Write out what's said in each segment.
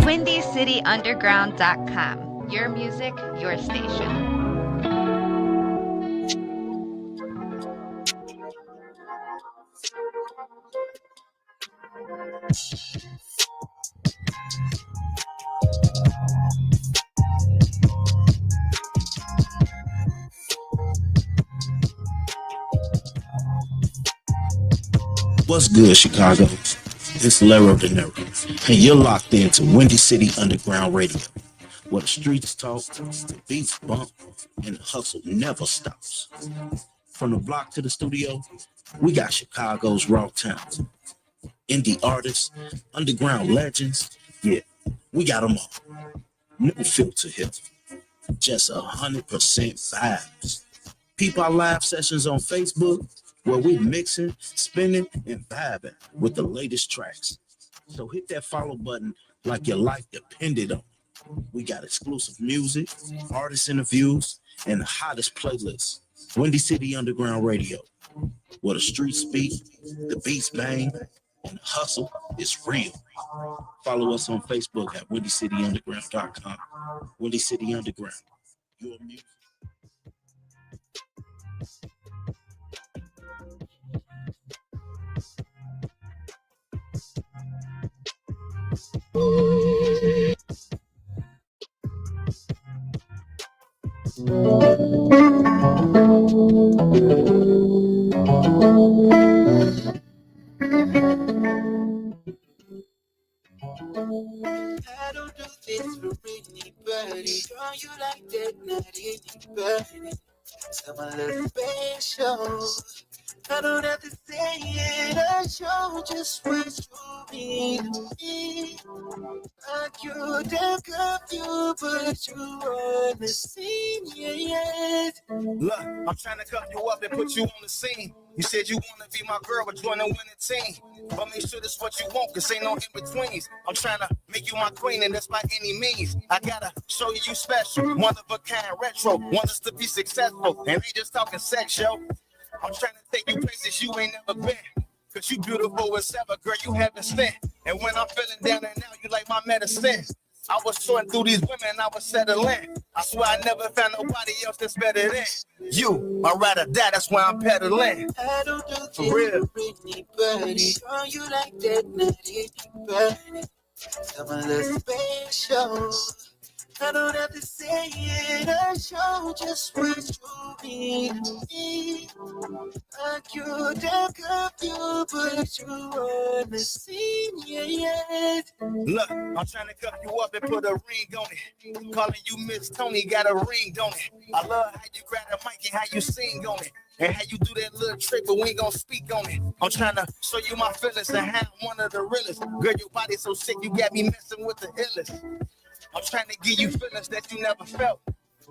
WindyCityUnderground.com. Your music, your station. What's good, Chicago? It's Lero De Niro, and you're locked into Windy City Underground Radio, where the streets talk, the beats bump, and the hustle never stops. From the block to the studio, we got Chicago's raw talent, indie artists, underground legends. Yeah, we got them all. No filter here, just 100% vibes. Peep our live sessions on Facebook, where we mixing, spinning, and vibing with the latest tracks. So hit that follow button like your life depended on it. We got exclusive music, artist interviews, and the hottest playlists. Windy City Underground Radio, where the streets speak, the beats bang, and the hustle is real. Follow us on Facebook at WindyCityUnderground.com. Windy City Underground, your music. I don't do this for anybody. Girl, you like that, not anybody. So my little special. I don't have to say it. I show just what you mean to me. I could have cuffed you, but you on the scene yet. Look, I'm trying to cuff you up and put you on the scene. You said you want to be my girl, but join the winning team. But make sure this what you want, cause ain't no in-betweens. I'm trying to make you my queen, and that's by any means. I gotta show you special, one of a kind, retro. Want us to be successful, and ain't just talking sex, yo. I'm trying to take you places you ain't never been. Cause you beautiful as ever, girl, you haven't stint. And when I'm feeling down and out, you like my medicine. I was sorting through these women, I was settling. I swear I never found nobody else that's better than you. I'd rather die, that's why I'm peddling. I don't do this for anybody. Girl, you like that, not anybody. I'm a little special. I don't have to say it, I show just what you mean to me. I could have cuffed you, but you on the scene yet. Look, I'm trying to cuff you up and put a ring on it. Calling you Miss Tony, got a ring on it. I love how you grab the mic and how you sing on it. And how you do that little trick, but we ain't gonna speak on it. I'm trying to show you my feelings and how I'm one of the realest. Girl, your body so sick, you got me messing with the illest. I'm trying to give you feelings that you never felt.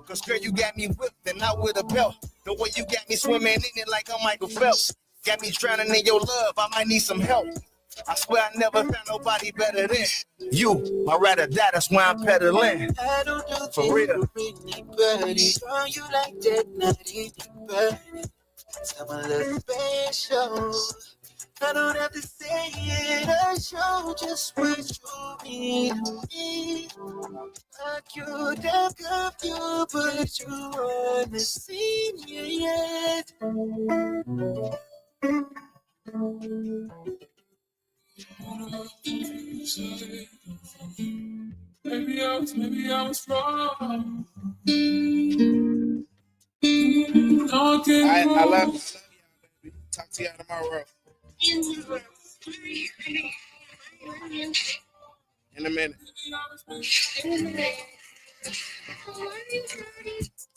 Cause girl, you got me whipped and out with a belt. The way you got me swimming in it like I'm Michael Phelps. Got me drowning in your love, I might need some help. I swear I never found nobody better than you. I'd rather die, that's why I'm peddling. I don't do for real. For anybody. Girl, you like that, not anybody. I'm a little special. I don't have to say it, I show just what you mean to me. I could have cuffed you, but you on the scene yet. Maybe I was wrong. I love you. Talk to y'all tomorrow. In a minute.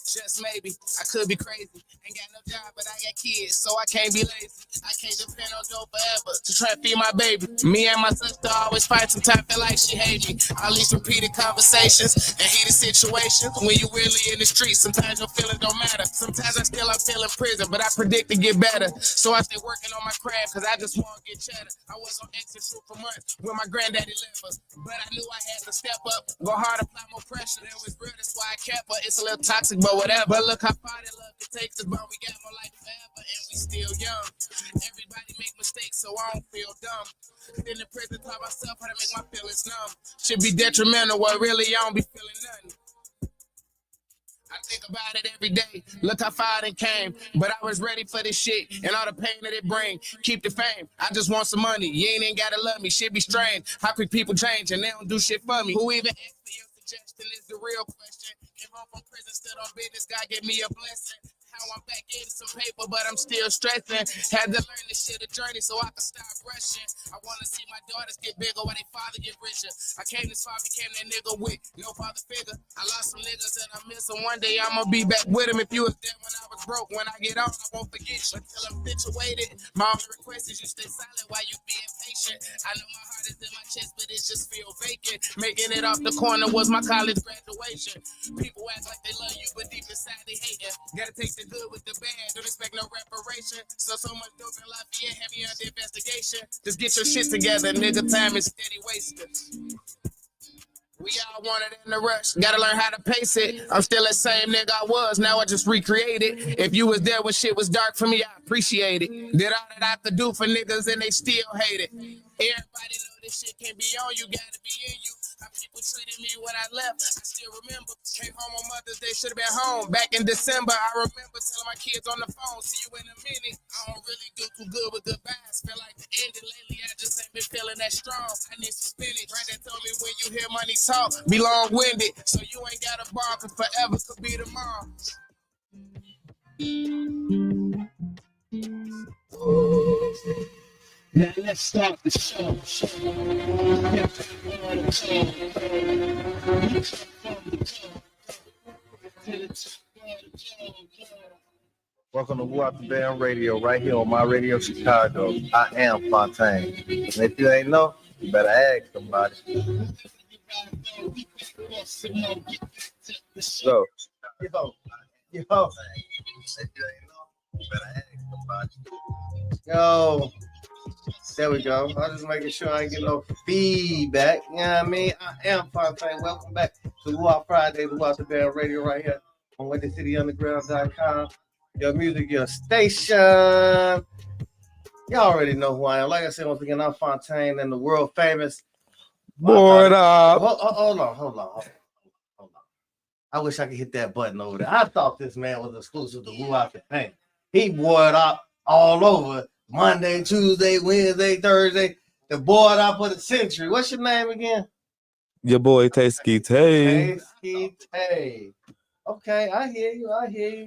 Just maybe, I could be crazy. Ain't got no job, but I got kids, so I can't be lazy. I can't depend on Joe forever to try to feed my baby. Me and my sister always fight, sometimes feel like she hate me. All these repeated conversations and heated situations. When you really in the streets, sometimes your feelings don't matter. Sometimes I feel in prison, but I predict to get better. So I stay working on my craft, cause I just want to get cheddar. I was on exit shoot for months when my granddaddy left us, but I knew I had to step up, go hard, apply more pressure. It was real, that's why I kept her. It's a little toxic, but whatever. But look how far that love can take us, but we got more life forever, and we still young. Everybody make mistakes, so I don't feel dumb. In the prison, taught myself how to make my feelings numb. Should be detrimental, but really I don't be feeling nothing. I think about it every day. Look how far I done came. But I was ready for this shit and all the pain that it bring. Keep the fame. I just want some money. You ain't even gotta love me. Shit be strange. How quick people change and they don't do shit for me? Who even asked for your suggestion is the real question. Came home from prison, stood on business. God gave me a blessing. How I'm back in some paper, but I'm still stressing. Had to learn this shit a journey so I can stop rushing. I want to see my daughters get bigger while they father get richer. I came this far, became that nigga with no father figure. I lost some niggas and I miss them. One day I'm going to be back with them. If you was there when I was broke, when I get on, I won't forget you until I'm situated. My only request is you stay silent while you being patient. I know my heart is in my chest, but it just feel vacant. Making it off the corner was my college graduation. People act like they love you, but deep inside they hate you. Gotta take the good with the bad, don't expect no reparation. So much dope in Lafayette, have you under investigation. Just get your shit together, nigga, time is steady wasted. We all want it in a rush, gotta learn how to pace it. I'm still the same nigga I was, now I just recreate it. If you was there when shit was dark for me, I appreciate it. Did all that I could do for niggas and they still hate it. Everybody know this shit can't be on you, gotta be in you. How people treated me when I left, I still remember. Came home on Mother's Day, should have been home. Back in December, I remember telling my kids on the phone, see you in a minute. I don't really do too good with goodbyes. Feel like the ending lately, I just ain't been feeling that strong. I need some spinach. Brandon told me when you hear money talk, be long-winded. So you ain't got a bar, cause forever could be tomorrow. Now let's start the show. Welcome to Wop Da Bam Radio, right here on my radio Chicago. I am Fontaine. And if you ain't know, you better ask somebody. So, yo. If you ain't know, you better ask somebody. Yo. There we go. I'm just making sure I ain't get no feedback. You know what I mean? I am Fontaine. Welcome back to Wop Friday, the Wop Da Bam Radio right here on WindyCityUnderground.com. Your music, your station. Y'all already know who I am. Like I said, once again, I'm Fontaine and the world famous. Board up. Hold on. I wish I could hit that button over there. I thought this man was exclusive to Wop Da Bam. He board up all over. Monday, Tuesday, Wednesday, Thursday. The board up for the century. What's your name again? Your boy Tasky Tay. Tasky Tay. Okay, I hear you.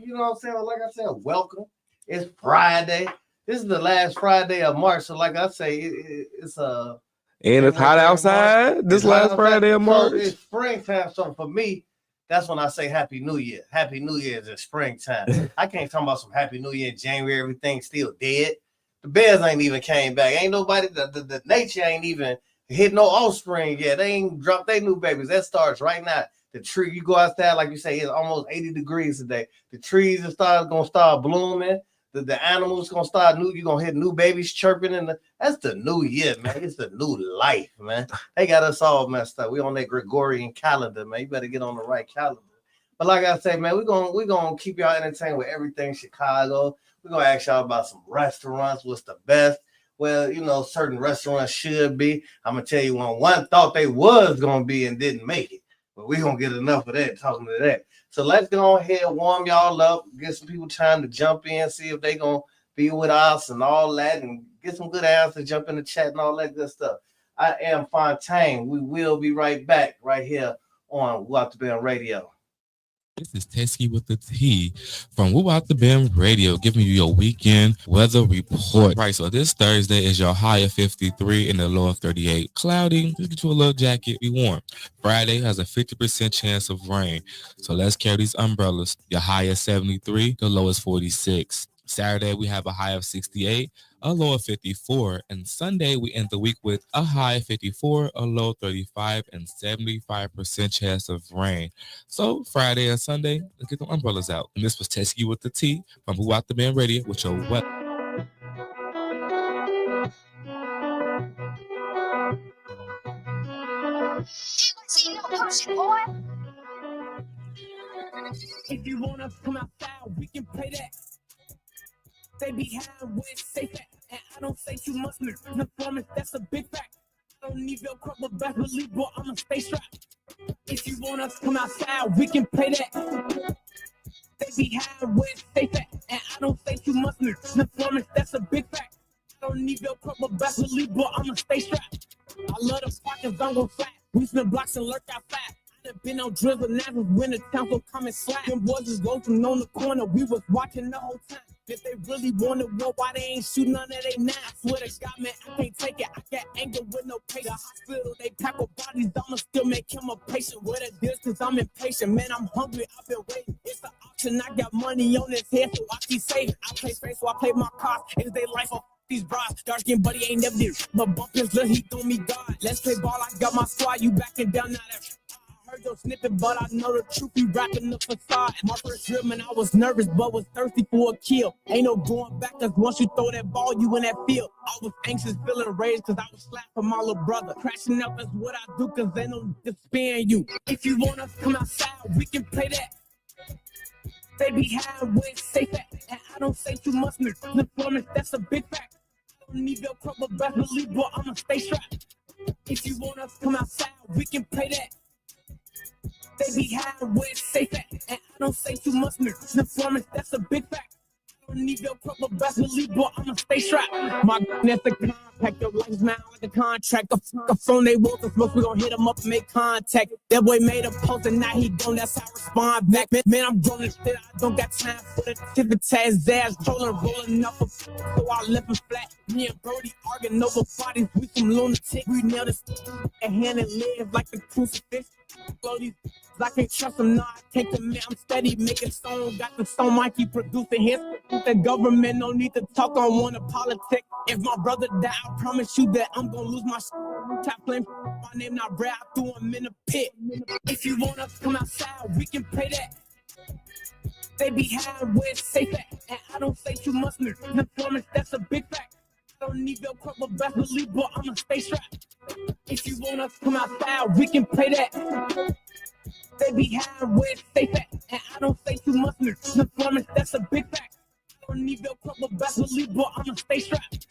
You know what I'm saying? Like I said, welcome. It's Friday. This is the last Friday of March. So like I say, it's and it's hot outside. This last Friday of March. So it's springtime. So for me, that's when I say Happy New Year. Happy New Year is in springtime. I can't talk about some Happy New Year in January. Everything's still dead. The bears ain't even came back. Ain't nobody, the nature ain't even hit no offspring yet. They ain't dropped their new babies. That starts right now. The tree, you go outside, like you say, it's almost 80 degrees today. The trees gonna start blooming. The animals gonna start you're gonna hear new babies chirping that's the new year, man. It's the new life, man. They got us all messed up. We on that Gregorian calendar, man. You better get on the right calendar. But like I say, man, we're gonna keep y'all entertained with everything Chicago. We're going to ask y'all about some restaurants. What's the best? Well, you know, certain restaurants should be. I'm going to tell you one thought they was going to be and didn't make it. But we're going to get enough of that talking to that. So let's go ahead, warm y'all up, get some people time to jump in, see if they going to be with us and all that, and get some good answers, jump in the chat and all that good stuff. I am Fontaine. We will be right back right here on Wop Da Bam Radio. This is Tesky with the T from Wop Da Bam Radio, giving you your weekend weather report. Right, so this Thursday is your high of 53 and the low of 38. Cloudy, just get you a little jacket, be warm. Friday has a 50% chance of rain, so let's carry these umbrellas. Your high is 73, the low is 46. Saturday, we have a high of 68, a low of 54. And Sunday, we end the week with a high of 54, a low 35, and 75% chance of rain. So Friday and Sunday, let's get the umbrellas out. And this was Tesky with the T from Wop Da Bam Radio with your weather. If you wanna come outside, we can play that. They be high when safe at, and I don't say too much. Performance, that's a big fact. I don't need your crop, but best believe, boy, I'ma stay strapped. If you wanna come outside, we can play that. They be high when safe at, and I don't say too much. Performance, that's a big fact. I don't need your crop, but best believe, boy, I'ma stay strapped. I love the pockets, I'm gon' flat. We spin blocks and lurk outside. Been on drizzle, now when the town so come and slap. Them boys is loafing on the corner, we was watching the whole time. If they really wanted war, why they ain't shoot none of they nine? I swear to God, man, I can't take it. I got anger with no patience. The hospital, they pack up bodies, I'ma still make him a patient. What it is, cause I'm impatient, man, I'm hungry, I've been waiting. It's the option, I got money on his head, so I keep saving. I play space, so I play my cards, it's their life of these bras. Dark skin buddy ain't never did. My bump is the heat on me, God. Let's play ball, I got my squad, you backing down now that. Your snippet, but I know the truth. You rapping the facade. My first drill, man, I was nervous, but was thirsty for a kill. Ain't no going back, cause once you throw that ball, you in that field. I was anxious, feeling rage, cause I was slapped for my little brother. Crashing up is what I do, cause they don't disband you. If you wanna come outside, we can play that. They be high when safe at, and I don't say too much. Performance, that's a big fact. I don't need your crop, but best believe, boy, I'ma stay strapped. If you wanna come outside, we can play that. They be high when safe at, and I don't say too much. Performance, that's a big fact. I don't need your proper best believe, boy, I'ma stay strapped. My that's the compact, your life's now like a contract. A phone they want to smoke, we gon' hit them up and make contact. That boy made a post and now he gone, that's how I respond back. Man, I'm grown and shit, I don't got time for the tip and taz ass. Rolling up, so I left him flat. Me and Brody arguing over bodies, we some lunatic. We nailed this and hand and live like the crucifix. Blow these, I can't trust him, nah, I take the man, I'm steady making songs, got the song, I keep producing hits. The government no need to talk on one of politics. If my brother die, I promise you that I'm gonna lose my shit. Tap playing my name, not Brad, I threw him in the pit. If you want us to come outside, we can play that. They be high when safe at, and I don't say too much. Performance, that's a big fact. I don't need your crop, but best believe, boy, I'ma stay strapped. If you want us to come outside, we can play that. They be high when safe at, and I don't say too much. Performance, that's a big fact. I don't need your crop, but best believe, boy, I'ma stay strapped.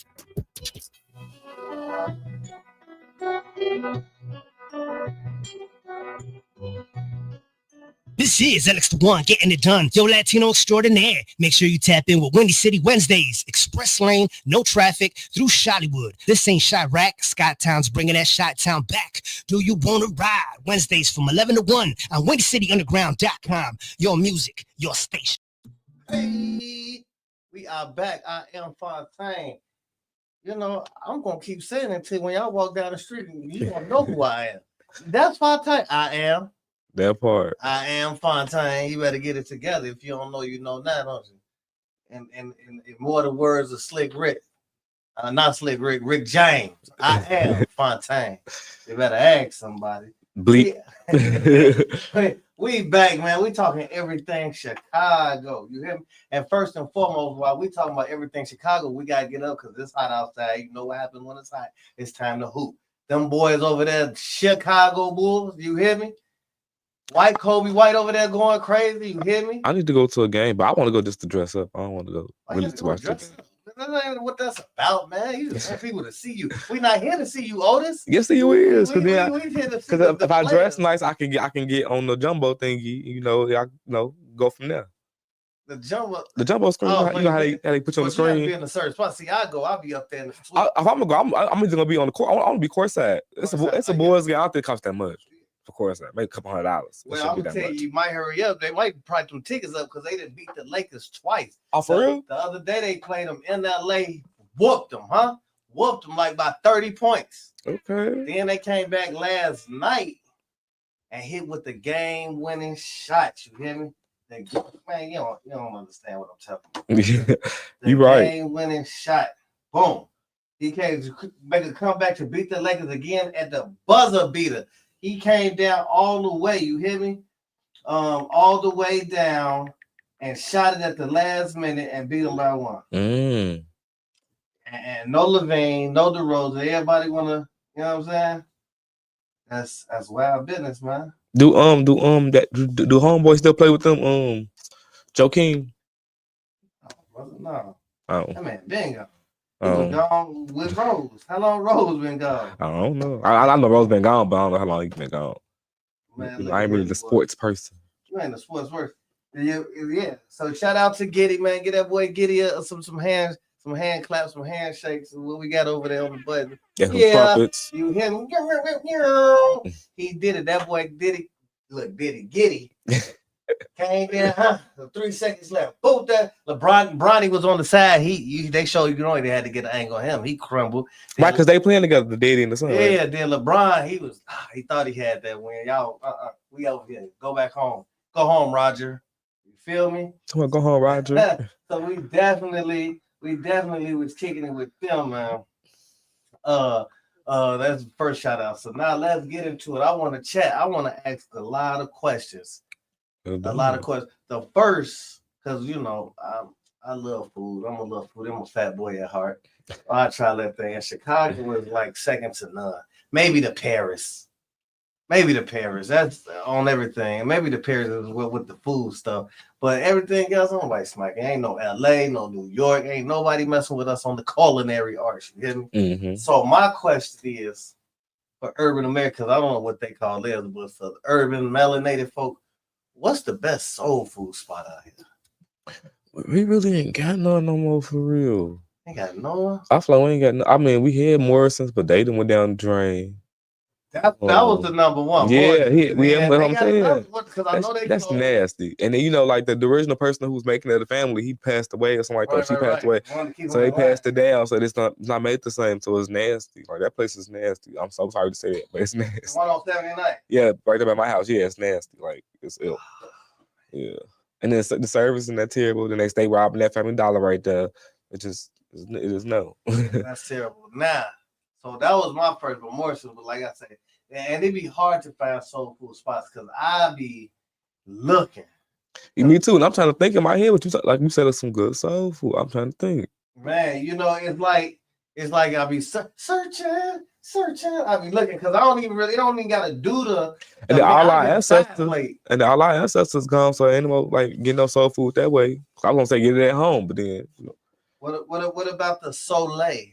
This is Alex the One, getting it done. Yo, Latino extraordinaire. Make sure you tap in with Windy City Wednesdays. Express lane, no traffic, through Shollywood. This ain't Chirac. Scotttown's bringing that Shot-Town back. Do you want to ride? Wednesdays from 11 to 1 on WindyCityUnderground.com. Your music, your station. Hey, we are back. I am Fontaine. You know, I'm going to keep saying it until when y'all walk down the street, you going to know who I am. That's Fontaine. I am. That part. I am Fontaine. You better get it together. If you don't know, you know now, don't you? And in more the words of Slick Rick, not Slick Rick, Rick James. I am Fontaine. You better ask somebody. Bleep. We back, man. We talking everything Chicago. You hear me? And first and foremost, while we talking about everything Chicago, we gotta get up because it's hot outside. You know what happens when it's hot? It's time to hoop. Them boys over there, Chicago Bulls. You hear me? White Kobe White over there going crazy. You hear me? I need to go to a game, but I want to go just to dress up. I don't want to go really to watch this. That ain't what that's about, man. You just want people to see you. We're not here to see you, Otis. Yes, you is. Because if I players. dress nice, I can get on the jumbo thingy. You know, go from there. The jumbo screen. You know how they put you on the screen. You be in the search spot. See, I'll be up there in the if I'm gonna go, I'm either gonna be on the court. I want to be courtside. It's a boys game. I don't think it costs that much. Of course, maybe a couple $100. Well, I'm gonna tell you might hurry up. They might probably them tickets up because they didn't beat the Lakers twice. Oh, for real? The other day they played them in LA, whooped them, Whooped them like by 30 points. Okay. Then they came back last night and hit with the game-winning shot. You hear me? Man, you don't understand what I'm talking about. You right. Game-winning shot. Boom. He came to make a comeback to beat the Lakers again at the buzzer beater. He came down all the way. You hear me? All the way down and shot it at the last minute and beat them by one. Mm. And no Levine, no DeRozan. Everybody wanna, you know what I'm saying? That's wild business, man. Do homeboys still play with them? Joakim? No. Oh. That man been gone. He was gone with Rose. How long Rose been gone? I don't know. I know Rose been gone, but I don't know how long he been gone. Man, I ain't really the sports person. You ain't the sports person. Yeah. So shout out to Giddy, man. Get that boy Giddy some hand claps, some handshakes. What we got over there on the button? Yeah, trumpets. You hear me? He did it. That boy Diddy. Look, Giddy. Came down, 3 seconds left. Boom, that Bronny was on the side. They showed you know they had to get an angle on him. He crumbled. Right, because they playing together, the Diddy and the son. Yeah, right? then LeBron, he thought he had that win. Y'all, we over here. Go back home. Go home, Roger. You feel me? Come on, go home, Roger. So we definitely was kicking it with them, man. That's the first shout out. So now let's get into it. I want to chat. I want to ask a lot of questions. The first, because you know, I love food. I'm a fat boy at heart. I try that thing. And Chicago was like second to none. Maybe the Paris. That's on everything. Maybe the Paris is with the food stuff. But everything else, nobody smacking. Ain't no LA, no New York. Ain't nobody messing with us on the culinary arts. You hear me? Mm-hmm. So my question is, for urban Americans, I don't know what they call theirs, but for the urban melanated folk, what's the best soul food spot out here? We really ain't got none no more for real. Ain't got no. I feel like we ain't got no. I mean, we had Morrison's, but they done went down the drain. That was the number one. Yeah, I'm saying. That's closed. Nasty. And then you know, like the original person who was making it, the family, he passed away or something like that. She passed away, so they passed it down. So it's not made the same. So it's nasty. Like that place is nasty. I'm so sorry to say it, but it's nasty. 179. Yeah, right there by my house. Yeah, it's nasty. Like it's ill. Yeah, and then the service and that terrible. Then they stay robbing that Family Dollar right there. It is no. That's terrible. Nah. So that was my first memorial, but like I said, and it'd be hard to find soul food spots because I be looking. Me too, and I'm trying to think in my head what you like. You said some good soul food. I'm trying to think. Man, you know, it's like I be searching. I be looking because I don't even gotta do the. And all our ancestors gone, so ain't no like getting no soul food that way. I was gonna say get it at home, but then. You know. What about the Soleil?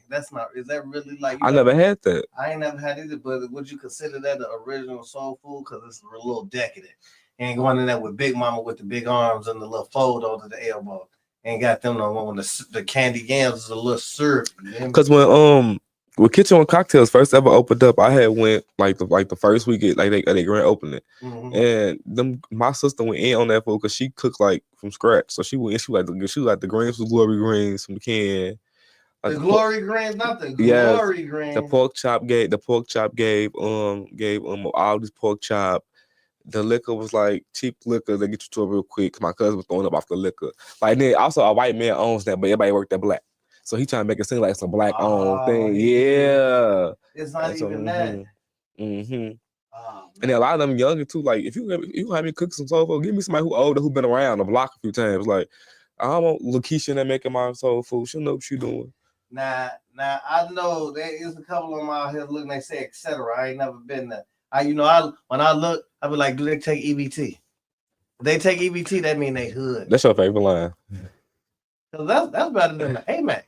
Is that really like? I never had that. I ain't never had it, but would you consider that the original soul food? Because it's a little decadent. Ain't going in there with Big Mama with the big arms and the little fold over the elbow. Ain't got them no more when the candy yams is a little syrupy. Because when Kitchen on Cocktails first ever opened up, I had went like the first week like they grand opening, and my sister went in on that food because she cooked like from scratch. So she went, she like the greens was glory greens from the can. Like the glory greens, not the glory greens. The pork chop gave all this pork chop. The liquor was like cheap liquor. They get you to it real quick. My cousin was throwing up off the liquor. Like then also a white man owns that, but everybody worked that black. So he trying to make it seem like some black owned thing. Yeah. It's not even that. Mm-hmm. And a lot of them younger too. Like if you have me cook some soul food, give me somebody who older who been around the block a few times. Like I want Lakeisha that making my soul food. She'll know what she doing. Now I know there is a couple of them out here looking. They say etc. I ain't never been there. When I look, I be like, do they take EBT? If they take EBT, that mean they hood. That's your favorite line. Cause that's better than the AMAC.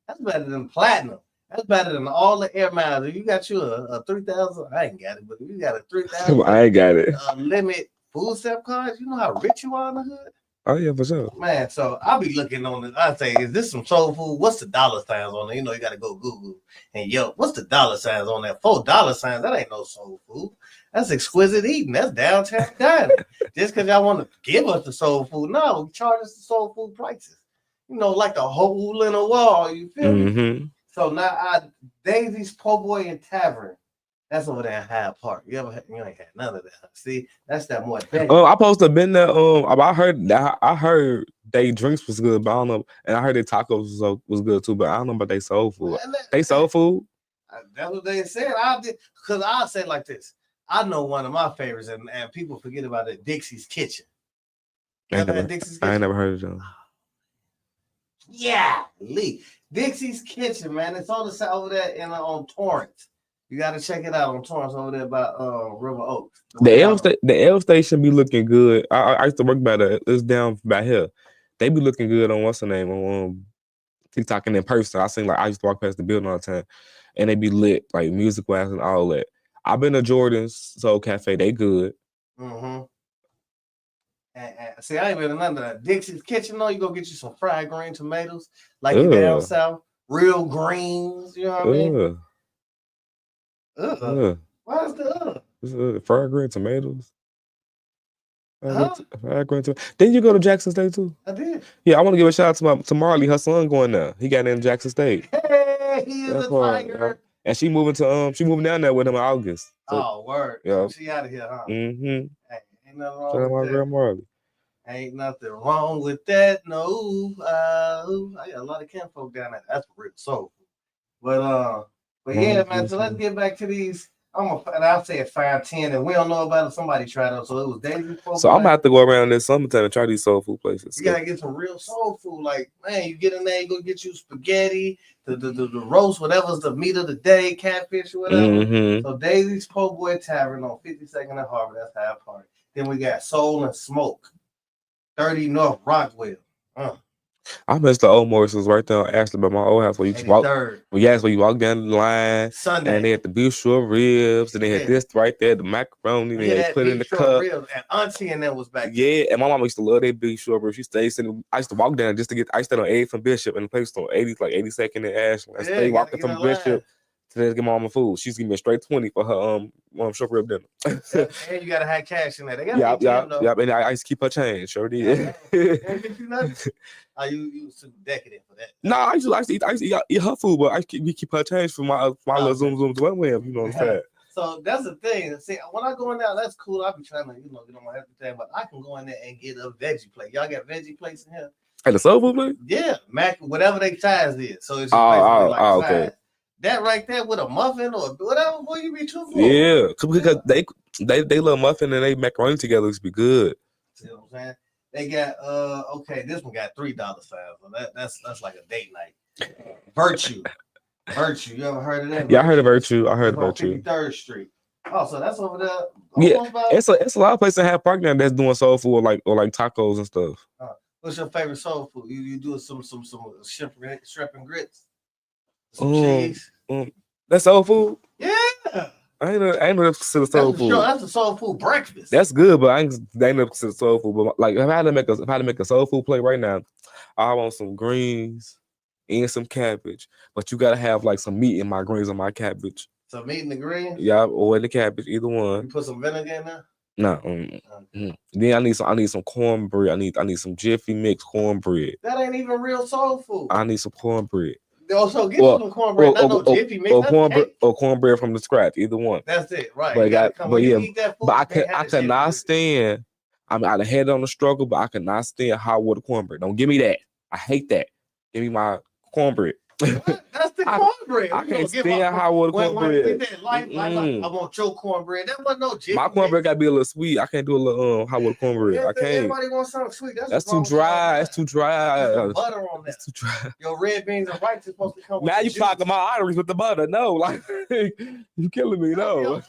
That's better than platinum. That's better than all the air miles. If you got you a 3,000, I ain't got it, but if you got a 3,000, I ain't got it. Limit food stamp cards, you know how rich you are in the hood? Oh yeah, for sure. Man, so I'll be looking on it. I say, is this some soul food? What's the dollar signs on it? You know, you gotta go Google. And what's the dollar signs on that? $4 signs, that ain't no soul food. That's exquisite eating. That's downtown dining. Just because y'all want to give us the soul food, no, charge us the soul food prices. You know, like the hole in a wall, you feel me? So now Daisy's Po' Boy and Tavern. That's over there in Hyde Park. You ain't had none of that. See, that's that more day. I supposed to have been there. I heard they drinks was good, but I don't know. And I heard their tacos was good too, but I don't know about they soul food. They soul food. That's what they said. Because I'll say it like this. I know one of my favorites, and people forget about it. Dixie's Kitchen. I ain't never heard of them. Yeah, Lee. Dixie's Kitchen, man. It's on the side over there on Torrance. You got to check it out on Torrance over there by River Oaks. The L station be looking good. I used to work by that. It's down by here. They be looking good on what's the name on TikTok and in person. I used to walk past the building all the time, and they be lit like music wise and all that. I've been to Jordan's Soul Cafe. They good. Mm-hmm. And see, I ain't been to none of that. Dixie's Kitchen, though, you go get you some fried green tomatoes, like you down south. Real greens, you know what I mean? Why is the fried green tomatoes? Fried green tomatoes. Didn't you go to Jackson State too? I did. Yeah, I want to give a shout out to Marley. Her son going there. He got in Jackson State. Hey, he is a tiger. And she moving down there with him in August. So, word. Yeah. She out of here, huh? Mm-hmm. Hey, ain't nothing wrong with my that. girl Marley. Ain't nothing wrong with that. No. I got a lot of kinfolk down there. That's real soul. But yeah, man. So let's get back to these. I'll say a 5-10, and we don't know about it. Somebody tried it, so it was Daisy. So I'm gonna have to go around this summertime and try these soul food places. You gotta get some real soul food. Like, man, you get in there, you go get you spaghetti, the roast, whatever's the meat of the day, catfish or whatever. Mm-hmm. So Daisy's Po' Boy Tavern on 52nd and Harvard. That's Hyde Park. Then we got Soul and Smoke, 30 North Rockwell. I miss the old Morrison's right there on Ashley by my old house where you walk. Well, yes, where you walk down the line. Sunday. And they had the beef short ribs, and they had this right there, the macaroni. They put in the cup. Ribs. And Auntie and them was back. Yeah, and my mom used to love that beef short ribs. She stayed sitting. I used to walk down just to get. I stayed on 8th from Bishop, and the place was on 82nd and Ashley. I stayed walking from Bishop to get my mama food. She's giving me a straight 20 for her short rib dinner. And you gotta have cash in there. They gotta yeah. And I used to keep her change. Sure did. You was too decadent for that. No, I used to eat her food, but we keep her change for my little zoom web. You know what I'm saying? So that's the thing. See, when I go in there, that's cool. I be trying to, get on my everything, but I can go in there and get a veggie plate. Y'all got veggie plates in here? Hey, the soul food plate? Yeah, mac, whatever they size is. So it's okay. That right there with a muffin or whatever, boy, you be too full. Yeah, because they love muffin and they macaroni together. It's be good. See what I'm saying? They got this one got $3 signs. So that's like a date night. Virtue. You ever heard of that? Yeah, I heard of Virtue. I heard of Virtue. 53rd Street. Oh, so that's over there. Yeah, it's a lot of places in Hyde Park now that's doing soul food or like tacos and stuff. What's your favorite soul food? You do some shrimp and grits. Some cheese. That's soul food. Yeah. I ain't never consider soul food. That's a soul food breakfast. That's good, but I ain't never consider soul food. But like, if I had to make a soul food plate right now, I want some greens and some cabbage. But you gotta have like some meat in my greens and my cabbage. Some meat in the greens? Yeah, or in the cabbage, either one. You put some vinegar in there? No. Then I need some cornbread. I need some Jiffy Mix cornbread. That ain't even real soul food. I need some cornbread. Also, get some cornbread. Not no Jiffy Mix. Or cornbread from the scratch. Either one. That's it, right? I cannot stand. I done had it on the struggle, but I cannot stand hot water cornbread. Don't give me that. I hate that. Give me my cornbread. That's the cornbread. I can't stand hot water cornbread. I want your cornbread. That wasn't no Jiffy. My cornbread gotta be a little sweet. I can't do a little hot water cornbread. I can't. Everybody wants something sweet. That's too dry. It's too dry. Butter on that. It's too dry. Your red beans and rice is supposed to come. Now you clogging my arteries with the butter. No, like you killing me. No.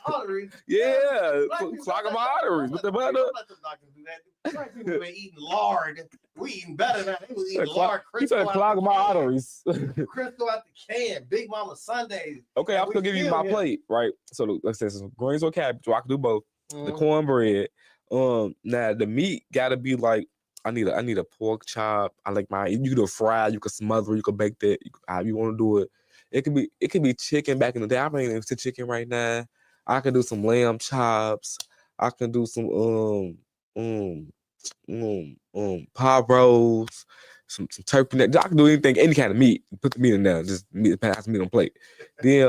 Yeah, clogging my arteries with the butter. Let the doctors do that. Black people been eating lard. We eating better now. They was eating lard. You said clogging my arteries. Crisco out the can. Big Mama Sundays. Okay, I'm gonna give you my plate, right? So let's say some greens or cabbage. So I can do both. The cornbread. Now the meat gotta be like I need a pork chop. I like mine. You can do a fry. You can smother. You can bake that. However you want to do it. It could be chicken back in the day. I'm eating chicken right now. I can do some lamb chops. I can do some pot rolls, some turkey neck. I can do anything, any kind of meat. Put the meat in there. Just pass meat on plate. Then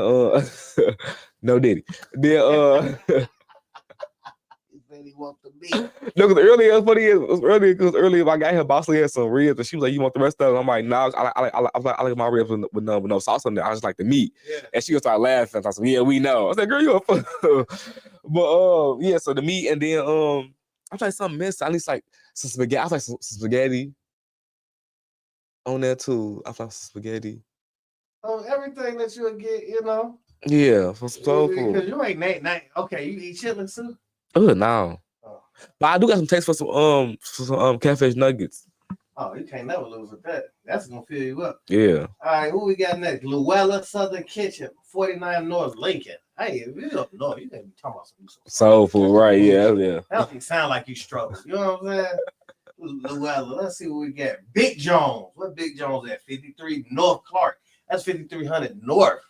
No Diddy. Then He said he want the beat. no, because earlier, it was funny because earlier I got here, Boss Lady had some ribs, and she was like, "You want the rest of it?" I'm like, "Nah, I like my ribs with no sauce on there. I just like the meat." Yeah. And she was start laughing. I said, "Yeah, we know." I said, "Girl, you a fool." But yeah, so the meat, and then I'm trying something missing. At least like some spaghetti. I was like some spaghetti on there too. I found some spaghetti. Oh, everything that you'll get, you know. Yeah, for some soul food. Because you ain't okay. You eat chitlins too. Oh no. Oh. But I do got some taste for some catfish nuggets. Oh, you can't never lose with that. That's gonna fill you up. Yeah. All right, who we got next? Luella Southern Kitchen, 49 North Lincoln. Hey, if you don't know, you can't be talking about some Soul food, right? Yeah. That don't even sound like you struggle. You know what I'm saying? Luella, let's see what we got. Big Jones. What Big Jones at? 53 North Clark. That's 5300 North.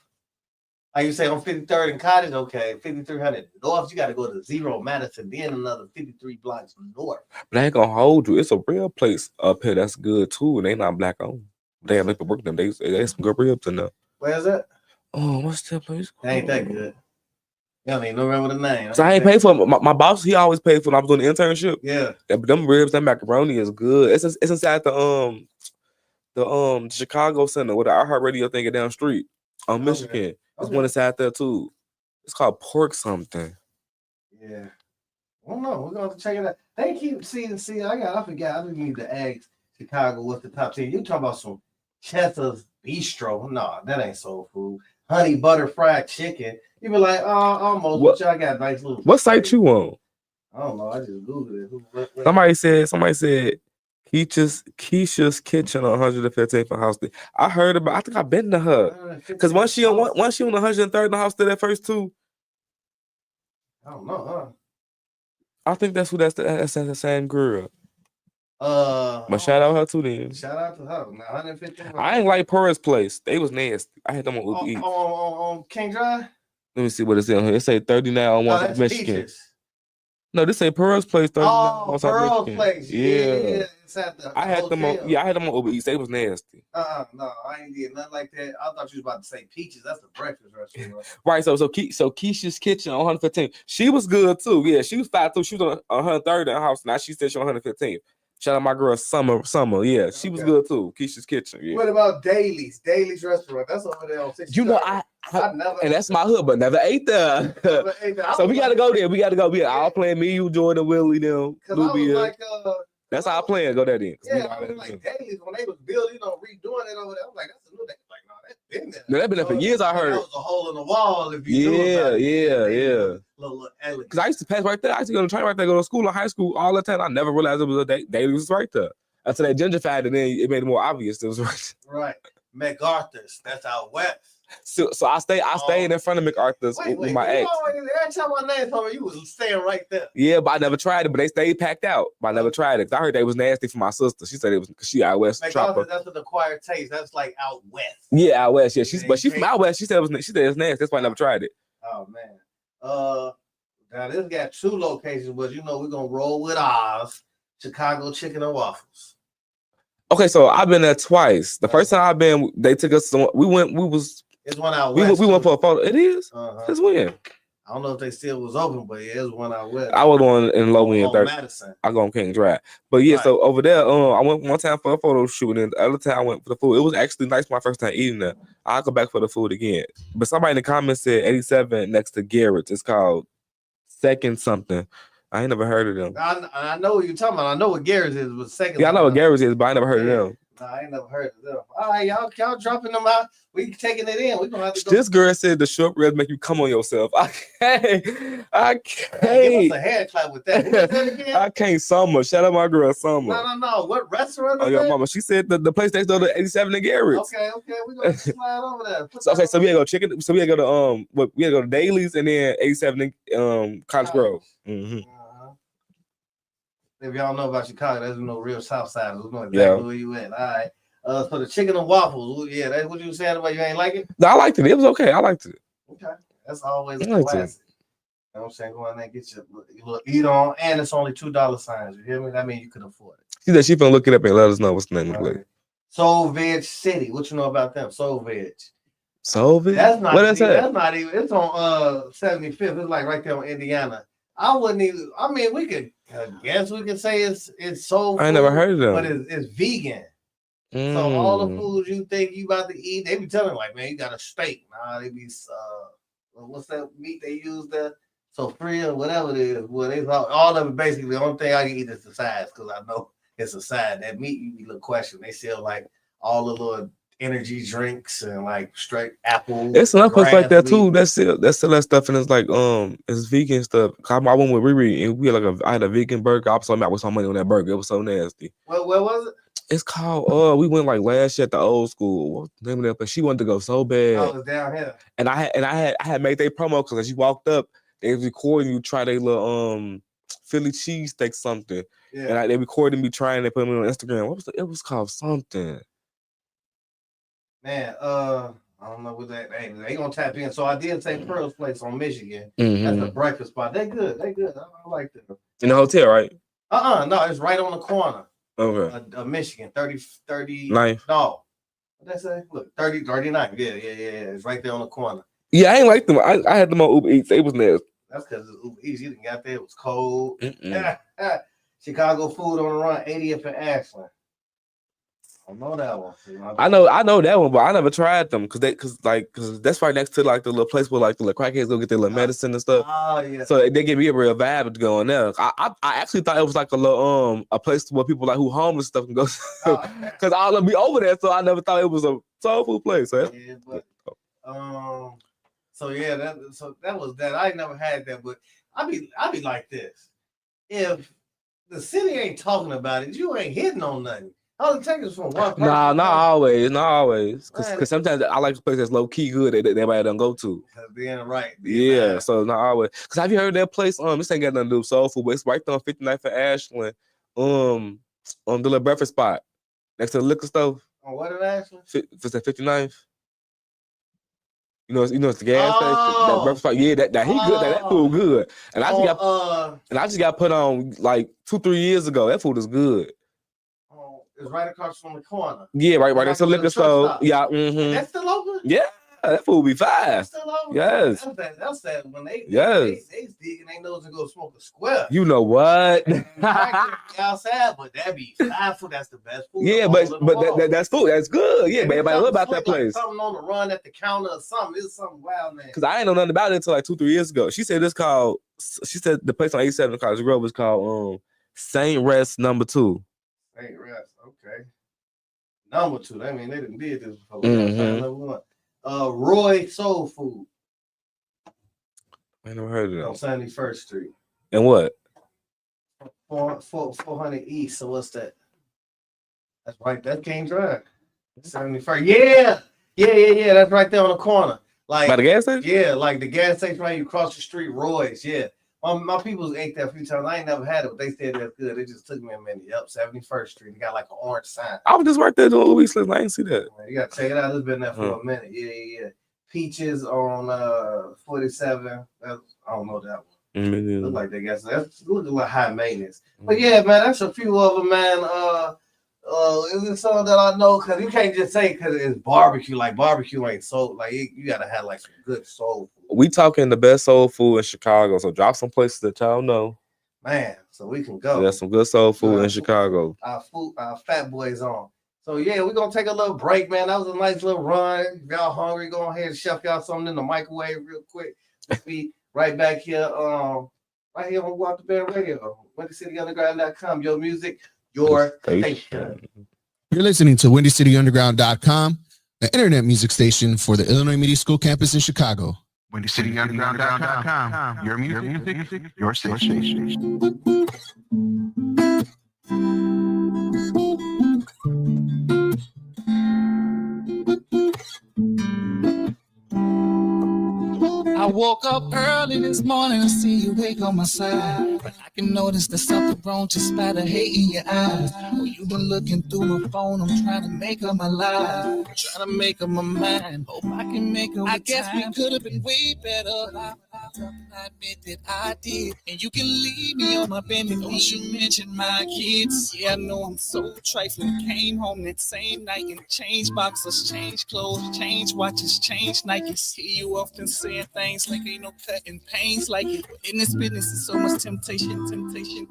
Like you say on 53rd and Cottage, okay, 5300 North. You got to go to 0 Madison, then another 53 blocks north. But I ain't gonna hold you. It's a real place up here that's good too, and they not black owned. They have people working them. They some good ribs in there. Where's that? Oh, what's that place? They ain't that good. You don't even remember the name. So I ain't paid for it. My boss. He always paid for when I was doing the internship. Yeah. Them ribs, that macaroni is good. It's inside the Chicago Center with the iHeartRadio thing down the street on Michigan. There's one inside there too. It's called pork something. Yeah. I don't know. We're gonna have to check it out. They keep seeing. I forgot. I didn't need to ask Chicago what's the top 10. You talking about some Chester's Bistro? No, that ain't soul food. Honey butter fried chicken. You be like, almost. But y'all got nice little. What site you on? I don't know. I just googled it. Somebody said Keisha's Kitchen on 115th and House. I heard about. I think I've been to her because once she on 103rd and House, that first two. I don't know, huh? I think that's the same girl. But shout out her too then. Shout out to her. Now 150. I ain't like Pearl's place. They was nasty. I had them on Uber Eats. On King Drive. Let me see what it's in here. It say 39 on one Michigan. Peaches. No, this say Pearl's place. 39 on Pearl's place. Yeah. I had them on. Yeah, I had them on Uber Eats. They was nasty. No, I ain't did nothing like that. I thought you was about to say Peaches. That's the breakfast restaurant. Right. So Keisha's Kitchen on 115. She was good too. Yeah, she was 5'2". She was on 103rd in the house. Now she said she on 115th. Shout out my girl Summer. Yeah, she was good too. Keisha's Kitchen. Yeah. What about Daly's? Daly's restaurant. That's over there on 60. You know, I never, and that's my hood, but never ate there. So we gotta go there. We gotta go. We all playing me, you, Jordan, Willie, them. That's our plan. Go there then. Yeah, I was like Daly's when they was building, redoing it over there. I was like, that's a new day. Like, no, that's been there. No, that's been there for years. I heard. That was a hole in the wall. If you yeah. Little elegant. Because I used to pass right there. I used to go to train right there, go to school in high school all the time. I never realized it was a Daly's was right there. Until they gentrified it, then it made it more obvious it was right. Right. MacArthur's. That's out west. So I stayed in front of MacArthur's with my ex. Every time my name told me you was staying right there. Yeah, but I never tried it. But they stayed packed out. But I never tried it. I heard they was nasty for my sister. She said it was because she out west. MacArthur's, that's an acquired taste. That's like out west. Yeah, out west. Yeah, she's from out west. She said it's nasty. That's why I never tried it. Oh man. Now this got 2 locations, but we're gonna roll with ours. Chicago Chicken and Waffles. Okay, so I've been there twice. The first time I've been, they took us. It's one out west. We went for a photo. It is. Since when? I don't know if they still was open, but yeah, it was one out west. I was on in Low End 30. Madison. I go on King Drive. But yeah, so over there, I went one time for a photo shoot, and the other time I went for the food. It was actually nice my first time eating there. I'll go back for the food again. But somebody in the comments said 87 next to Garrett's. It's called Second something. I ain't never heard of them. I know what you're talking about. I know what Garrett's is, but Second. Yeah, I know what Garrett's is, but I never heard of them. No, I ain't never heard of them. All right, y'all dropping them out. We taking it in. We gonna have to go. This girl said the short ribs make you come on yourself. I can't. Give us a hand clap with that. What was that again? I can't. Summer. Shout out my girl Summer. No. What restaurant? Oh, your mama. She said the place next door to 87 in Garrett's. Okay. We gonna slide over there. So we gotta go chicken. So we gotta go to we gotta go to Daly's and then 87 in College Grove. Mm-hmm. If y'all know about Chicago, that's real South Side. We know exactly where you at. All right. So the chicken and waffles, that's what you saying about you ain't like it? No, I liked it. It was okay. I liked it. Okay. That's always a classic. You know what I'm saying? Go in there and get your little eat on, and it's only $2 signs. You hear me? That means you can afford it. She said she finna look it up and let us know what's the name of the place. Soul Veg City. What you know about them? Soul Veg. Solvit? That's not. What is that? That's not even. It's on 75th. It's like right there on Indiana. I wouldn't even. I mean, we could. I guess we could say it's soul food. I ain't never heard of them. But it's vegan. So all the foods you think you about to eat, they be telling like, man, you got a steak. Nah, they be what's that meat they use there? So free or whatever it is. Well, they all of it basically. The only thing I can eat is the sides because I know it's a side. That meat you be little question. They sell like all the little energy drinks and like straight apple. It's another place like that too. meat. That's that stuff, and it's like it's vegan stuff. I went with Riri and we had I had a vegan burger. I was with some money on that burger. It was so nasty. Where was it? It's called we went like last year at the old school. What's the name of that place? She wanted to go so bad. Oh, it was down here. And I had made their promo because as you walked up, they was recording you try their little Philly cheesesteak something. Yeah. And they recorded me trying. They put me on Instagram. It was called something. Man, I don't know what that. Hey, they gonna tap in. So I did say Pearl's Place on Michigan. That's a breakfast spot. They good. I like them. In the hotel, right? No, it's right on the corner. Okay. Michigan, 30. Nice. No. What they say? Look, 39. Yeah. It's right there on the corner. Yeah, I ain't like them. I had them on Uber Eats. They was nasty. That's because it's Uber Eats. You didn't got there. It was cold. Chicago food on the run, 80th and Ashland. I know that one. I know that one, but I never tried them because that's right next to like the little place where like the little crackheads go get their little medicine and stuff. Oh yeah. So they give me a real vibe to go in there. I actually thought it was like a little a place where people like who homeless stuff can go because all of them be over there. So I never thought it was a soul food place. So yeah, but that was that. I ain't never had that, but I be like this. If the city ain't talking about it, you ain't hitting on nothing. All it takes is from one person. Nah, not always. Because sometimes I like a place that's low key good that everybody don't go to. Being right. Yeah, so not always. Because have you heard that place? This ain't got nothing to do with soul food, but it's right there on 59th for Ashland. On the little breakfast spot next to the liquor store. On what in Ashland? It's at 59th. You know, it's the gas station. That breakfast spot. Yeah, that he good. That food good. And I just got put on like 2-3 years ago. That food is good. It's right across from the corner. Yeah, right. That's a liquor store. Yeah. Mm-hmm. That's still open? Yeah, that food be fine. That's still open? Yes. That's that when they digging their nose and go smoke a square. You know what? Outside, but that be fine food. That's the best food. Yeah, but that's food. That's good. Yeah, but everybody know about that place. Like something on the run at the counter or something. It's something wild, man. Because I ain't know nothing about it until like 2-3 years ago. She said the place on 87 in College Grove was called Saint Rest No. 2. Saint Rest. Okay. Number 2. I mean, they didn't did this before. Number 1. Roy Soul Food. I never heard of that. On 71st Street. And what? 400 East. So what's that? That's right. That King Drive. 71st. Yeah. That's right there on the corner. Like by the gas station? Yeah, like the gas station right. You cross the street, Roy's. Yeah. My people ate that a few times. I ain't never had it, but they said that's good. It just took me a minute. Yep, 71st Street. They got like an orange sign. I was just right there doing Louis Slick. I ain't see that. You gotta check it out. It's been there for a minute. Yeah. Peaches on 47. I don't know that one. Look like they got look like high maintenance. But yeah, man, that's a few of them, man. Is it something that I know? Because you can't just say because it's barbecue. Like barbecue ain't soul. Like you gotta have like some good soul food. We talking the best soul food in Chicago. So drop some places that y'all know. Man, so we can go. There's some good soul food in Chicago. Our fat boys on. So yeah, we're gonna take a little break, man. That was a nice little run. If y'all hungry, go ahead and chef y'all something in the microwave real quick. We'll be right back here. Right here on Wop Da Bam Radio. WindyCityUnderground.com. Your music, your station. You're listening to WindyCityUnderground.com, the internet music station for the Illinois Media School campus in Chicago. WindyCityUnderground.com. Your music, your station. I woke up early this morning to see you wake on my side, but I can notice there's something wrong just by the hate in your eyes. Oh, you've been looking through my phone, I'm trying to make up my life, trying to make up my mind. Hope I can make up. I guess we could have been way better. up and I admit that I did. And you can leave me on my bended knee. Don't you mention my kids. Yeah, I know I'm so trifling. Came home that same night and changed boxes, changed clothes, changed watches, changed Nikes. Hear you often saying things like ain't no cutting pains like it. But in this business, there's so much temptation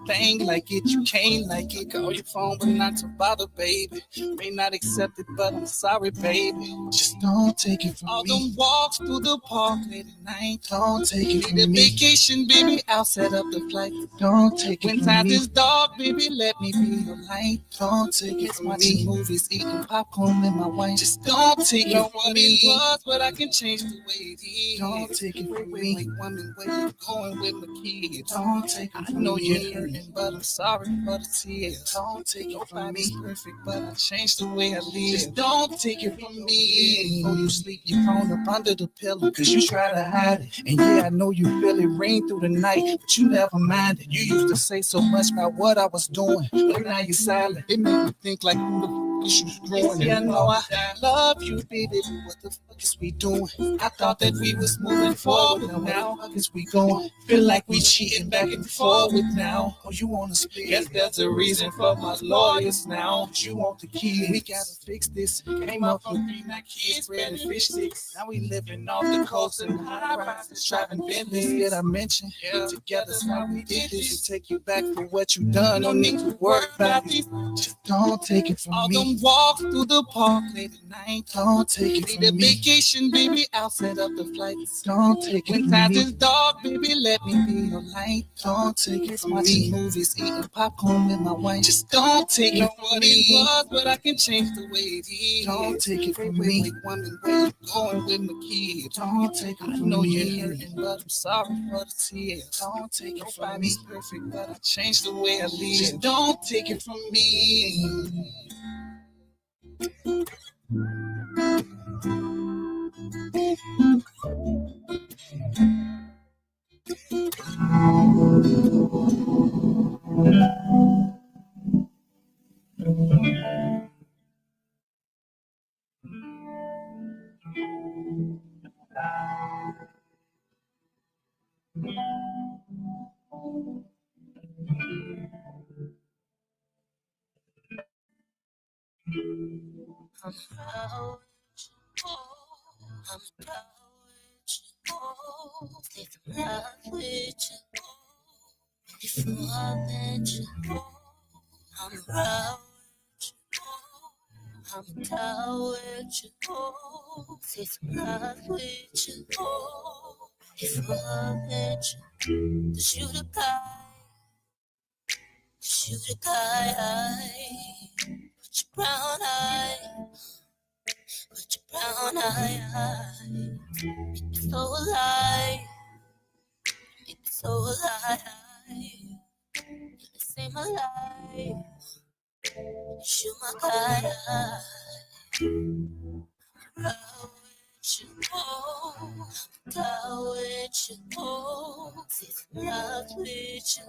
thing like it. You can't like it. Call your phone, but not to bother, baby. May not accept it, but I'm sorry, baby. Just don't take it from me. All them walks through the park late at night. Don't take it from me. Need a vacation, baby. I'll set up the flight. Don't take it from me. When times is dark, baby, let me be your light. Don't take it from me. Watching movies, eating popcorn with my wife. Just don't take it from me. It was, but I can change the way it is. Don't take it from me. Woman, where you going with my kids? Don't take it from me. I know you're hurting, but I'm sorry for the tears. Don't take it from me. Perfect, but I changed the way I live. Just don't take it from me. Before you sleep, you prone up under the pillow, cause you try to hide it. And yeah, I know you feel it rain through the night, but you never minded. You used to say so much about what I was doing, but now you're silent. It made me think like who the fuck is you growing? Yeah, I know I love you, baby. What the fuck is we doing? I thought that we was moving forward. Now, how is we going? Feel like we cheating back and forward now. Oh, you wanna split? Guess that's the reason for my lawyers now. You want the key? We gotta fix this. Came up from being that kids, bread and fish sticks. Now we living off the coast and high rises, driving Bentleys. Did I mention? Yeah, together's how we did this. To take you back for what you done. No need to worry about these. Just don't take it from me. All them walks through the park late at night. Don't take it from me. Need a vacation, baby. I'll set up the flights. Don't take it from me. When times is dark, baby, let me be your light. Don't take it from me. Watching movies, eating popcorn with my wife. Just don't take it from me. It was, but I can change the way it is. Don't take it from me. Woman, where you going with my kids? Don't take it from me. I know you're hurting, but I'm sorry for the tears. Don't take it from me. Perfect, but I changed the way I live. Just don't take it from me. I'm proud, I'm proud if I'm not with you, before I met you, I'm proud, I'm proud with you, if I'm not with you, before I met you, 'cause you the guy, with your brown eye. With your brown eye, make me so alive, make me so alive. This ain't my life, you my guy. Proud with you, proud with you, if I'm not with you,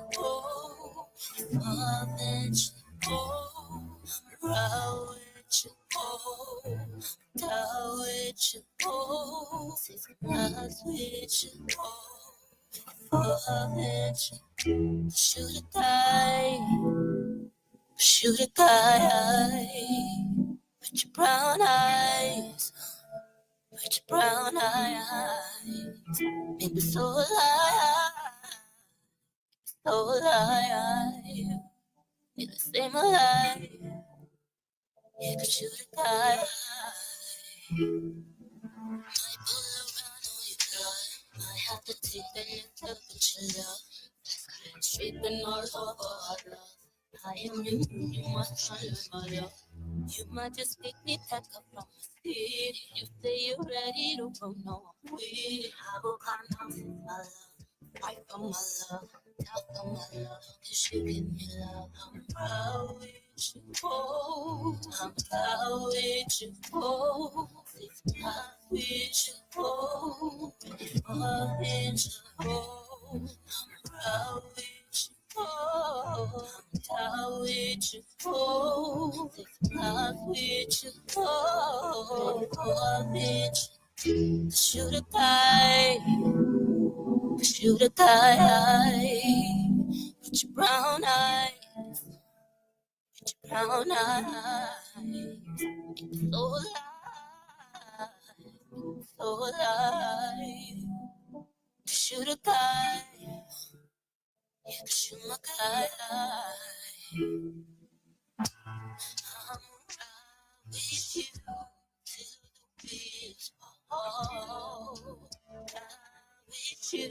if I'm with you, proud with you. Down with you, if I'm not with you, with you, shoot a guy, with your brown eyes, with your brown eyes, make me so alive, so alive, in the same alive. Yeah, 'cause you the guy. I pull around on your blood. I have to take the temperature love. Sweeping all over our love. I am you must find my love. You might just make me pack up from the city. You say you're ready to go, no, I'm with it. I will climb down for my love. Fight for my love. Talk for my love. 'Cause you give me love. I'm proud with you, I'm proud with you, if I'm not with you, if I'm with you, I'm proud with you, I'm proud with you, if I'm not with you, if I'm with you, 'cause you the guy, 'cause you the guy with your brown eyes, with your brown eyes. So alive, so alive. Cause you the guy, yeah, cause you my guy. I'm around with you till the wheels fall. Ride with you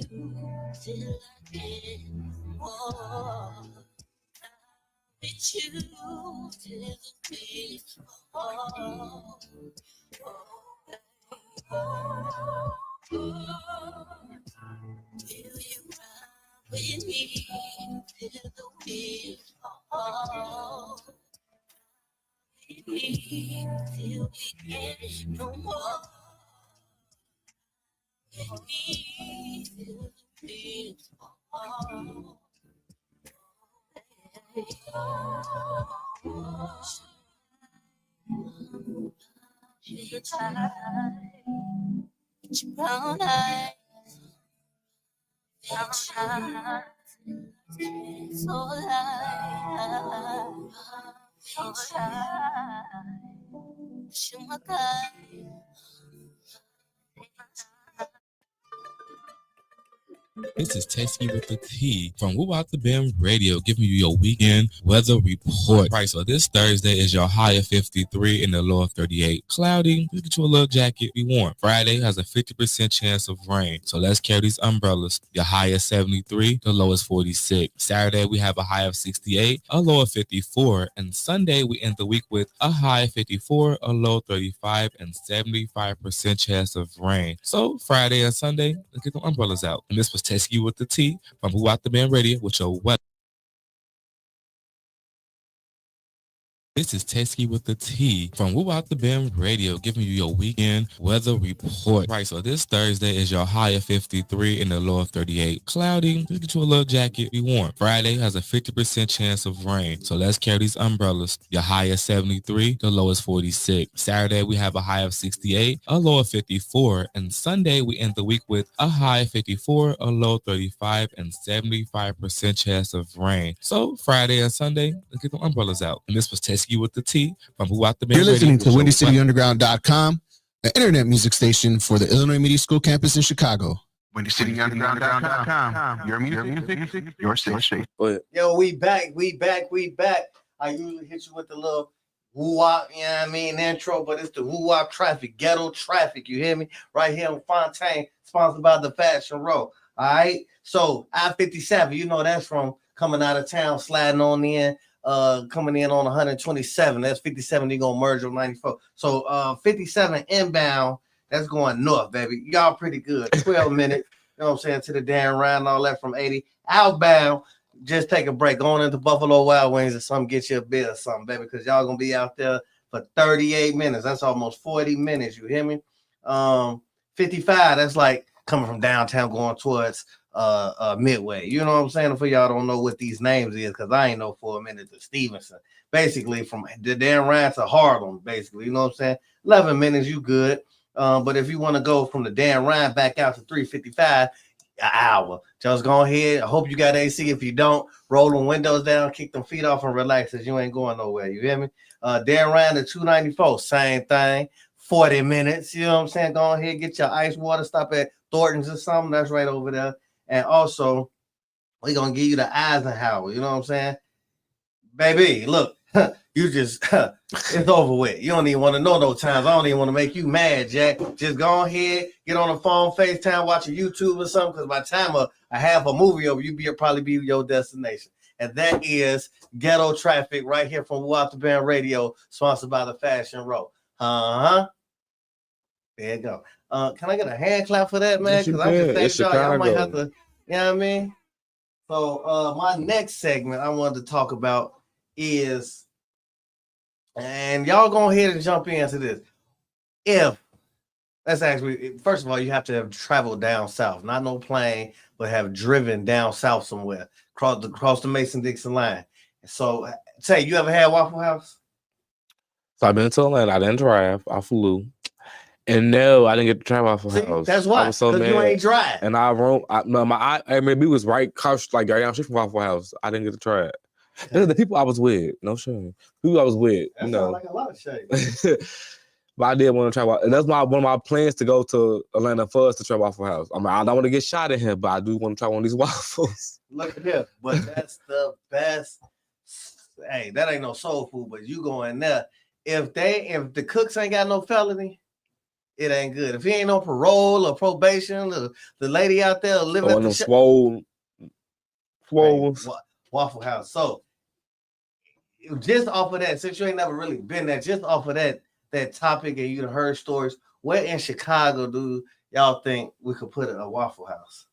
till I can't walk. With you till the wheels fall. Will you ride with me till the wheels fall? With me till we can't no more. With me till the wheels fall. Your brown eyes, so alive, so alive. You my guy. This is Tasty with the T from Wop Da Bam Radio, giving you your weekend weather report. Right, so this Thursday is your high of 53 and the low of 38. Cloudy, you get you a little jacket, be warm. Friday has a 50% chance of rain, so let's carry these umbrellas. Your high is 73, the low is 46. Saturday, we have a high of 68, a low of 54. And Sunday, we end the week with a high of 54, a low of 35, and 75% chance of rain. So Friday and Sunday, let's get the umbrellas out. And this was Tasty with the T from Wop Da Bam Radio with your weather. This is Tasty with the T from Wop Da Bam Radio, giving you your weekend weather report. Right, so this Thursday is your high of 53 and the low of 38. Cloudy, you get you a little jacket, be warm. Friday has a 50% chance of rain, so let's carry these umbrellas. Your high is 73, the low is 46. Saturday, we have a high of 68, a low of 54. And Sunday, we end the week with a high of 54, a low of 35, and 75% chance of rain. So Friday and Sunday, let's get the umbrellas out. And this was Tasty with the T from Wop Da Bam Radio. You're listening to WindyCityUnderground.com, the internet music station for the Illinois Media School campus in Chicago. WindyCityUnderground.com, your music, your station. Yo, we back. I usually hit you with the little woo-wop, you know what I mean, intro, but it's the woo-wop traffic, ghetto traffic, you hear me? Right here in Fontaine, sponsored by the Fashion Row. All right, so I-57, you know that's from coming out of town, sliding on in. Coming in on 127. That's 57. They're gonna merge with 94. So 57 inbound, that's going north, baby. Y'all pretty good. 12 minutes, you know what I'm saying, to the damn round and all that from 80. Outbound, just take a break. Going into Buffalo Wild Wings or something, get you a beer or something, baby, because y'all gonna be out there for 38 minutes. That's almost 40 minutes, you hear me? 55, that's like coming from downtown going towards Midway. You know what I'm saying? For y'all don't know what these names is, because I ain't know for a minute to Stevenson. Basically from the damn Ryan to Harlem, basically. You know what I'm saying? 11 minutes, you good. But if you want to go from the damn Ryan back out to 355, an hour. Just go ahead. I hope you got AC. If you don't, roll them windows down, kick them feet off, and relax, as you ain't going nowhere. You hear me? Dan Ryan to 294, same thing. 40 minutes. You know what I'm saying? Go ahead, get your ice water. Stop at Thornton's or something. That's right over there. And also, we're going to give you the Eisenhower. You know what I'm saying? Baby, look, you just, it's over with. You don't even want to know those times. I don't even want to make you mad, Jack. Just go ahead, get on the phone, FaceTime, watch a YouTube or something, because by the time I have a movie over, probably be your destination. And that is Ghetto Traffic right here from Wop Da Bam Radio, sponsored by the Fashion Row. There you go. Can I get a hand clap for that, man? Because I just think y'all might have to, you know what I mean? So my next segment I wanted to talk about is, and y'all go ahead and jump into this. Let's actually, first of all, you have to have traveled down south, not no plane, but have driven down south somewhere, across the Mason-Dixon line. So, Tay, you ever had Waffle House? So I've been to Atlanta. I didn't drive. I flew. And no, I didn't get to try Waffle House. That's why. I was so mad. You ain't drive. And I mean, we was right across, like right down the street from Waffle House. I didn't get to try it. Those are the people I was with. No shame. People I was with. That sounds like a lot of shame. But I did want to try Waffle. And that's one of my plans to go to Atlanta for us to try Waffle House. I mean, I don't want to get shot in here, but I do want to try one of these waffles. Look at here. But that's the best. Hey, that ain't no soul food, but you go in there. If the cooks ain't got no felony, it ain't good. If he ain't on parole or probation, the lady out there living at the swole. Hey, Waffle House. So just off of that, since you ain't never really been there, just off of that topic and you heard stories, where in Chicago do y'all think we could put a Waffle House?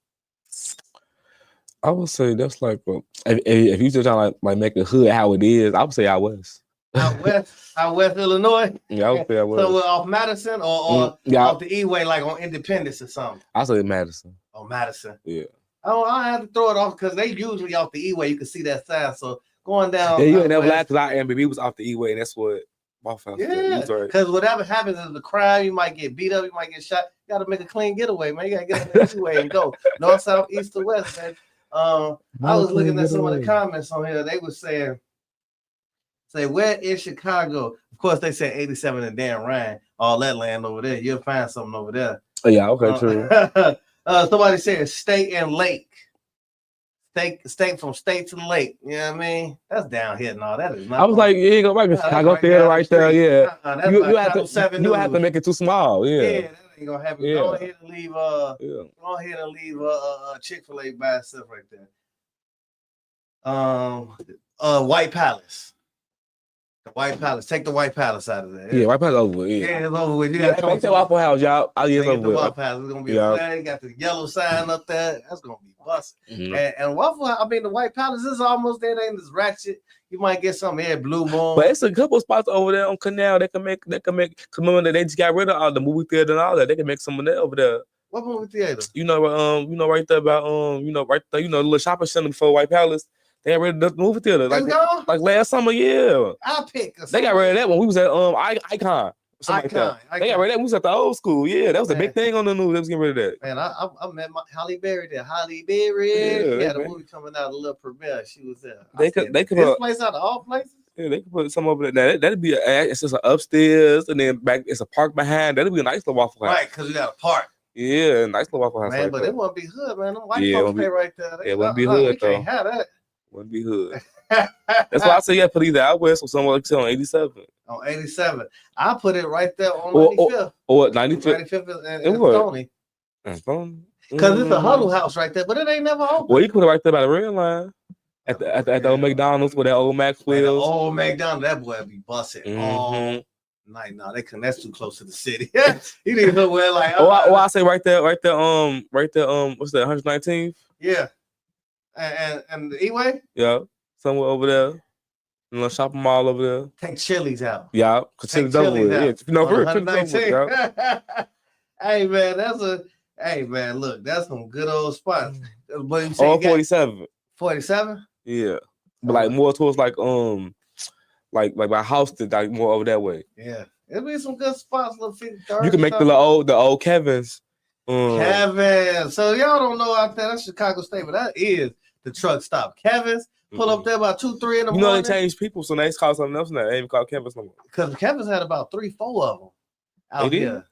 I would say that's like if you just trying to like make the hood how it is, I would say out west. Out west Illinois? Yeah, I would say out west. So off Madison or off the E-way, like on Independence or something? I say Madison. Oh, Madison. Yeah. I have to throw it off because they usually off the E-way. You can see that sign. So going down. Yeah, you ain't never lied because I am, but he was off the E-way, and that's what Waffle House. Yeah, because whatever happens is the crime. You might get beat up. You might get shot. You got to make a clean getaway, man. You got to get on the E-way and go north, south, east, or west, man. I was looking at some of the comments on here. They were saying, where is Chicago? Of course, they said 87 and Dan Ryan, all that land over there. You'll find something over there. Oh, yeah, okay, true. Somebody said state and lake. State from state to the lake. You know what I mean? That's down here and all that is not. I was like, you ain't gonna Chicago theater right there. Yeah. You have to make it too small. Yeah. Yeah, that ain't gonna happen. Yeah. Go ahead and leave Chick-fil-A by itself right there. White Palace. The White Palace. Take the White Palace out of there. Yeah, White Palace over with. Yeah, it's over with. You got to Waffle House, y'all. It's over with. White Palace. It's gonna be a flag. You got the yellow sign up there. That's gonna be busting. Mm-hmm. And Waffle House, the White Palace is almost there. They ain't as ratchet. You might get something here, Blue Moon. But it's a couple spots over there on Canal. They can make. Remember they just got rid of all the movie theater and all that. They can make some of that over there. What movie theater? Right there about the little shopping center before White Palace. They got rid of the movie theater like last summer, yeah. I pick. They got rid of that when we was at Icon. They got rid of that. We was at the old school. Yeah, that was a big thing on the news. They was getting rid of that. Man, I met Holly Berry there. Holly Berry. Yeah, the movie coming out, a little premiere. She was there. They could this place out of all places. Yeah, they could put some over there. That'd be it's just an upstairs and then back. It's a park behind. That'd be a nice little Waffle House. Right, because we got a park. Yeah, nice little Waffle House. Man, but it won't be hood, man. Them white folks stay right there. It wouldn't be hood though. Can't have that. Wouldn't be hood. That's why I say put either out west or somewhere like on 87. On 87. I put it right there on 95th. Or 95th. 95th and Stony. Because it's a huddle house right there, but it ain't never open. Well, you put it right there by the rail line. At the old McDonald's where that old Max wheels. The old McDonald's, that boy be busting all night. No, that's too close to the city. He didn't know where like. I say right there, what's that, 119th? Yeah. And the E-way? Yeah, somewhere over there. Shopping mall over there. Take Chili's out. Yeah, because Chili's over there. Yeah, Hey man, look, that's some good old spots. But you say 47. 47? Yeah, but like more towards like by Houston, like more over that way. Yeah, it'll be some good spots. You can make the old Kevin's. Kevin. So y'all don't know out there. That's Chicago State, but that is the truck stop. Kevin's pull up there about 2-3 in the morning. You know they changed people, so they call something else now. They ain't called Kevin's no more. Because Kevin's had about 3-4 of them out here.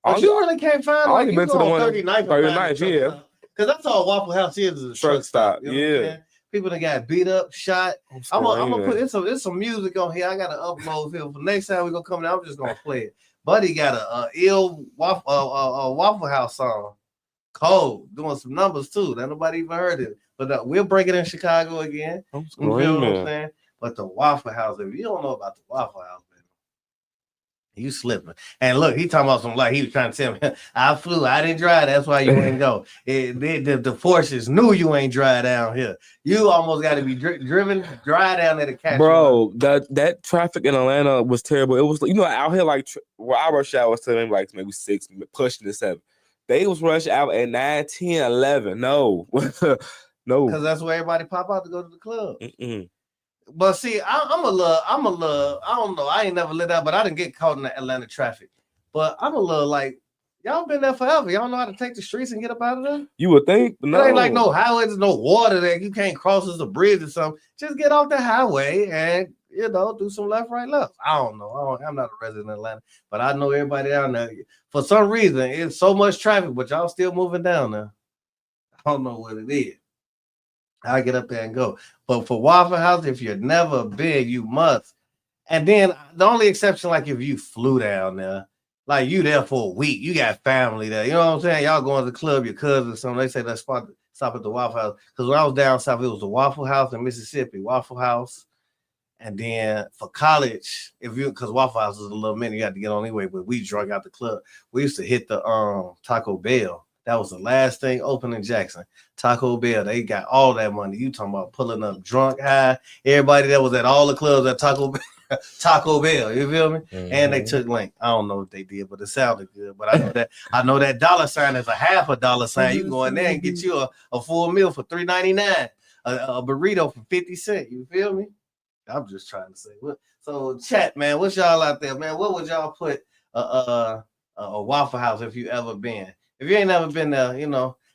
But you really can't find like you go on 39th, yeah. Because that's all Waffle House is a truck stop. You know what I'm saying? People that got beat up, shot. I'm gonna put it's some music on here. I gotta upload here for next time we gonna come in. I'm just gonna play it. Buddy got a ill Waffle House song, cold, doing some numbers too. That nobody even heard it. But we'll break it in Chicago again. You know what I'm saying? But the Waffle House, if you don't know about the Waffle House, man, you slipping. And look, he talking about some like he was trying to tell me, I flew, I didn't drive. That's why you ain't go. The forces knew you ain't dry down here. You almost got to be driven dry down there to catch. Bro, that traffic in Atlanta was terrible. It was out here like where our rush hour was maybe 6, pushing to 7. They was rush out at 9, 10, 11. No, no, because that's where everybody pop out to go to the club. But see, I'm a little, I don't know. I ain't never lit out, but I didn't get caught in the Atlanta traffic But I'm a little like, y'all been there forever. Y'all know how to take the streets and get up out of there? You would think, but no. It ain't like no highway, there's no water there. You can't cross as a bridge or something. Just get off the highway and, do some left, right, left. I don't know. I'm not a resident of Atlanta, but I know everybody down there. For some reason, it's so much traffic, but y'all still moving down there. I don't know what it is. I get up there and go. But for Waffle House, if you've never been, you must. And then the only exception, like if you flew down there, like you there for a week, you got family there. You know what I'm saying? Y'all going to the club, your cousins or something. They say let's stop at the Waffle House. Because when I was down south, it was the Waffle House in Mississippi, Waffle House. And then for college, because Waffle House is a little minute, you had to get on anyway, but we drunk out the club. We used to hit the Taco Bell. That was the last thing open in Jackson. Taco Bell, they got all that money. You talking about pulling up drunk high. Everybody that was at all the clubs at Taco Bell, you feel me? Mm-hmm. And they took Link. I don't know what they did, but it sounded good. But I know that dollar sign is a half a dollar sign. You can go in there and get you a full meal for $3.99, a burrito for 50 cents. You feel me? I'm just trying to say. So chat, man, what's y'all out there, man? What would y'all put a Waffle House if you ever been? If you ain't never been there, I'm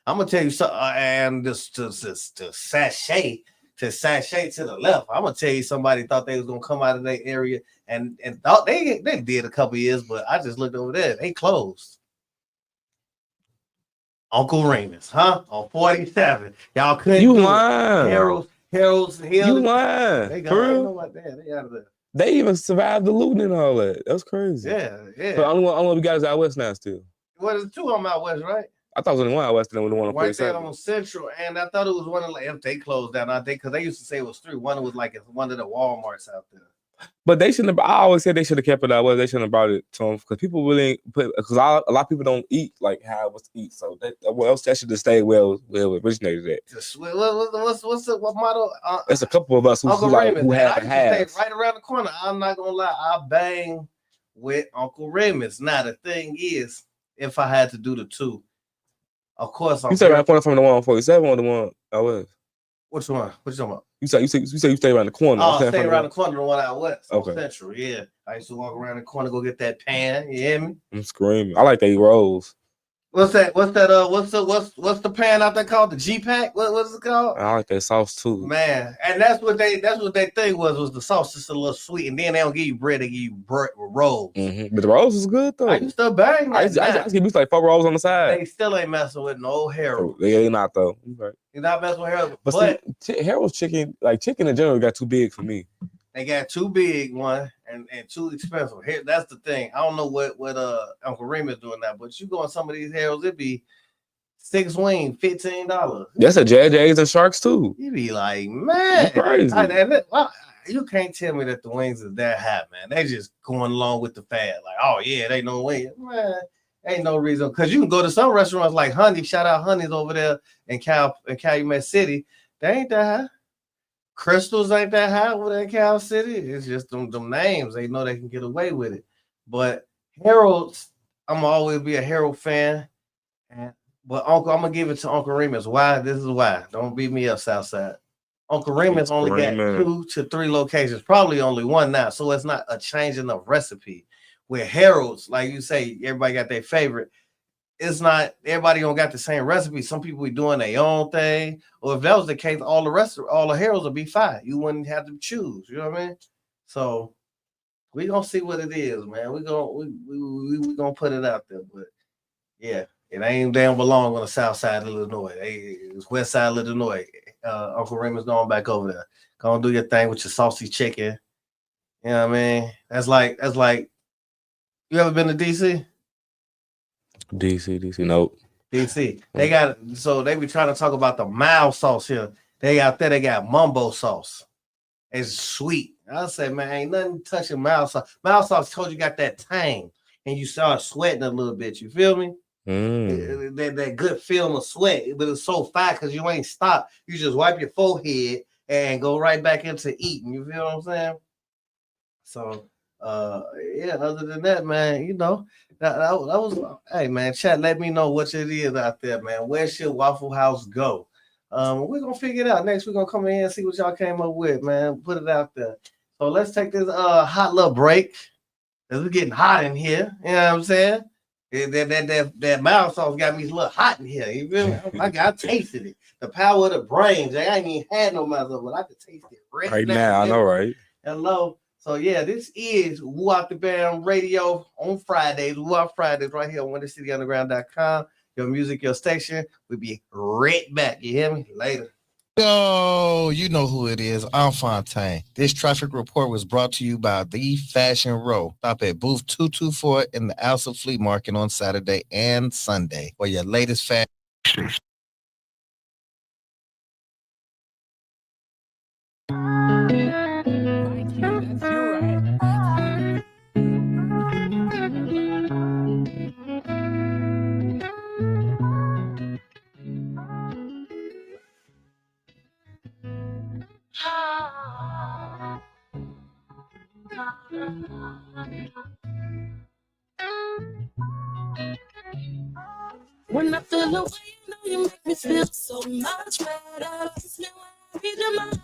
gonna tell you something. And just to sashay to the left, I'm gonna tell you somebody thought they was gonna come out of their area and thought they did a couple years, but I just looked over there. They closed. Uncle Raymond's, huh? On 47. Y'all couldn't. You lying. Harold's Hill. You lying. They For real? know about that. They out of there. They even survived the looting and all that. That's crazy. Yeah. But only one we got is out west now still. Well, there's two of them out west, right? I thought it was only one out west and then the one on 47. Right there on Central, and I thought it was one of if they closed down, I think, because they used to say it was three. One was like one of the Walmarts out there. But they shouldn't have. I always said they should have kept it out west. They shouldn't have brought it to them because people really because a lot of people don't eat like how it was to eat. So that should have stayed where it originated at. What motto? There's a couple of us who have right around the corner. I'm not gonna lie, I bang with Uncle Raymond's. Now the thing is, if I had to do the two, of course you stay around the corner from the one on 47 or the one out west. Which one? What you talking about? You say you stay around the corner. Oh, I stay around the corner, the one out west, okay. Central. Yeah, I used to walk around the corner, go get that pan. You hear me? I'm screaming. I like they rolls. What's that? What's the pan out there called? The G pack? What's it called? I like that sauce too, man. And that's what their thing was the sauce just a little sweet, and then they don't give you bread, they give you rolls. Mm-hmm. But the rolls is good though. I used to bang that. I just give you like 4 rolls on the side. They still ain't messing with no Harold. They not though. Okay. You're not messing with Harold. But see, Harold's chicken, like chicken in general, got too big for me. They got too big, one, and too expensive. Here, that's the thing. I don't know what Uncle Raymond's doing now, but you go on some of these Harolds, it be 6 wings, $15. That's a JJ's and Sharks too. You be like, man, crazy. You can't tell me that the wings is that hot, man. They just going along with the fad. Like, oh yeah, they no wings, man. Ain't no reason because you can go to some restaurants like Honey. Shout out Honey's over there in Calumet City. They ain't that high. Crystals ain't that high over in Cal City. It's just them names. They know they can get away with it. But Harold's, I'm gonna always be a Harold fan. But I'm gonna give it to Uncle Remus. Why? This is why. Don't beat me up, Southside. Uncle Remus only got 2 to 3 locations, probably only one now. So it's not a changing of recipe. With Harold's, like you say, everybody got their favorite. It's not everybody don't got the same recipe. Some people be doing their own thing. Or if that was the case, all the Harold's would be fine. You wouldn't have to choose. You know what I mean? So we gonna see what it is, man. We gonna put it out there. But yeah, it ain't damn belong on the south side of Illinois. It's west side of Illinois. Uncle Raymond's going back over there. Gonna do your thing with your saucy chicken. You know what I mean? That's like. You ever been to DC? DC, nope. DC. They got so they be trying to talk about the mild sauce here. They got mumbo sauce. It's sweet. I say, man, ain't nothing touching mild sauce. Mild sauce told you got that tang, and you start sweating a little bit. You feel me? That good feeling of sweat, but it's so fast because you ain't stopped. You just wipe your forehead and go right back into eating. You feel what I'm saying? So. Yeah, other than that, man, that was hey man, chat, let me know what it is out there, man. Where should Waffle House go? We're gonna figure it out. Next, we're gonna come in here and see what y'all came up with, man. Put it out there. So let's take this hot little break. Cause it's getting hot in here. You know what I'm saying? That mild sauce got me a little hot in here. You feel me? I tasted it. The power of the brains. I ain't even had no mouth sauce, but I could taste it right now. I know, right? Hello. So yeah, this is Wop Da Bam Radio on Fridays. Wop Fridays right here on WindyCityUnderground.com. Your music, your station. We'll be right back. You hear me? Later. Yo, you know who it is. I'm Fontaine. This traffic report was brought to you by The Fashion Row. Stop at booth 224 in the Alsa Flea Market on Saturday and Sunday for your latest fashion. When I feel away, you know you make me feel so much better. Kiss me when I read them out.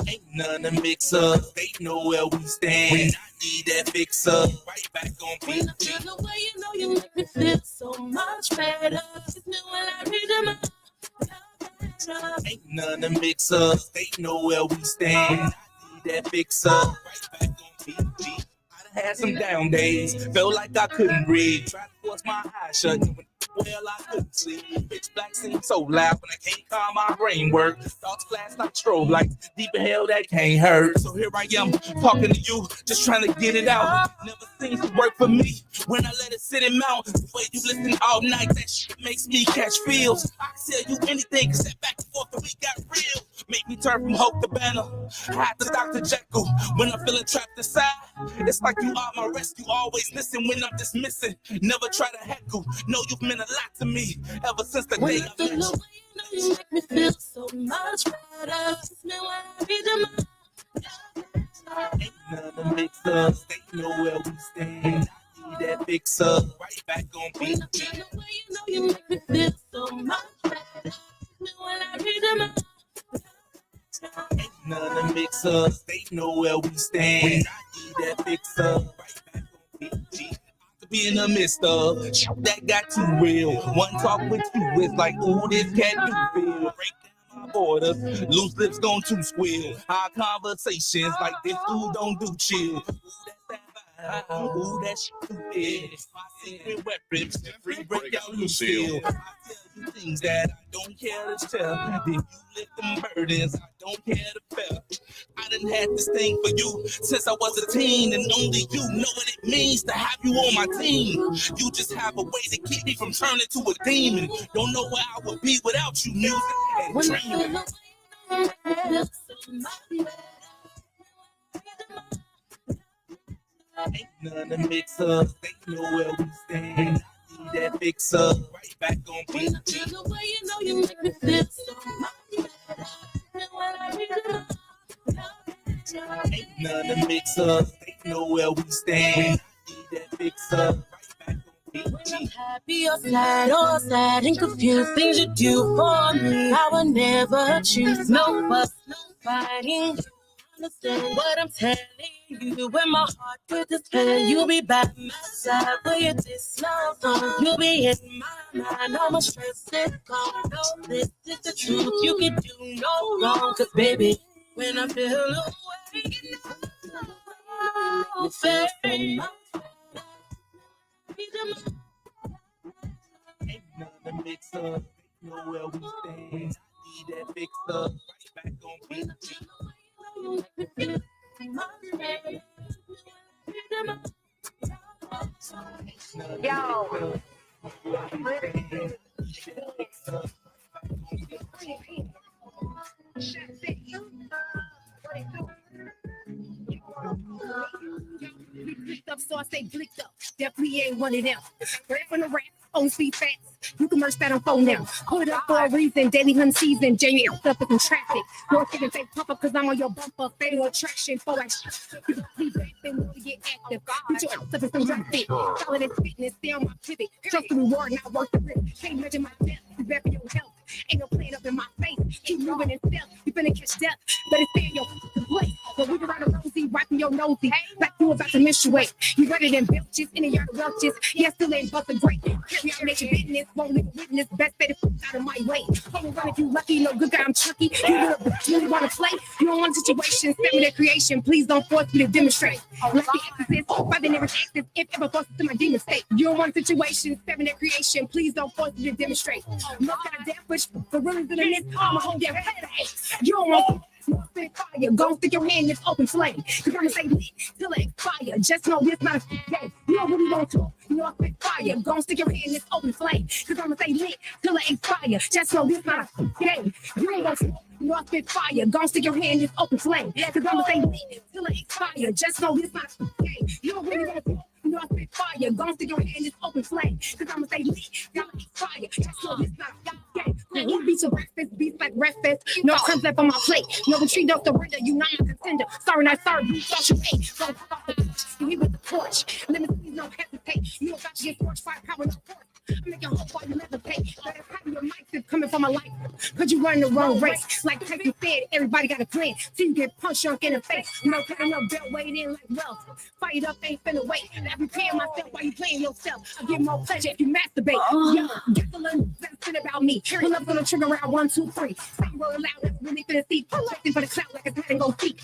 Ain't none to mix up. They know where we stand. When I need that fix up, right back on PG. When I feel away, you know you make me feel so much better. Kiss me when I read them out. Ain't none to mix up. They know where we stand. I need that fix up, right back on PG. I had some down days, felt like I couldn't read. Tried to force my eyes shut, well I couldn't sleep. Bitch black seemed so loud when I can't calm my brain work. Thoughts flash like strobe lights, deep in hell that can't hurt. So here I am, talking to you, just trying to get it out. Never seems to work for me when I let it sit and mount. The way you listen all night, that shit makes me catch feels. I can tell you anything, cause that back and forth that we got real. Make me turn from hope to banner, hide to Dr. Jekyll. When I'm feeling trapped inside, it's like you are my rescue. Always listen when I'm dismissing. Never try to heckle. Know you've meant a lot to me ever since the day I met you. You make me feel so much better. Kiss me when I read them out. Ain't none to mix up. They know where we stand. I need that fix up. Right back on PG. When I feel away, you know you make me feel so much better. Kiss me when I read them out. Ain't none to mix up. They know where we stand. When I need that fix up. Right back on PG. Be in the midst of that got too real. One talk with you is like, ooh, this cat do feel. Break down my borders, loose lips gon' too squeal. Our conversations like this dude don't do chill. Ooh, that shit too big. My secret weapons, free break out you steal. I tell you things that I don't care to tell. Then you lift them burdens, I don't care to bear. I done had this thing for you since I was a teen, and only you know what it means to have you on my team. You just have a way to keep me from turning to a demon. Don't know where I would be without you, music and dreaming. Ain't none to mix up. They know where we stand. I need that fix up. Right back on PG. When I feel the way you know you make me feel so much better. When I read them out. Ain't none to mix up. They know where we stand. I need that fix up. Right back on PG. When I'm happy or sad and confused, things you do for me, I would never choose. No fuss, no fighting. Understand what I'm telling you. When my heart with this pain, you'll be by my side. Where you this love from, you'll be in my mind. All my stress is gone. No, this is the truth. You can do no wrong. Cause baby, when I feel away, you know you feel me. Ain't none to mix up. They know where we stand. I need that fix up. Right back on PG. Yo. Blicked up, so I say blicked up. Definitely ain't one of them. Rap on the rap, on speed fast. You can merge that on phone now. Put it up for a reason. Daily hunt season. Jamie up in traffic. North can take pop up because I'm on your bumper. Fatal attraction. For action. You can please rap and want to get active. Put your ass up in some traffic. Solid as fitness. Stay on my pivot. Trust the reward, not worth the risk. Can't measure my depth. You rap for your health. Ain't no plan up in my face. Keep moving in stealth. You finna catch death. Let it stay in your place. But we can ride a rosy, wiping your nosy. Like you about to menstruate. You better than belches in the yard of welches. Yeah, still ain't but the great. Carry out nature business, won't leave a witness. Best bet to out of my way. Come run if you lucky, no good guy, I'm Chucky. You really want to play? You don't want a situation, feminine creation. Please don't force me to demonstrate. Like the exorcist, by the nearest access, if ever forced to my demon state. You don't want a situation, feminine creation. Please don't force me to demonstrate. Look at a damn push, for really good in this, I'm a whole damn head of hate. You don't want spit fire, go stick your hand in this open flame. Cause I'm gonna say lit till it expire. Just know this not a game. You don't really want to. You know I spit fire. Go stick your hand in this open flame. Cause I'm gonna say lit till it expire. Just know this not a game. You ain't gonna smoke. You know I spit fire. Go stick your hand in this open flame. Cause I'm gonna say lit till it expire. Just know this not a game. You don't really want to. You know I spit fire. Go stick your hand in this open flame. Cause I'm gonna say lit till it expire. Just know this not a game. You beat your breakfast, beats like breakfast. No crumbs left on my plate. No retreat, no surrender. You not a contender. Sorry, not sorry. You thought you ate. Don't pop off the porch. You leave with the torch. Limits, please, no hesitate. You don't got to get torch, firepower, no force. I make your whole body levitate. Better have your mic is coming from my life. Cause you running the wrong race. Like Tyson said, everybody got a plan. Till you get punched drunk in the face. No cutting up belt weight in like wealth. Fight up, ain't finna wait. I prepare myself while you playing yourself. I get more pleasure if you masturbate. Yeah, get the little that's about me. Pull up on the trigger around 1, 2, 3. Say roll loud, that's really finna see. Chasing for the clout like a cat and go seek.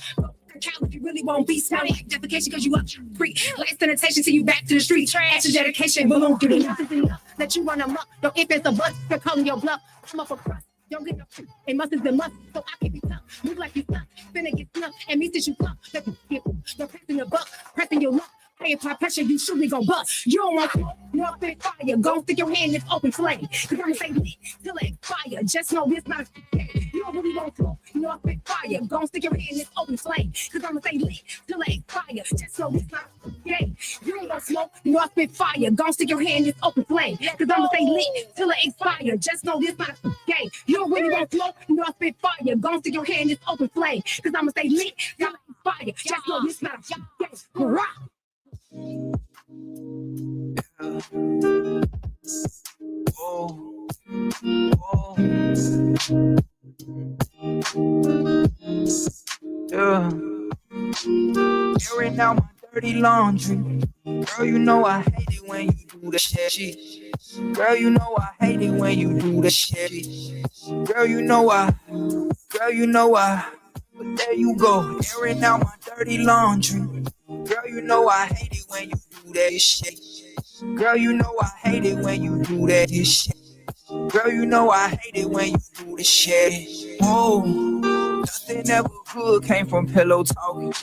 If you really won't be smart like defecation cause you up free. Last sanitation, see you back to the street. Trash and dedication, balloon get enough is enough. Let you run them up. Don't if it's a bust, they're calling your bluff. I'm up for crust. Don't get no truth. They must have been must, so I can be tough. Move like you stuck, finna get snuffed. And me since you tough. They're pressing your buck, pressing your luck. Hey, apply pressure, you surely gon' bust. You don't want to no spit fire. Go stick your hand in this open flame. Cause I'm gonna say lit till it expire. Just know this not a game. You don't really want to. You know I spit fire. Go stick your hand in this open flame. Cause I'm gonna say lit till it expire. Just know this not a game. You ain't gonna smoke. You know I spit fire. Go stick your hand in this open flame. Cause I'm gonna say lit till it expire. Just know this not a game. You don't really want to smoke. You know I spit fire. Go stick your hand in this open flame. Cause I'm gonna say lit till it expire. Just know this not a game. Hurrah! Oh, yeah. Airing out my dirty laundry. Girl, you know I hate it when you do the shit. Girl, you know I hate it when you do the shit. Girl, you know I. But there you go, airing out my dirty laundry. Girl, you know I hate it when you do that shit. Girl, you know I hate it when you do that shit. Girl, you know I hate it when you do this shit. Oh, nothing ever good came from pillow talking.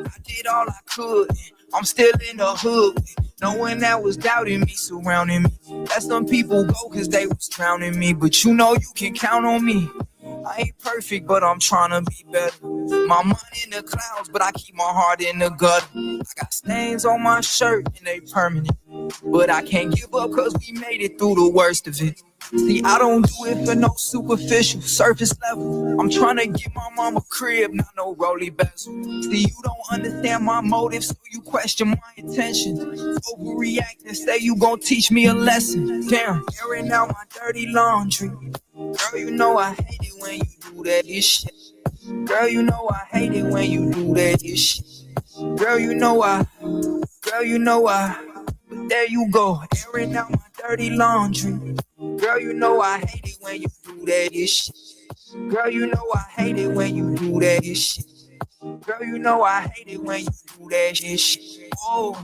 I did all I could. I'm still in the hood. No one that was doubting me, surrounding me. Let some people go cause they was drowning me. But you know you can count on me. I ain't perfect, but I'm trying to be better. My mind in the clouds, but I keep my heart in the gutter. I got stains on my shirt and they permanent. But I can't give up cause we made it through the worst of it. See, I don't do it for no superficial, surface level. I'm trying to get my mama crib, not no rolly bezel. See, you don't understand my motives, so you question my intentions. Overreact and say you gon' teach me a lesson. Damn, airing out my dirty laundry. Girl, you know I hate it when you do that shit. Girl, you know I hate it when you do that shit. Girl, you know I. But there you go, airing out my dirty laundry. Girl, you know I hate it when you do that shit. Girl, you know I hate it when you do that shit. Girl, you know I hate it when you do that shit. Oh.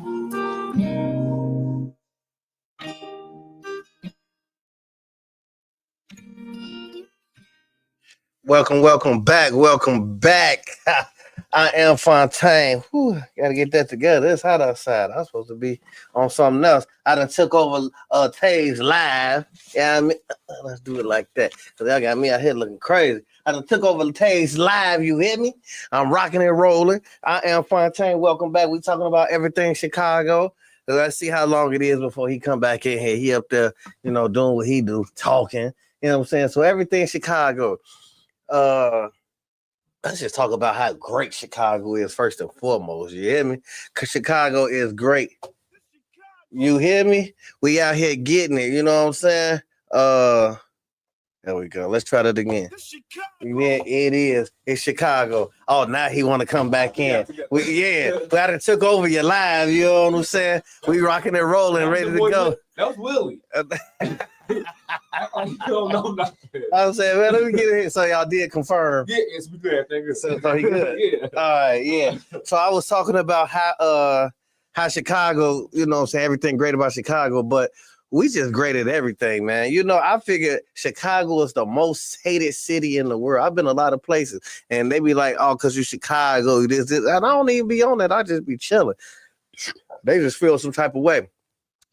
Welcome back. I am Fontaine. Whew, gotta get that together. It's hot outside. I'm supposed to be on something else. I done took over Taves Live. Yeah, I mean, let's do it like that. Cause y'all got me out here looking crazy. I done took over Taves Live. You hear me? I'm rocking and rolling. I am Fontaine. Welcome back. We talking about everything Chicago. Let's see how long it is before he come back in here. He up there, doing what he do, talking. You know what I'm saying? So everything Chicago. Let's just talk about how great Chicago is first and foremost. You hear me? Because Chicago is great. You hear me? We out here getting it. You know what I'm saying? There we go. Let's try that again. Yeah, it is. It's Chicago. Oh, now he want to come back in. We I took over your live. You know what I'm saying? We rocking and rolling, ready to go. That was Willie. I don't know nothing. I'm saying, man, let me get it. So y'all did confirm. Yeah, it's good. Thank you. So he good. Yeah. All right, yeah. So I was talking about how Chicago, you know what I'm saying, everything great about Chicago, but we just great at everything, man. You know, I figured Chicago is the most hated city in the world. I've been a lot of places, and they be like, oh, because you Chicago, this. And I don't even be on that. I just be chilling. They just feel some type of way.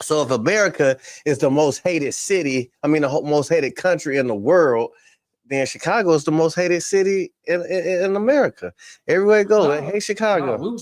So if America is the most hated city, the most hated country in the world, then Chicago is the most hated city in America. Everywhere you go, they hate Chicago. We was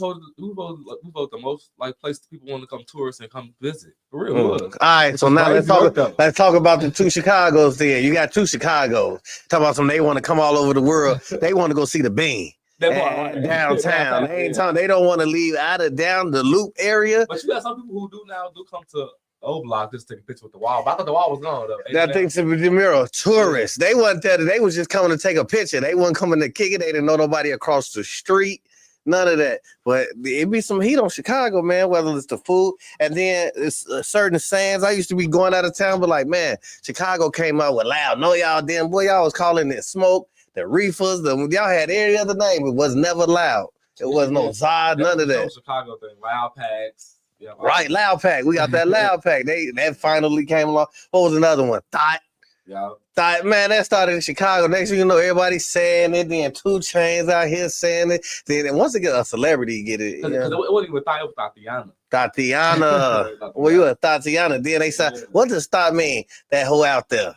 the most like place people want to come tourists and come visit. For real, All right, so now let's talk about the two Chicagos. Then you got two Chicagos. Talk about some. They want to come all over the world. They want to go see the Bean. Downtown. They don't want to leave out of down the Loop area. But you got some people who do come to O Block just to take a picture with the wall. But I thought the wall was gone though. That thing's the mirror. Tourists. They wasn't there. They was just coming to take a picture. They wasn't coming to kick it. They didn't know nobody across the street. None of that. But it be some heat on Chicago, man, whether it's the food. And then it's certain sayings. I used to be going out of town, but like, man, Chicago came out with loud. No, y'all didn't. Boy, y'all was calling it smoke. The reefers, y'all had every other name. It was never loud. It was no Zod, none of that. Chicago thing, Loud Packs. Yeah, right, Loud Pack. We got that Loud Pack. That finally came along. What was another one? Thought. Yeah. Thought, man, that started in Chicago. Next thing you know, everybody's saying it. Then 2 Chainz out here saying it. Then once again, a celebrity get it. Because it wasn't even Thought, it was Tatiana. Tatiana. Well, you were Tatiana. Then they said, what does Thought mean? That hoe out there.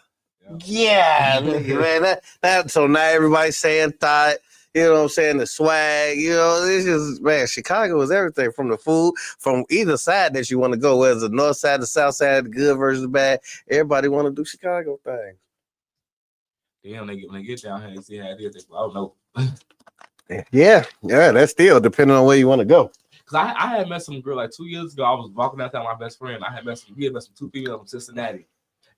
Yeah, man. So now everybody's saying Thought, you know what I'm saying, the swag, you know, it's just, man, Chicago is everything from the food, from either side that you want to go, whether it's the north side, the south side, the good versus the bad. Everybody want to do Chicago things. Damn, when they get down here and see how it is, they I don't know. Yeah, that's still depending on where you want to go. Because I had met some girl like 2 years ago. I was walking downtown with my best friend. We had met some 2 females from Cincinnati.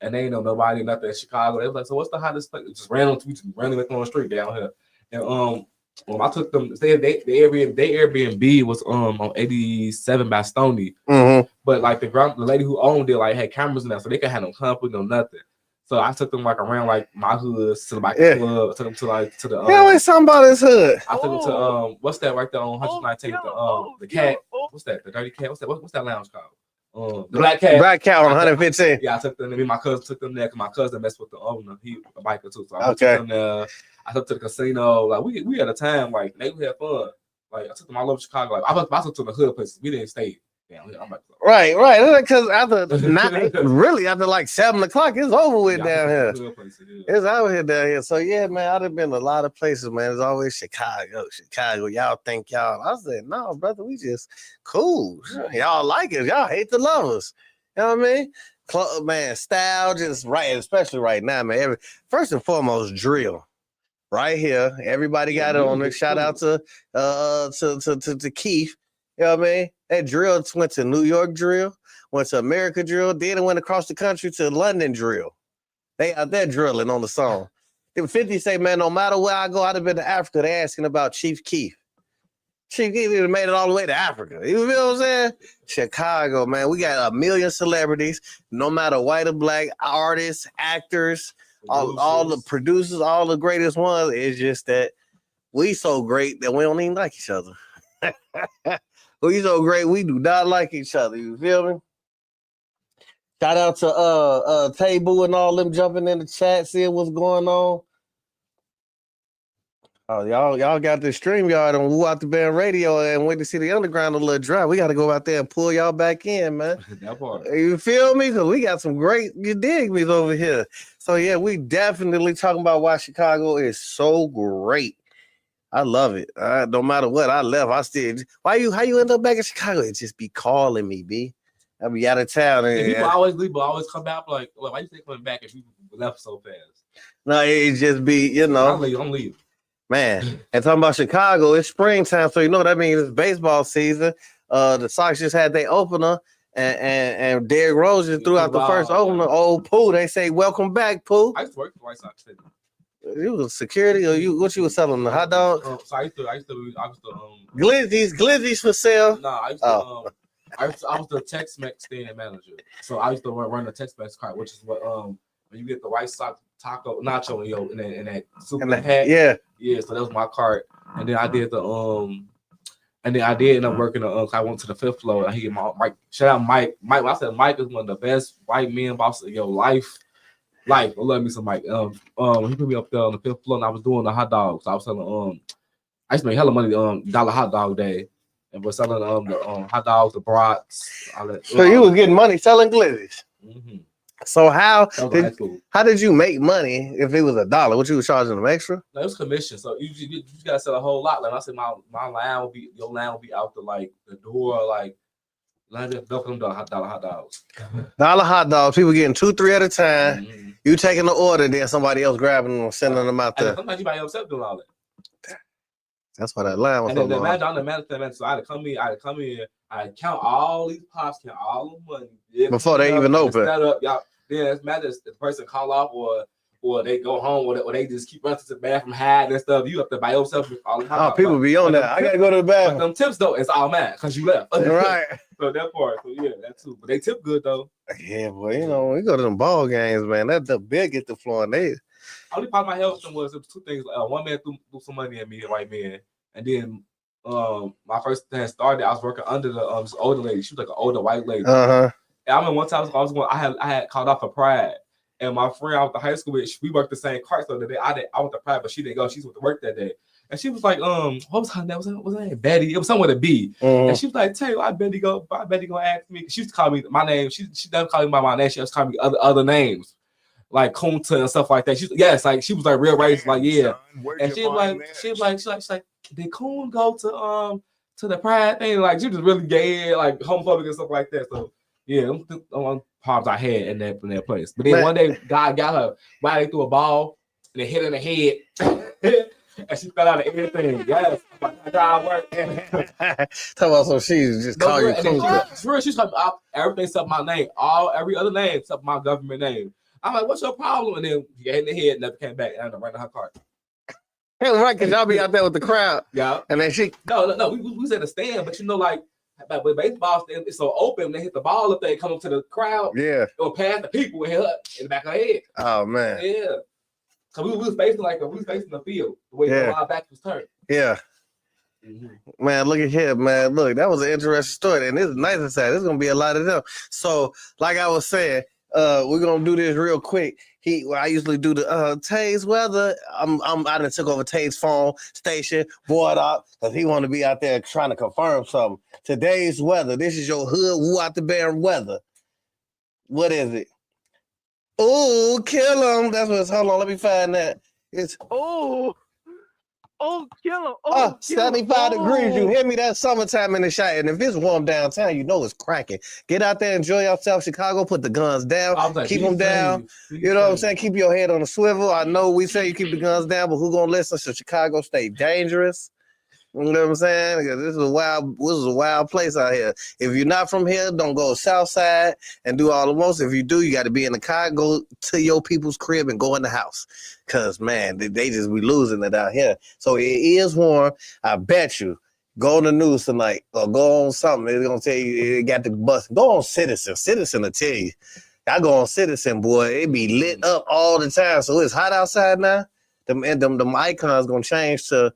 And they ain't know nobody, nothing in Chicago. They was like, so what's the hottest place? Just randomly on the street down here. And when I took them, they Airbnb was on 87 by Stony. Mm-hmm. But like the lady who owned it like had cameras in there, so they could have no company, no nothing. So I took them like around like my hood to the club. I took them to the it's somebody's hood. I took them to what's that right there on 119? The cat. What's that? The dirty cat. What's that lounge called? The Black Cat. Black Cat on 115. Yeah, I took them. Me and my cousin took them there because my cousin messed with the owner. He a biker too. So I took them there. I took to the casino. Like we had a time. Like they had fun. Like I took them all over Chicago. Like I took to the hood places. We didn't stay down here. I'm like, right. Because after like 7 o'clock, it's over with down here. It's over here down here. So yeah, man, I've been a lot of places, man. It's always Chicago. Y'all think y'all. I said, no, brother, we just cool. Y'all like it. Y'all hate the lovers. You know what I mean? Club, man, style just right, especially right now, man. First and foremost, drill. Right here, everybody got it on there. Shout out to Keith. You know what I mean? That drill went to New York drill, went to America drill, then it went across the country to London drill. They out there drilling on the song. Then 50 say, man, no matter where I go, I'd have been to Africa. They asking about Chief Keef. Chief Keef would have made it all the way to Africa. You feel what I'm saying? Chicago, man. We got 1 million celebrities, no matter white or black, artists, actors, all the producers, all the greatest ones. It's just that we so great that we don't even like each other. We so great, we do not like each other. You feel me? Shout out to Table and all them jumping in the chat, seeing what's going on. Oh, y'all got the StreamYard on Wop Da Bam Radio and Windy City Underground a little dry. We got to go out there and pull y'all back in, man. That part. You feel me? Because we got some great, you dig me over here. So yeah, we definitely talking about why Chicago is so great. I love it. No matter what, I left. I still. How you end up back in Chicago? It just be calling me, B. I be out of town. And people always leave, but always come back like, well, why you think coming back if you left so fast? No, it just be, you know. I'm leaving. Man, and talking about Chicago, it's springtime, so you know what that means. It's baseball season. The Sox just had their opener, and Derrick Rose just threw out the first opener. Old Pooh, they say welcome back, Pooh. I used to work at White Sox. You was security or what you was selling, the hot dogs? So I used to Glizzies for sale. Nah, I was the Tex-Mex stand manager. So I used to run the Tex-Mex cart, which is what when you get the White Sox taco nacho in that super hat. Yeah. So that was my cart. And then I did end up working I went to the 5th floor and he get my Mike. Shout out Mike. Mike, I said Mike is one of the best white men bosses of your life. I love me some Mike. He put me up there on the 5th floor and I was doing the hot dogs. I was selling I used to make hella money dollar hot dog day. And we're selling the hot dogs, the brats, all that. So you was getting money selling glizzies. Mm-hmm. So how did you make money if it was $1? What you was charging them extra? No, it was commission. So you gotta sell a whole lot. Like I said, your line will be out the door, like welcome to dollar hot dogs. Dollar hot dogs, people getting 2-3 at a time. Mm-hmm. You taking the order, then somebody else grabbing them and sending them out there. Sometimes you by yourself doing all that. That's why that line was so long. I'm the manager, so I had to come in, I count all these pops, count all the money before they even open. Set up, y'all. Then it's matters the person call off or they go home or they just keep running to the bathroom, hiding and stuff. You up there by yourself with all the time. Oh, people be on that. I gotta go to the bathroom. Them tips though, it's all mad because you left. Right. So that part, that too. But they tip good though. Yeah, boy. You know, when we go to them ball games, man, that the bill get the floor and they. Only part of my help was two things. One man threw some money at me, a white man, and then my first thing started. I was working under this older lady. She was like an older white lady. Uh-huh. And I remember one time I had called off for Pride, and my friend I went to high school with, we worked the same cart. So the day I went to Pride, but she didn't go. She went to work that day, and she was like, what was her name? Was her name Betty? It was somewhere to be. Mm-hmm. And she was like, tell you, I bet he gonna ask me. She used to call me my name. She never called me by my name. She was calling me other names, like Kunta and stuff like that. She was like real racist, like yeah. And she was like, did Kun go to the Pride thing? Like she was really gay, like homophobic and stuff like that. So yeah, them problems I had in that place. But then one day, God got her riding through a ball and it hit her in the head. And she fell out of everything. Yes. God work. Talk about some she's just call you Kunta. She's talking about everything except my name. Every other name except my government name. I'm like, what's your problem? And then she hit in the head, never came back, and I ran to her car. Hey, right, because y'all be out there with the crowd. Yeah. And then she No, we was at the stand, but you know, like with baseball stand, it's so open, they hit the ball up there, come up to the crowd, yeah, or past the people and hit her in the back of her head. Oh man. Yeah. So we was facing the field, the way our back was turned. Yeah. Mm-hmm. Man, look at here, man. Look, that was an interesting story. And this is nice and sad. There's gonna be a lot of them. So, like I was saying, we're gonna do this real quick. I usually do the Tay's weather. I done took over Tay's phone station, board up, because he want to be out there trying to confirm something. Today's weather. This is your hood Wop Da Bam weather. What is it? Oh, kill him. That's what it's. Hold on, let me find that. It's kill him. 75 degrees. You hear me? That's summertime in the shot. And if it's warm downtown, you know it's cracking. Get out there, enjoy yourself. Chicago, put the guns down. Keep them down. You know what I'm saying? Keep your head on the swivel. I know we say you keep the guns down, but who gonna listen? So Chicago stay dangerous. You know what I'm saying? Because this is a wild place out here. If you're not from here, don't go south side and do all the most. If you do, you got to be in the car, go to your people's crib and go in the house. Because, man, they just be losing it out here. So it is warm. I bet you. Go on the news tonight or go on something. It's going to tell you it got the bus. Go on Citizen. Citizen will tell you. I go on Citizen, boy. It be lit up all the time. So it's hot outside now. Them icons going to change to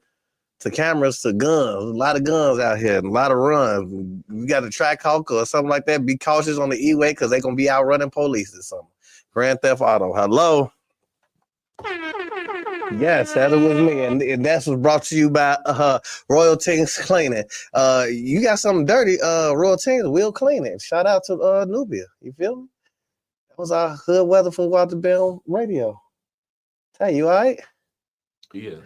cameras to guns. A lot of guns out here, a lot of runs. You got a track hawker or something like that. Be cautious on the E-way because they're going to be out running police or something. Grand Theft Auto. Hello? Yes, that was me. And that was brought to you by Royal Tings Cleaning. You got something dirty, Royal Tings will clean it. Shout out to Nubia. You feel me? That was our hood weather from Wop Da Bam Radio. Hey, you all right? Yeah.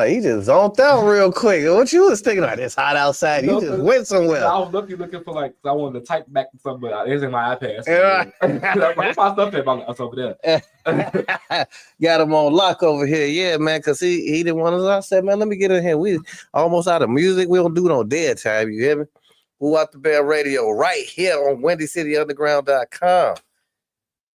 He just zoned out real quick. What you was thinking about? It's hot outside. You just went somewhere. I was looking for I wanted to type back something, but it's in my iPad. So what's my stuff that's over there? Got him on lock over here. Yeah, man, because he didn't want us. I said, man, let me get in here. We almost out of music. We don't do no dead time. You hear me? Wop Da Bam Radio right here on WindyCityUnderground.com.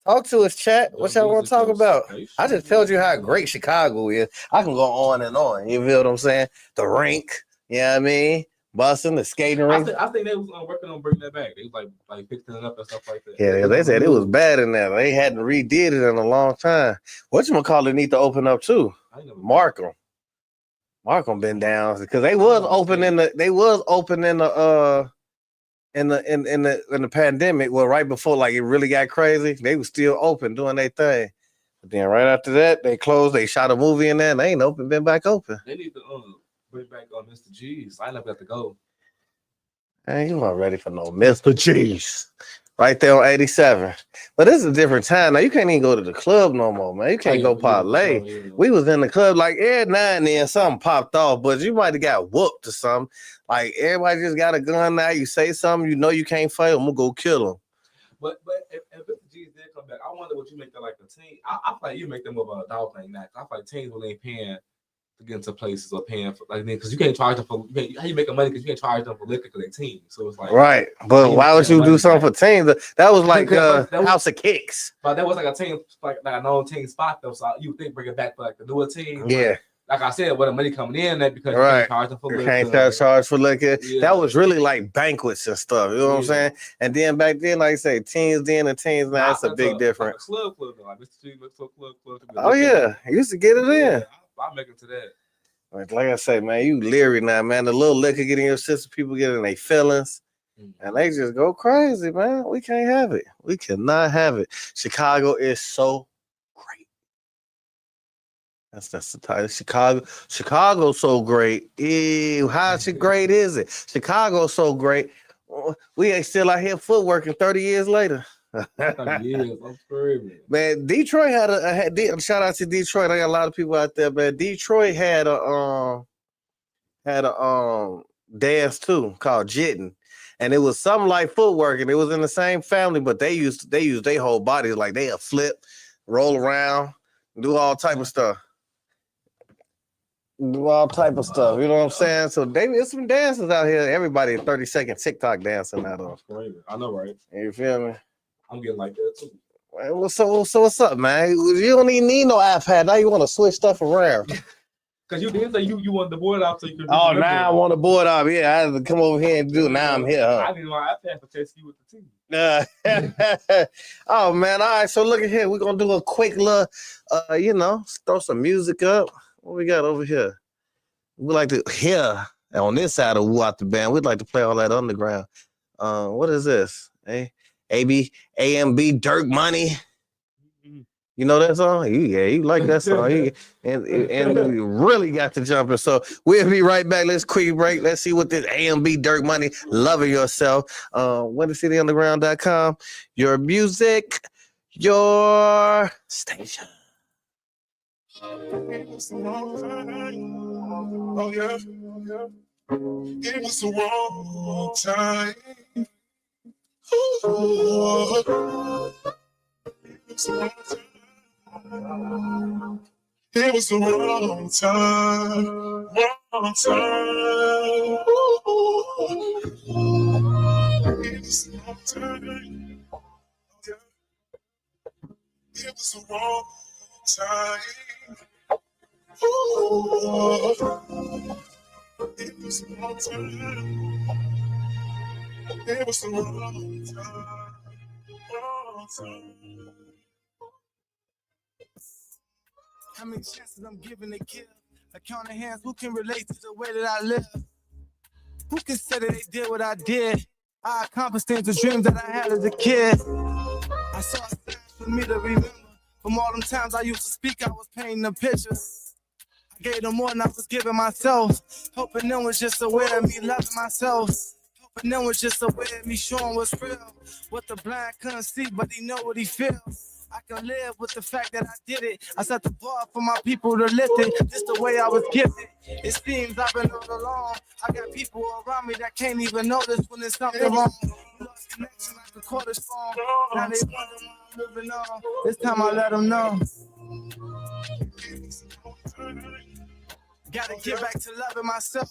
Talk to us, chat. What y'all want to talk about? I just told you how great Chicago is. I can go on and on. You feel what I'm saying? The rink, you know what I mean? Busting, the skating rink. I think they was working on bringing that back. They was like fixing it up and stuff like that. Yeah, they said it was bad in there. They hadn't redid it in a long time. Whatchamacallit need to open up too? Markham been down because they was open in the pandemic. Well, right before like it really got crazy, they was still open doing their thing. But then right after that, they closed. They shot a movie in there, and they ain't been back open. They need to bring back Mr. G's. I never got to go. Man, you weren't ready for no Mr. G's. Right there on 87. But this is a different time. Now you can't even go to the club no more, man. You can't go parlay. We was in the club like every now and then something popped off, but you might have got whooped or something. Like everybody just got a gun now. You say something, you know you can't fight them, we'll go kill them. But if Mr. G's did come back, I wonder what you make that like a team. I feel like you make them more of a dog thing now. I feel like teams when they paying to get into places or paying for like because you can't charge them for how you making money because you can't charge them for liquor because they team. So it's like right, but why would you do something for teams? That was like House of Kicks. But that was like a team like a known team spot though. So you think bring it back for like the newer team. Yeah. Like I said, with the money coming in, that because right. you can't charge them for liquor. You can't charge for liquor. Yeah. That was really like banquets and stuff. You know what I'm saying? And then back then, like I say, teens then and teens now, it's a big difference. Like a club, like Mr. G, club. Oh yeah, you used to get it in. Yeah, I'm making to that. Like I say, man, you leery now, man. The little liquor get in your system, people get in their feelings, and they just go crazy, man. We can't have it. We cannot have it. Chicago is so great. That's the title. Chicago's so great. Ew, how great is it? Chicago's so great. We ain't still out here footworking 30 years later. Man, Detroit had a shout out to Detroit. I got a lot of people out there, man. Detroit had a dance too called jitting, and it was something like footwork, and it was in the same family, but they used their whole bodies, like they'll flip, roll around, do all type of stuff. You know what I'm saying? So there's some dances out here. Everybody 30-second TikTok dancing now though. I know, right? You feel me? I'm getting like that too. Well, so what's up, man? You don't even need no iPad. Now you want to switch stuff around. Because you did say you want the board off so you could. Oh, now I want the board off. Yeah, I had to come over here and do it. Now I'm here. Huh? I need my iPad to test you with the team. Oh, man. All right. So look at here. We're going to do a quick little, throw some music up. What we got over here? We like to hear on this side of Wop Da Bam. We'd like to play all that underground. What is this? Hey. AMB Dirk Money. You know that song? You like that song. And we really got to jumping. So we'll be right back. Let's quick break. Let's see what this AMB Dirk Money, Loving Yourself. WindyCityUnderground.com. Your music, your station. It was a long time. Oh yeah. It was a long time. It was a long time. It was a long time. It was a long time. It was a long time. It was a long time. How many chances I'm giving to kill? A count of hands, who can relate to the way that I live? Who can say that they did what I did? I accomplished things, the dreams that I had as a kid. I saw signs for me to remember. From all them times I used to speak, I was painting a picture. I gave them more than I was giving myself. Hoping them was just aware of me loving myself. Hoping them was just aware of me showing what's real. What the blind couldn't see, but he know what he feels. I can live with the fact that I did it. I set the bar for my people to lift it. Just the way I was gifted. It seems I've been all along. I got people around me that can't even notice when there's something wrong. Lost connection like the quarter phone. Now they wonder why I'm moving on. This time I let them know. Gotta get back to loving myself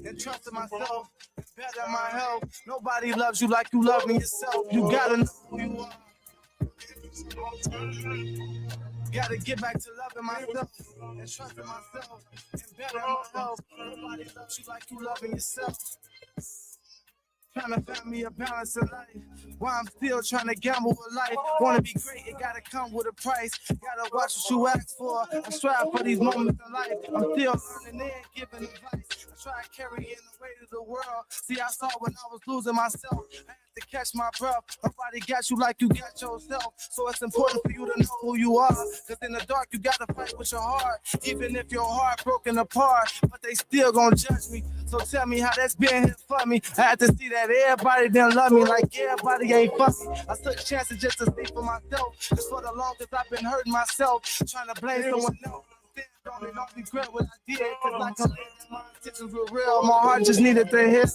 and trusting myself. better my health. Nobody loves you like you loving yourself. You gotta know who you are. Gotta get back to loving myself and trusting myself and better my health. Nobody loves you like you loving yourself. Trying to find me a balance in life. While I'm still trying to gamble with life. Wanna be great, it gotta come with a price. Gotta watch what you ask for. I strive for these moments in life. I'm still learning and giving advice. I try to carry in the weight of the world. See, I saw when I was losing myself. I had to catch my breath. Nobody got you like you got yourself. So it's important for you to know who you are. Cause in the dark, you gotta fight with your heart. Even if your heart broken apart. But they still gonna judge me. So tell me how that's been here for me. I had to see that everybody didn't love me like everybody ain't fuck me. I took chances just to see for myself. Cause for the longest I've been hurting myself. Trying to blame someone else. Don't regret what I did. Cause I can my intentions were real. My heart just needed to hit.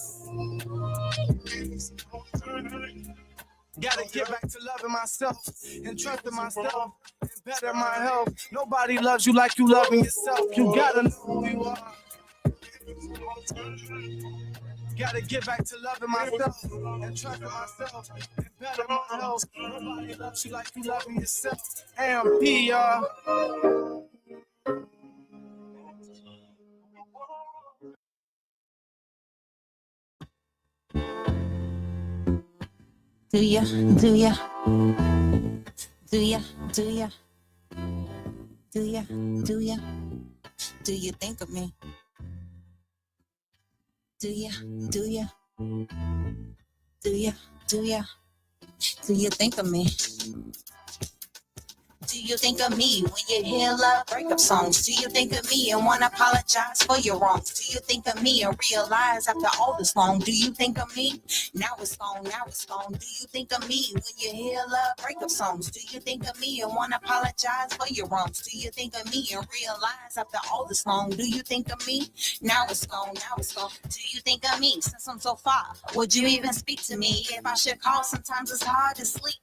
Gotta get back to loving myself and trusting myself and better my health. Nobody loves you like you loving yourself. You gotta know who you are. Gotta get back to loving myself and trusting myself and better my health. Nobody loves you like you loving yourself. AMP, y'all. Do ya, do ya, do ya, do ya, do ya, do ya, do you think of me? Do ya, do ya, do ya, do ya, do you think of me? Do you think of me when you hear love breakup songs? Do you think of me and want to apologize for your wrongs? Do you think of me and realize after all this long? Do you think of me? Now it's gone, now it's gone. Do you think of me when you hear love breakup songs? Do you think of me and want to apologize for your wrongs? Do you think of me and realize after all this long? Do you think of me? Now it's gone, now it's gone. Do you think of me since I'm so far? Would you even speak to me if I should call? Sometimes it's hard to sleep.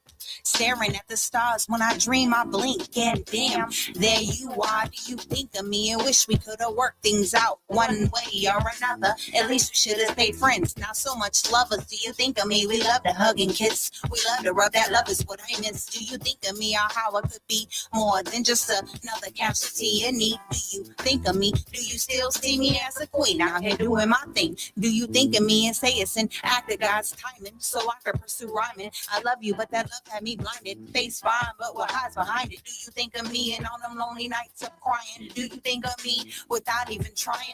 Staring at the stars when I dream, I blink, and damn, there you are. Do you think of me and wish we could have worked things out one way or another? At least we should have stayed friends. Not so much lovers. Do you think of me? We love to hug and kiss. We love to rub. That love is what I miss. Do you think of me or how I could be more than just another casualty in need? Do you think of me? Do you still see me as a queen out here doing my thing? Do you think of me and say it's an act of God's timing so I could pursue rhyming? I love you, but that love had me blinded. Face fine, but what hides behind it? Do you think of me and on them lonely nights of crying? Do you think of me without even trying?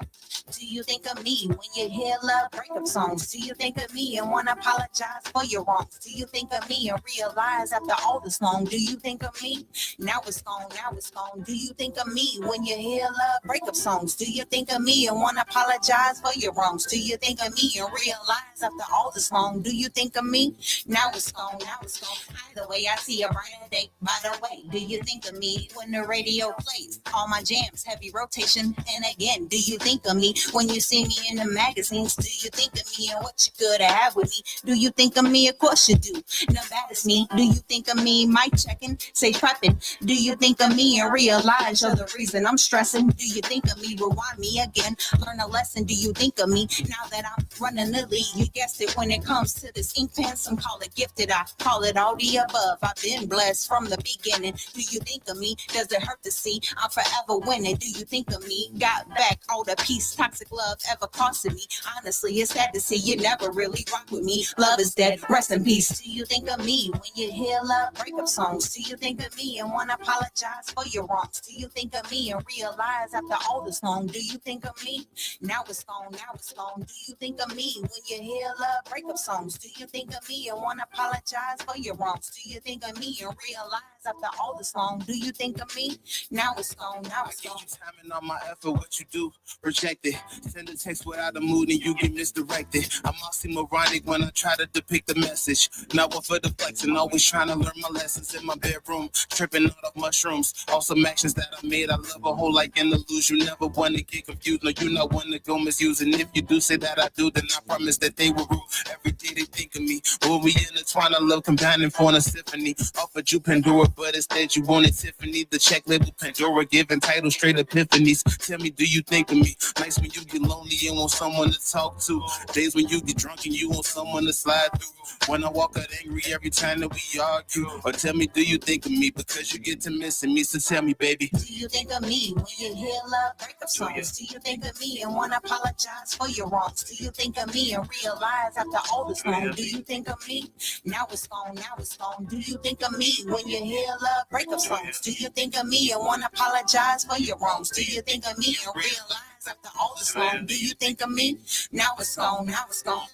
Do you think of me when you hear love breakup songs? Do you think of me and want to apologize for your wrongs? Do you think of me and realize after all this long? Do you think of me? Now it's gone, now it's gone. Do you think of me when you hear love breakup songs? Do you think of me and want to apologize for your wrongs? Do you think of me and realize after all this long? Do you think of me? Now it's gone, now it's gone. Either way, I see a brighter day. By the way, do you think of me when the radio plays all my jams, heavy rotation? And again, do you think of me when you see me in the magazines? Do you think of me and what you could have with me? Do you think of me? Of course you do. Now that is me. Do you think of me? Mic checking, say prepping. Do you think of me and realize you're the reason I'm stressing? Do you think of me? Rewind me again, learn a lesson. Do you think of me now that I'm running the league? You guessed it when it comes to this ink pen. Some call it gifted, I call it all the above. I've been blessed from the beginning. Do you think of me? Does it hurt to see I'm forever winning? Do you think of me? Got back all the peace, toxic love ever costing me. Honestly, it's sad to see you never really rock with me. Love is dead, rest in peace. Do you think of me when you hear love breakup songs? Do you think of me and want to apologize for your wrongs? Do you think of me and realize after all this long? Do you think of me? Now it's gone, now it's gone. Do you think of me when you hear love breakup songs? Do you think of me and want to apologize for your wrongs? Do you think of me and realize after all this long? Do you think of me? Now it's gone, now it's gone. Timing on my effort, what you do, reject it. Send a text without a mood and you get misdirected. I'm oxymoronic when I try to depict the message. Not one for the flexing, always trying to learn my lessons in my bedroom. Tripping out of mushrooms, awesome actions that I made. I love a whole like in the lose. You never want to get confused, no, you not one to go misusing. If you do say that I do, then I promise that they will rule. Every day they think of me. When we intertwine, I love combining for a symphony. Offered you Pandora, but instead you wanted Tiffany. The check label Pandora, giving title straight epiphanies. Tell me, do you think of me? Nights when you get lonely and want someone to talk to. Days when you get drunk and you want someone to slide through. When I walk out angry every time that we argue. Or tell me, do you think of me? Because you get to missing me. So tell me, baby. Do you think of me when you hear love breakup songs? Do you think of me and want to apologize for your wrongs? Do you think of me and realize after all this long? Do you think of me? Now it's gone, now it's gone. Do you think of me when you hear love breakup songs? Do you think of me and want to apologize for your wrongs? Do you think of me and realize after all this long? Do you think of me? Now it's gone, now it's gone.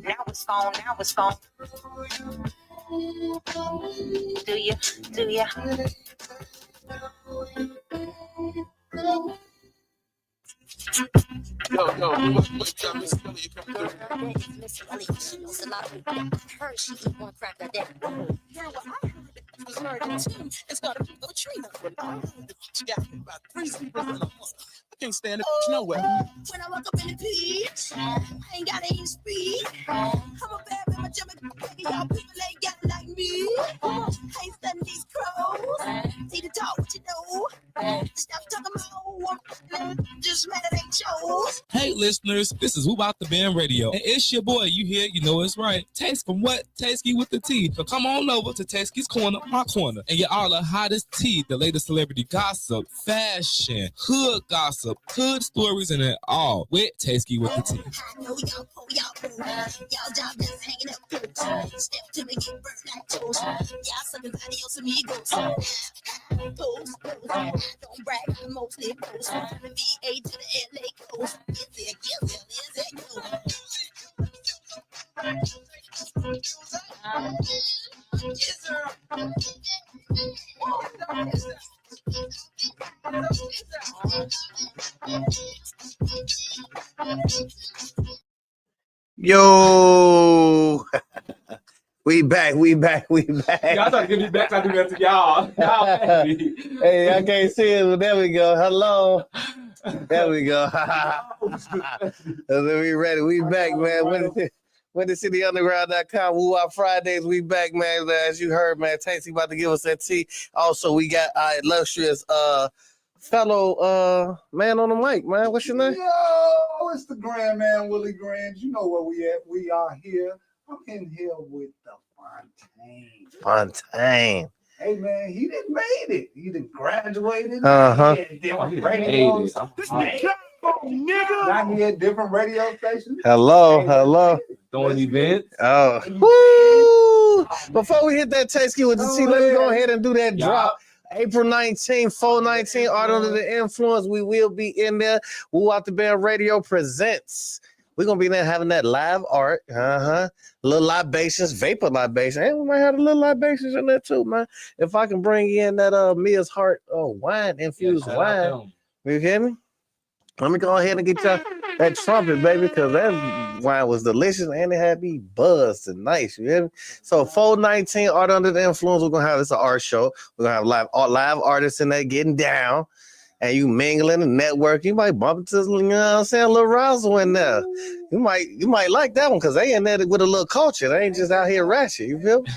Now it's gone, now it's gone. Do you? Yo, wait, y'all, Miss Kelly, you coming through? Miss Kelly, she knows a lot of people. I heard she eat one crack a day. Girl, what I heard was murder too. It's gotta be Katrina. She got about 3 sleepers in a month. I can't stand it nowhere. When I walk up in the beach, I ain't got any speed. I'm a bad with my jumping, y'all people ain't got like me. I ain't studying these crows. Need to talk what you know. Stop talking about just mad at they chose. Hey listeners, this is Wop Da Bam Radio, and it's your boy. You hear, you know it's right. Taste from what? Tasty with the T. So come on over to Tasky's Corner, my corner, and get all the hottest tea, the latest celebrity gossip, fashion, hood gossip, hood stories, and it all with Tasky with the T. I know y'all pull y'all boo. Y'all job just hanging up close. Step to me, get burnt like toast. Y'all somebody else amigos. Pose. I don't brag, I mostly post. From the VA to the LA coast. Is it cool? Yes, sir. Yo, we back. Y'all trying to give me back, I do that to y'all. Hey, I can't see it, but there we go. Hello. There we go. We ready. We back, man. WindyCityUnderground.com. Woo Wop Fridays. We back, man. As you heard, man, Tasty about to give us that tea. Also, we got our illustrious fellow man on the mic, man. What's your name? Yo, it's the Grand Man, Willie Grand. You know where we at. We are here. I'm in here with the Fontaine. Hey, man, he done made it. He done graduated. Uh-huh. He had different radio stations. Now he had different radio stations. Hello. Doing events. Oh. Woo! Before we hit that Tasty with the tea, let me go ahead and do that drop. April 19th, 419, Art Under the Influence. We will be in there. Wop Da Bam Radio presents. We're going to be in there having that live art. Little libations, vapor libation. And we might have a little libations in there too, man. If I can bring in that Mia's Heart wine, infused wine. You hear me? Let me go ahead and get y'all that trumpet, baby, because that wine was delicious and it had me buzzed and nice. You hear me? So 419, Art Under the Influence. We're gonna have this an art show. We're gonna have live artists in there getting down, and you mingling and networking. You might bump into, you know what I'm saying, a little razzle in there. You might like that one because they in there with a little culture. They ain't just out here ratchet. You feel me?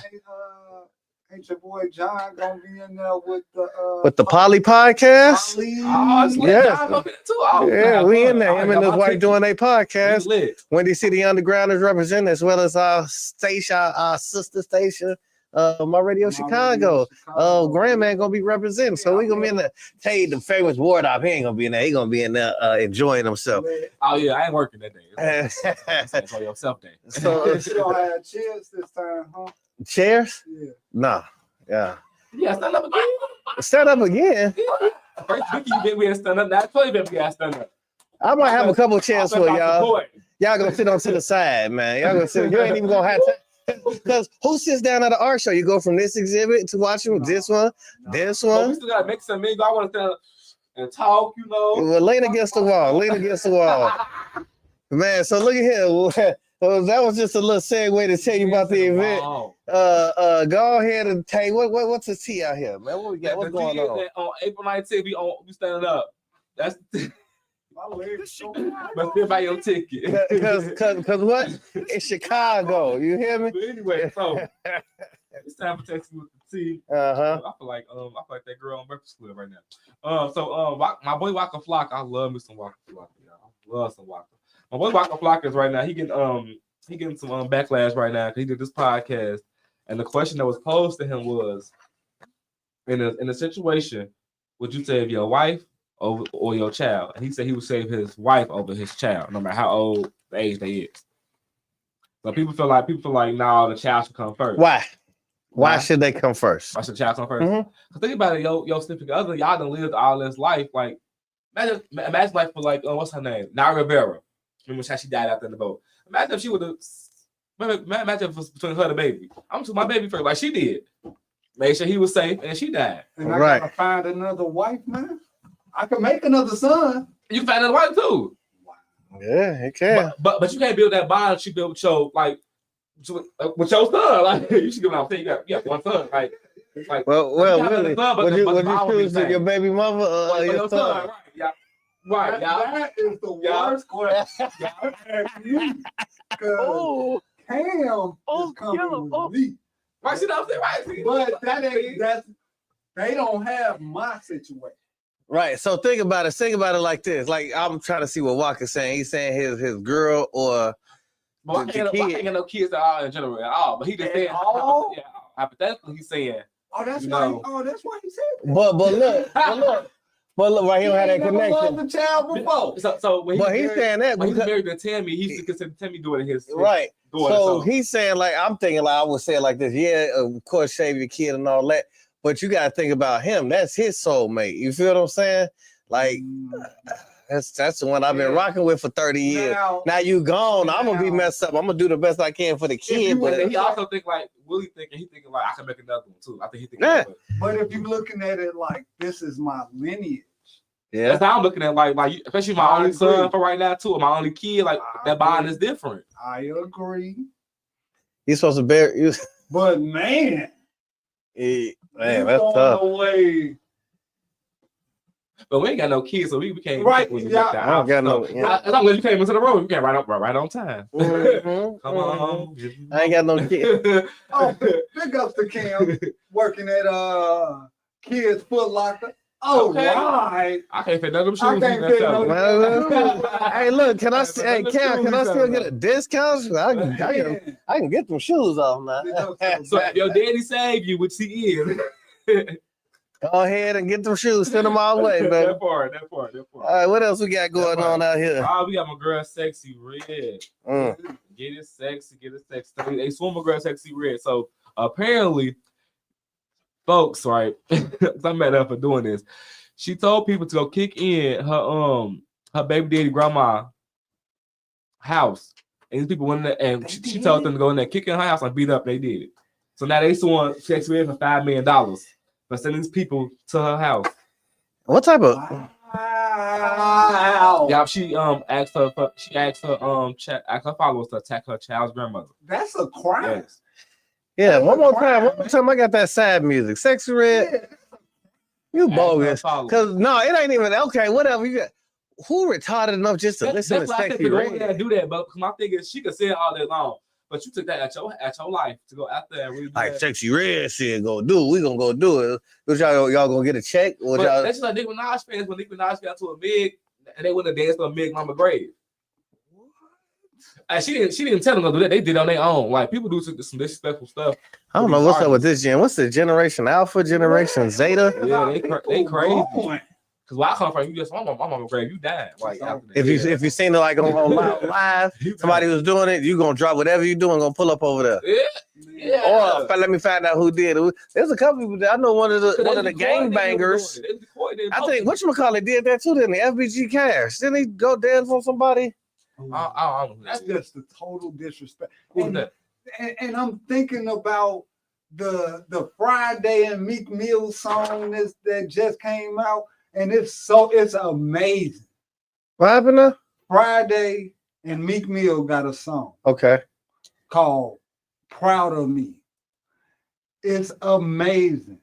Ain't your boy John gonna be in there with the Poly Podcast? Yeah, yeah, we in there. Him and his wife doing a podcast. Windy City Underground is represented, as well as our station, our sister station, My Radio Chicago. Grandman gonna be representing, so we gonna be in there. Tell you the famous ward up, he ain't gonna be in there. He gonna be in there enjoying himself. Oh yeah, I ain't working that day. It's for yourself day. So you don't have chairs this time, huh? Chairs? Yeah. No. Yeah. Yeah, stand up again. Stand up again. First week you been we had stand up. Now 20 we got stand up. I might have a couple of chairs for y'all. Y'all gonna sit on to the side, man. Y'all gonna sit. You ain't even gonna have to. Because who sits down at the art show? You go from this exhibit to watching this one, this one. We still gotta make some mingle. I want to stand up and talk, you know. Well, lean against the wall. Lean against the wall. Man, so look at here. That was just a little segue to tell you about the event. Go ahead and tell you what's the tea out here, man. What we got? What's going on? On April 19th, we standing up. That's But still buy your ticket. Cause what? It's Chicago. You hear me? But anyway, so it's time for Texas with the T. Uh-huh. I feel like that girl on Breakfast Club right now. My boy Waka Flocka, I love me some Waka Flocka, y'all. I love some Waka. My boy Waka Flocka is right now. He getting some backlash right now because he did this podcast, and the question that was posed to him was, in a situation, would you save your wife or your child? And he said he would save his wife over his child, no matter how old the age they is. So people feel like nah, the child should come first. Why should they come first? Why should the child come first? Mm-hmm. Cause think about it, your significant other, y'all done lived all this life. Like imagine life for like what's her name? Naya Rivera. Remember how she died out there in the boat. Imagine if she would have. Imagine if it was between her and the baby. I'm to my baby first, like she did. Made sure he was safe, and she died. And I gotta find another wife, man. I can make another son. You can find another wife too. Yeah, it can. But you can't build that bond she built with your with your son. Like you should give it out. You got one son. Like well, really, would you choose your baby mother or your son? Right, yeah. Right, that is the worst question. Oh, Cam is coming with me. Right, see what I'm saying? Right, but they don't have my situation. Right. So think about it like this. Like I'm trying to see what Walker's saying. He's saying his girl or I can't get no kids at all in general at all. But he just said hypothetically he's saying. Oh, that's why he said that. But look, right, he don't have that never connection. Loved the child before. So when he's saying that when he's married to Tammy, he used to consider Tammy doing his right. daughter, so he's saying like I'm thinking like I would say it like this. Yeah, of course, save your kid and all that. But you gotta think about him. That's his soulmate. You feel what I'm saying? Like that's the one I've been rocking with for 30 years. Now you gone. I'm gonna be messed up. I'm gonna do the best I can for the kid. But he also think like Willie thinking like I can make another one too. I think he thinking that way. But if you're looking at it like this is my lineage. Yeah, that's how I'm looking at like especially my only son for right now too, or my only kid. Like that bond is different. I agree. You're supposed to bear you. But man, that's tough. Away. But we ain't got no kids, so we can't. Right, I don't got no. As long as you came into the room, you can't right on time. Mm-hmm. Come on, I ain't got no kids. Oh, big ups to Cam working at Kids Foot Locker. Oh, okay. Right. I can't fit none of them shoes. I can't fit no. Hey, look, can I Cam? Can I still get a discount? I can get them shoes off now. So if your daddy saved you, which he is. Go ahead and get them shoes. Send them our way, baby. That part. All right, what else we got going on out here? We got my girl Sexy Red. Get it sexy. They swim my girl Sexy Red. So apparently, folks, right? I'm mad at her for doing this. She told people to go kick in her baby daddy grandma house. And these people went in there and she told them to go in there, kick in her house and beat up. They did it. So now they suing Sexy Red for $5 million. For sending these people to her house. What type of? Wow. Yeah, she asked her followers to attack her child's grandmother. That's a crime. Yes. Yeah, one more time. I got that sad music. Sexy Red. You bogus. Cause no, it ain't even okay. Whatever you got. Who retarded enough just to listen to Sexy Red? Yeah, do that, but my thing is she could say it all day long. But you took that at your life to go out there and really like Sexy Red said, go do it. We gonna go do it. But y'all gonna get a check? Or that's just like Nicki Minaj fans when Nicki Minaj got to a Meg and they went to dance to a Meg Mama grave. And she didn't tell them to do that. They did it on their own. Like people do some disrespectful stuff. I don't know what's up with this gen. What's the Generation Alpha, Generation Zeta? Yeah, they crazy. Because where I come from, you just my mama grave, you died. Like if you seen it like on live, somebody was doing it, you gonna drop whatever you doing, gonna pull up over there. Yeah. Or let me find out who did it. There's a couple people that I know. One of the gangbangers. I think whatchamacallit did that too. Didn't the FBG Cash? Didn't he go dance on somebody? That's just the total disrespect. And I'm thinking about the Friday and Meek Mill song that just came out. And it's amazing. What happened now? Friday and Meek Mill got a song. Okay. Called Proud of Me. It's amazing.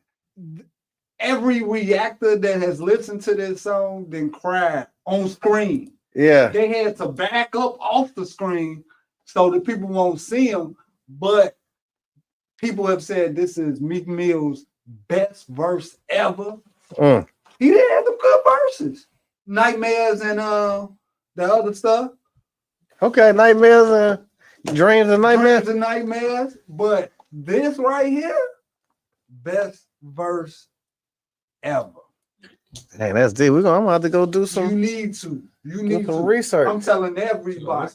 Every reactor that has listened to this song then cried on screen. Yeah. They had to back up off the screen so that people won't see them. But people have said this is Meek Mill's best verse ever. He did have some good verses. Nightmares and the other stuff. Okay, Nightmares and Dreams and Nightmares. Dreams and Nightmares. But this right here, best verse ever. Hey, that's deep. I'm gonna have to go do some. You need to. You need some to. research. I'm telling everybody.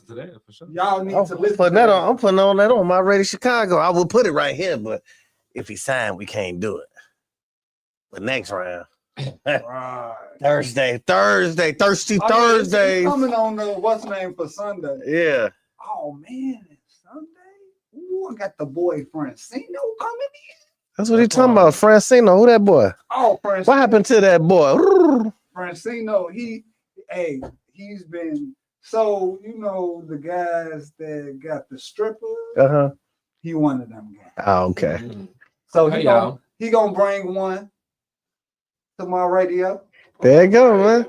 Y'all need to listen. I'm putting on that on my Radio Chicago. I will put it right here, but if he signed, we can't do it. But next round. Right. Thursday. Thursday. It's coming on what's name for Sunday. Yeah. Oh man, it's Sunday. Ooh, I got the boy Francino coming in. That's what he talking about. Francino. Who that boy? Oh, Francino. What happened to that boy? Francino, he's been so the guys that got the strippers. He one of them guys. Oh, okay. So he gonna bring one to my radio. There you go, man.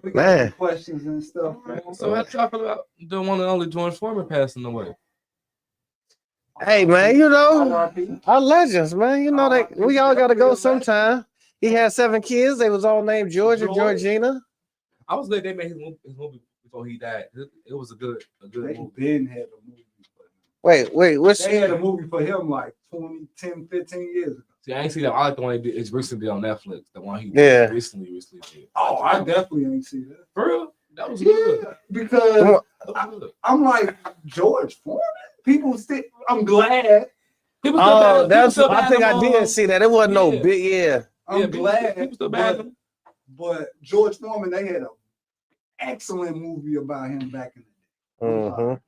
We got some questions and stuff. So how y'all feel about the one and only George Foreman passing away? Hey man, our legends, man. We all gotta go sometime. He had 7 kids. They was all named George and Georgina. I was glad they made his movie before he died. It was a good movie. Ben had a movie. Wait, they had a movie for him like 15 years ago. See, I ain't see that. I like the one he did. It's recently on Netflix. The one he recently did. Oh, I definitely ain't see that. For real? That was good. Because I'm like George Foreman. People still. I'm glad. I think I did see that. It wasn't no big. Yeah. I'm glad. But George Foreman, they had an excellent movie about him back in the day.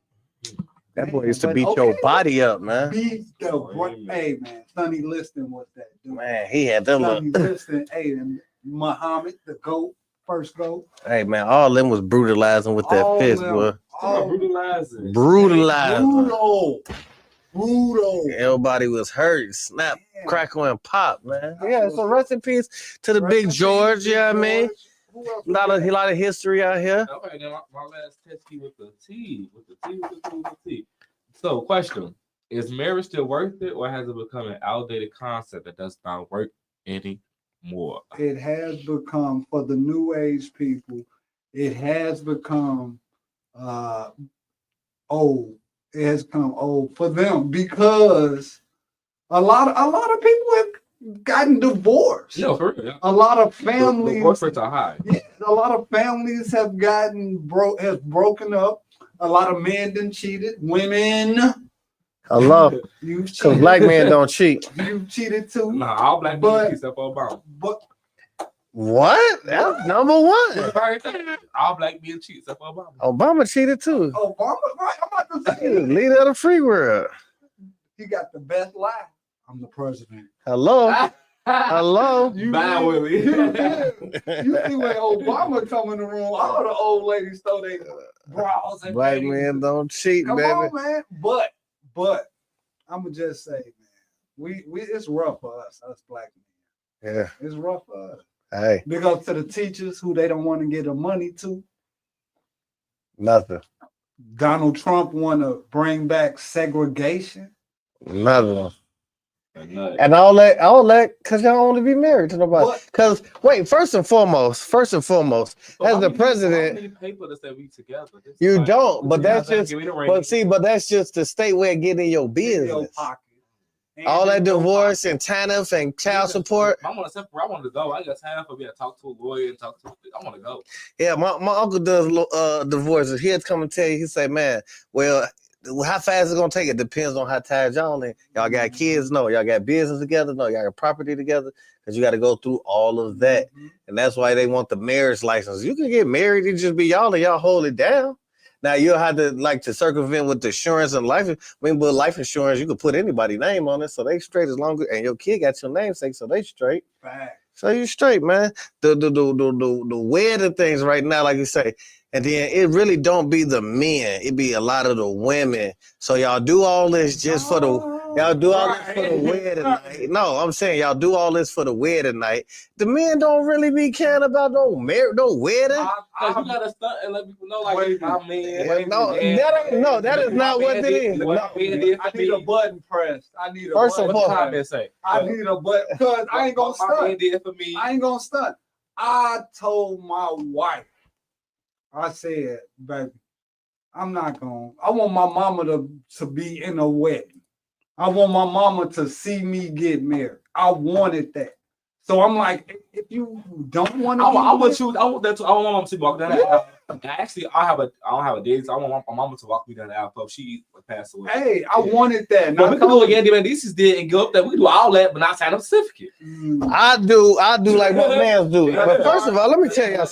That boy used to beat your body up, man. Hey, man. Sonny Liston was that dude. Man, he had them. Sonny Liston, and Muhammad, the GOAT, first GOAT. Hey, man, all them was brutalizing with that fist, boy. Brutalizing. Brutal. Everybody was hurt. Snap, crackle, and pop, man. Yeah, so rest in peace to the big George, you know what I mean? A lot of history out here. Okay, then my last test key with the T. So, question. Is marriage still worth it, or has it become an outdated concept that does not work anymore? It has become, for the new age people, it has become old. It has become old for them because a lot of people have gotten divorced. No, for real. A lot of families. Divorce rates are high. Yeah, a lot of families have broken up. A lot of men done cheated. Women. Hello. Because black men don't cheat. You cheated too. Nah, all black men cheat except for Obama. But what? That's number one. All black men cheat except for Obama. Obama cheated too. Obama, right? I'm about to say, leader of the free world. He got the best life. I'm the president. Hello. Hello. You see when Obama come in the room, all the old ladies throw their bras and black men don't cheat, come baby. on, man. But I'm gonna just say, man, we it's rough for us black men. Yeah, it's rough for us. Hey, because to the teachers who they don't want to get the money to, nothing. Donald Trump want to bring back segregation. Nothing. And all that, because y'all don't want to be married to nobody. Because wait, first and foremost, as the president, paper to say we together. You don't, but that's just. But that's just the state way of getting in your business. All that divorce and TANF and child support. I want to go. I got time for me to talk to a lawyer and talk to. I want to go. Yeah, my uncle does divorces. He'll come and tell you. He say, man, well, how fast it's gonna take? It depends on how tired y'all in. Y'all got kids? No. Y'all got business together? No. Y'all got property together? Because you got to go through all of that, and that's why they want the marriage license. You can get married and just be y'all, and y'all hold it down. Now you'll have to circumvent with the insurance and life. But life insurance, you can put anybody's name on it, so they straight as long as, and your kid got your namesake, so they straight. Fact. So you straight, man. The wedding things right now, like you say, and then it really don't be the men, it be a lot of the women. So y'all do all this just for the Y'all do all this for the wedding night. No, I'm saying y'all do all this for the wedding night. The men don't really be caring about no wedding. Cause you gotta stunt and let people know, like, my man. That is not what it is. I need a button pressed. I need a First of all, I need a button because I ain't gonna stunt. I ain't gonna stunt. I told my wife, I said, baby, I want my mama to be in a wedding. I want my mama to see me get married. I wanted that. So I'm like, if you don't want to, I want that too. I want my mom to walk down the aisle. Actually, I don't have a date, so I want my mama to walk me down the aisle. So she passed away. Hey, I wanted that. But we can do what Andy Mendeces did and go up there. We can do all that, but not sign a certificate. I do like what mans do. But first of all, let me tell y'all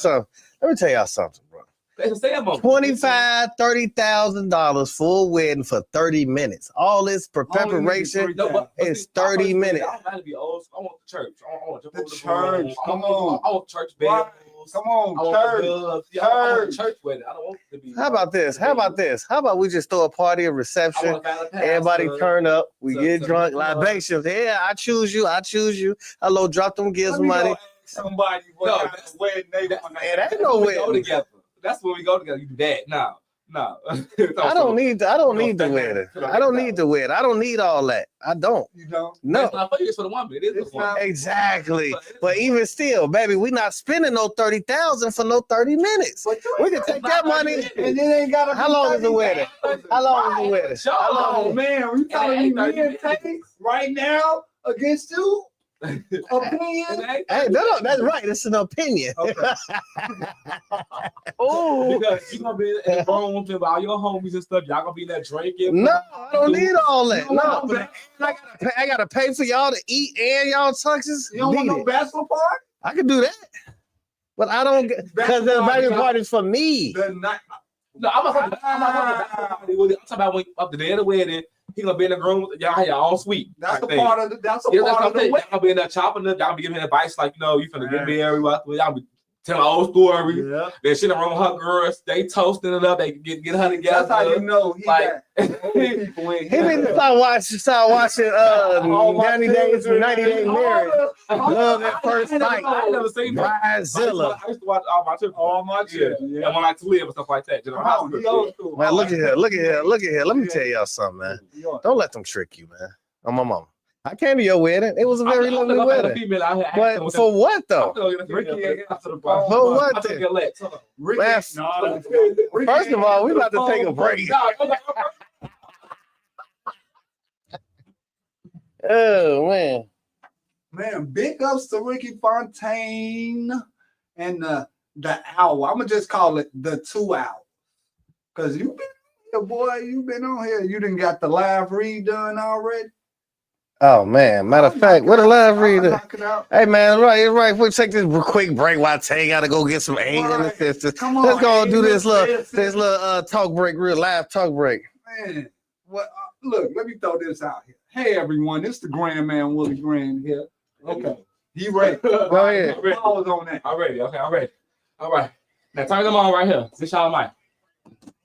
something, bro. $25,000, $30,000 for a wedding for 30 minutes. All this preparation is 30 minutes. I don't have to be old. I want the church. I want the church. Come on. I want church bells. Come on, church. I want church wedding. I don't want it to be. How about this? How about we just throw a party, a reception? Everybody turn up. We get drunk, libations. Yeah, I choose you. Hello, drop them gifts money. Somebody wedding. That ain't no wedding. That's when we go together. You do that. No. I don't need the wedding. I don't need the wedding. I don't need all that. I don't. You don't? No. It's not for you. It's for the woman. It is for the woman. Exactly. But even still, baby, we not spending no $30,000 for no 30 minutes. We can take that money and it ain't got to. How long is the wedding? Oh man, we telling me and Tate right now against you? Opinion? Hey, that's right. It's an opinion. Okay. Oh, because you're gonna be in the room with all your homies and stuff. Y'all gonna be in there drinking. No, I don't need all that. No, I gotta pay for y'all to eat and y'all tuxes. You don't want no bachelor party? I can do that, but I don't because the bachelor party is for me. No, I'm talking about when up the day of the wedding. He gonna be in the room with y'all own suite. That's the part of the. That's a part of the. Y'all gonna be in there chopping up. Y'all be giving advice like, you finna get married. Y'all be telling old story. Yeah. Then she in the room with her girls. They toasting it up. They get her together. That's how you know he got people in here. He need to start watching 90 Days Marriage. Love at First Sight. I never seen that. Bridezilla. I used to watch all my children. Yeah. And when I to live and stuff like that. Man, look at here. Let me tell y'all something, man. Don't let them trick you, man. On my mama. I came to your wedding. It was a very lovely wedding. But for what though? For what then? First of all, we about to take a break. Oh man. Man, big ups to Ricky Fontaine and the hour. I'm gonna just call it the 2 hours. Cause you've been here, boy. You've been on here. You done got the live read done already. Oh man, matter of fact, what a live reader. Hey man, right. We take this quick break while Tay gotta go get some eggs and the sisters. Let's go do this little talk break, real live talk break. Man, what? Look, let me throw this out here. Hey everyone, it's the Grand Man Willie Grand here. Okay, he ready. Go ahead. Pause on that. I'm ready. Okay, I'm ready. All right, now turn them on right here. This y'all mic.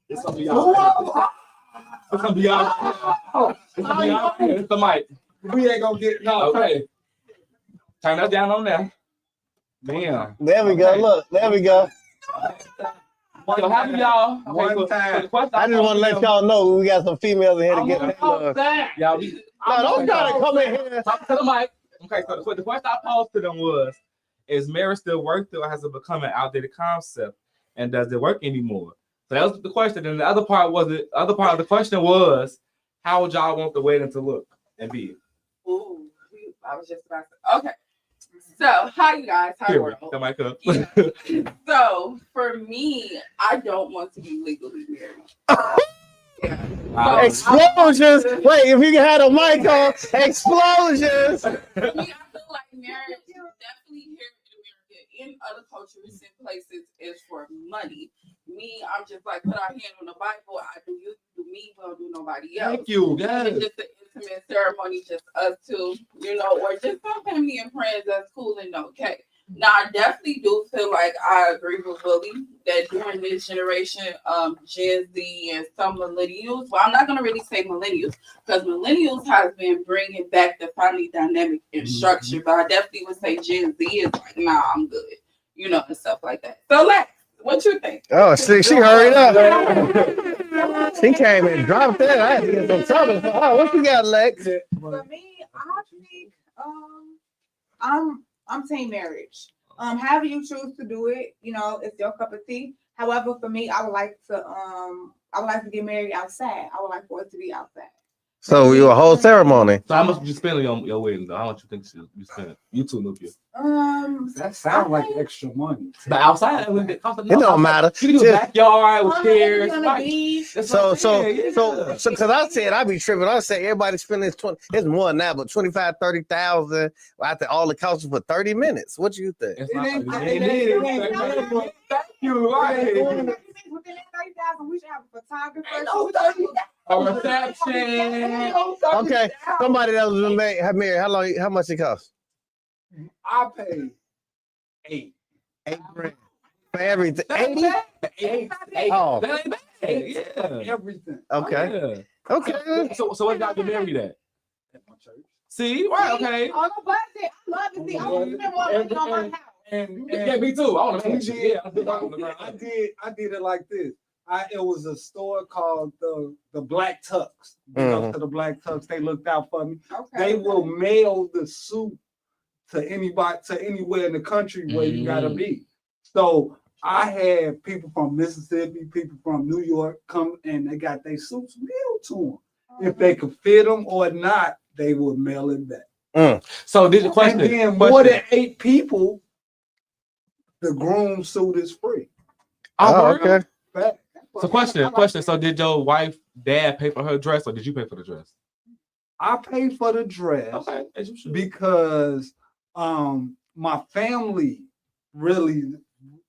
It's gonna be y'all. It's gonna be y'all. It's the mic. We ain't gonna get no. Okay. Turn that down on there. Damn. There we go. Look, there we go. So how do y'all? One time. I just want to let y'all know we got some females in here to get that. Y'all don't try to come in here. Talk to the mic. Okay, so the question I posed to them was, is marriage still worth it or has it become an outdated concept? And does it work anymore? So that was the question. And the other part of the question was, how would y'all want the wedding to look and be? Ooh, I was just about to. Okay. So, hi, you guys. Hi, Here, world. the mic up. Yeah. So, for me, I don't want to be legally married. Yeah. Explosions! Wait, if you had a mic on, explosions! I feel like marriage definitely here in America, in other cultures and places, is for money. Me, I'm just like, put our hand on the Bible. I do you, do me, we don't do nobody else. Thank you. Yes. It's just an intimate ceremony, just us two, or just some family and friends. That's cool and okay. Now, I definitely do feel like I agree with Willie that during this generation, Gen Z and some millennials, well, I'm not going to really say millennials because millennials has been bringing back the family dynamic and structure, but I definitely would say Gen Z is like, nah, I'm good, you know, and stuff like that. So, Lex, what you think? Oh, she hurried up. She came and dropped that. I had to get some trouble. Oh, what you got, Lex? For me, I think I'm team marriage. However you choose to do it, you know, it's your cup of tea. However, for me, I would like to get married outside. I would like for it to be outside. So you a whole ceremony. So how much you spend on your wedding though? How much you think you spend? You two, Nukia. That sounds like extra money. But outside, it don't matter. You can do a backyard with chairs. So, because I said I be tripping. I said everybody spending 20. It's more than that, but 25,000, 30,000 after all the costs for 30 minutes. What do you think? Thank you. Within that 30,000, we should have a photographer. A reception. Okay, somebody that was married. How much it cost? I paid $8 grand for everything. 80? Oh, that ain't bad. Yeah, everything. Okay. Yeah. Okay. So what got you married at? At my church. See, right? Okay. On a budget, I love to see. I want to spend more money on my house. Yeah, me too. I want to make it. I did it like this. It was a store called the Black Tux. To the Black Tux, they looked out for me. Okay. They will mail the suit to anywhere in the country where you gotta be. So I had people from Mississippi, people from New York come and they got their suits mailed to them. If they could fit them or not, they would mail it back. So did you question? And then more than 8 people, the groom suit is free. Oh, okay. Back. So question. So did your wife, dad pay for her dress or did you pay for the dress? I paid for the dress. Okay, as you should. Because my family really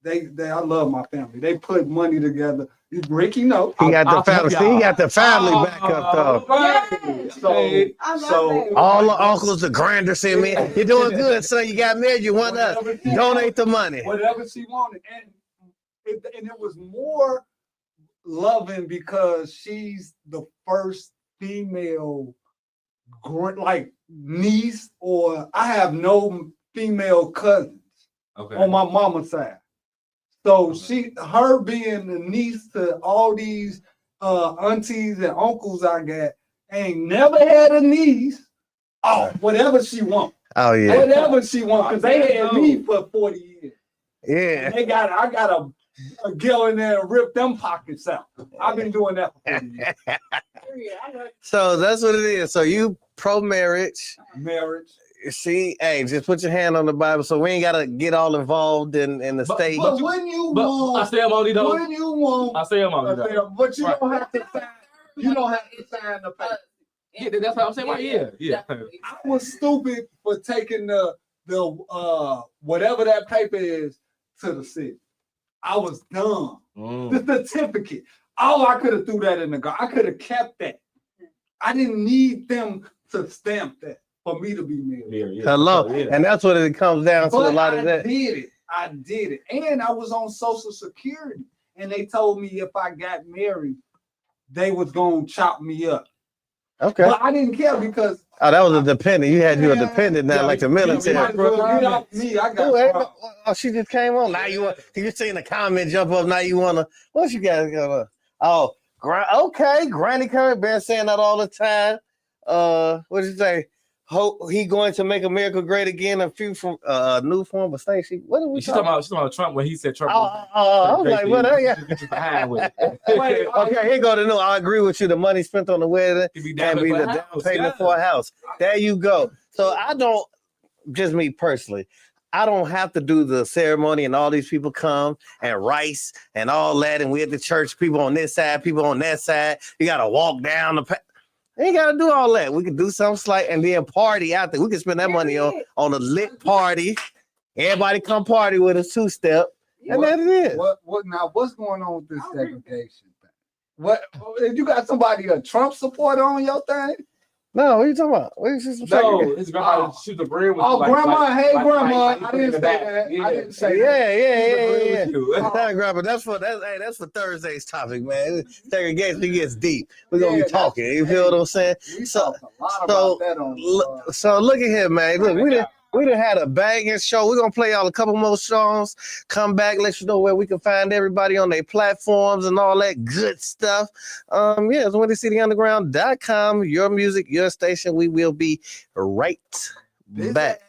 I love my family. They put money together. Ricky knows. He got the family. He got the family back up though. Right. So all the uncles, the granders in me. You're doing good, son. You got married. You want us. Donate the money. Whatever she wanted. And it was more loving because she's the first female like niece, or I have no female cousins on my mama's side. So her being the niece to all these aunties and uncles I got, ain't never had a niece. Oh, whatever she want. Oh yeah. Whatever she want, because they had me for 40 years. Yeah. And I got a girl in there and rip them pockets out. I've been doing that for 40 years. So that's what it is. So you pro marriage. Marriage. See, hey, just put your hand on the Bible, so we ain't gotta get all involved in the state. But when you want, I say I'm only though. When you want, I say I'm only though. But you don't have to sign. You don't have to sign the paper. Yeah, that's what I'm saying. Right? Yeah. I was stupid for taking the whatever that paper is to the city. I was dumb. The certificate. All I could have threw that in the garden. I could have kept that. I didn't need them to stamp that for me to be married. Hello, and that's what it comes down to. A lot of that. I did it, and I was on Social Security, and they told me if I got married, they was gonna chop me up. Okay, but I didn't care because that was a dependent. You had you a dependent now, like the military. She just came on. Now you seen the comment jump up. Now you wanna? What you guys gonna? Oh, okay, Granny Curry been saying that all the time. What did you say? He going to make America great again. A few from new form of Stacey. What are we talking about Trump when he said Trump. I was like, what? Okay, here go the new. I agree with you. The money spent on the wedding can be the down payment for a house. There you go. So I don't, just me personally, I don't have to do the ceremony and all these people come and rice and all that. And we at the church, people on this side, people on that side. You got to walk down the path. Ain't gotta do all that. We can do something slight and then party out there. We can spend that money on a lit party. Everybody come party with a 2-step, and that's it. What's going on with this segregation thing? What you got somebody a Trump supporter on your thing? No, what are you talking about? What is this? No, his grandma shoot the bread with. Oh, grandma, hey, grandma. I didn't say that. Yeah. I didn't say Yeah. Grandma, that's for Thursday's topic, man. Segregation gets deep. We're gonna be talking. You feel what I'm saying? So look at here, man. Look, we done had a banging show. We're gonna play y'all a couple more songs. Come back, let you know where we can find everybody on their platforms and all that good stuff. It's WindyCityUnderground.com. Your music, your station. We will be right back.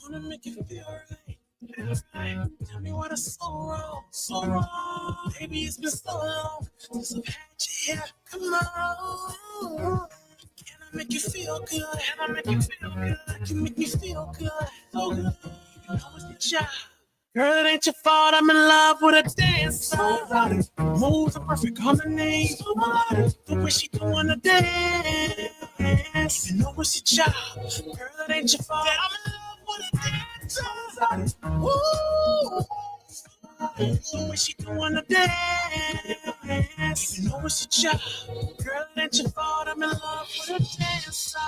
Wanna make you feel right. Tell me what is so wrong. Baby, it's been so long since I've had you here. Come on. Can I make you feel good? Can make me feel good. So good. You know it's the job. Girl, it ain't your fault. I'm in love with a dancer. Moves are perfect harmony. The way she doing the dance. You know it's your job. Girl, it ain't your fault. I'm in love with a dancer. Woo. The way she doing the dance. You know it's your job. Girl, it ain't your fault. I'm in love with a dancer.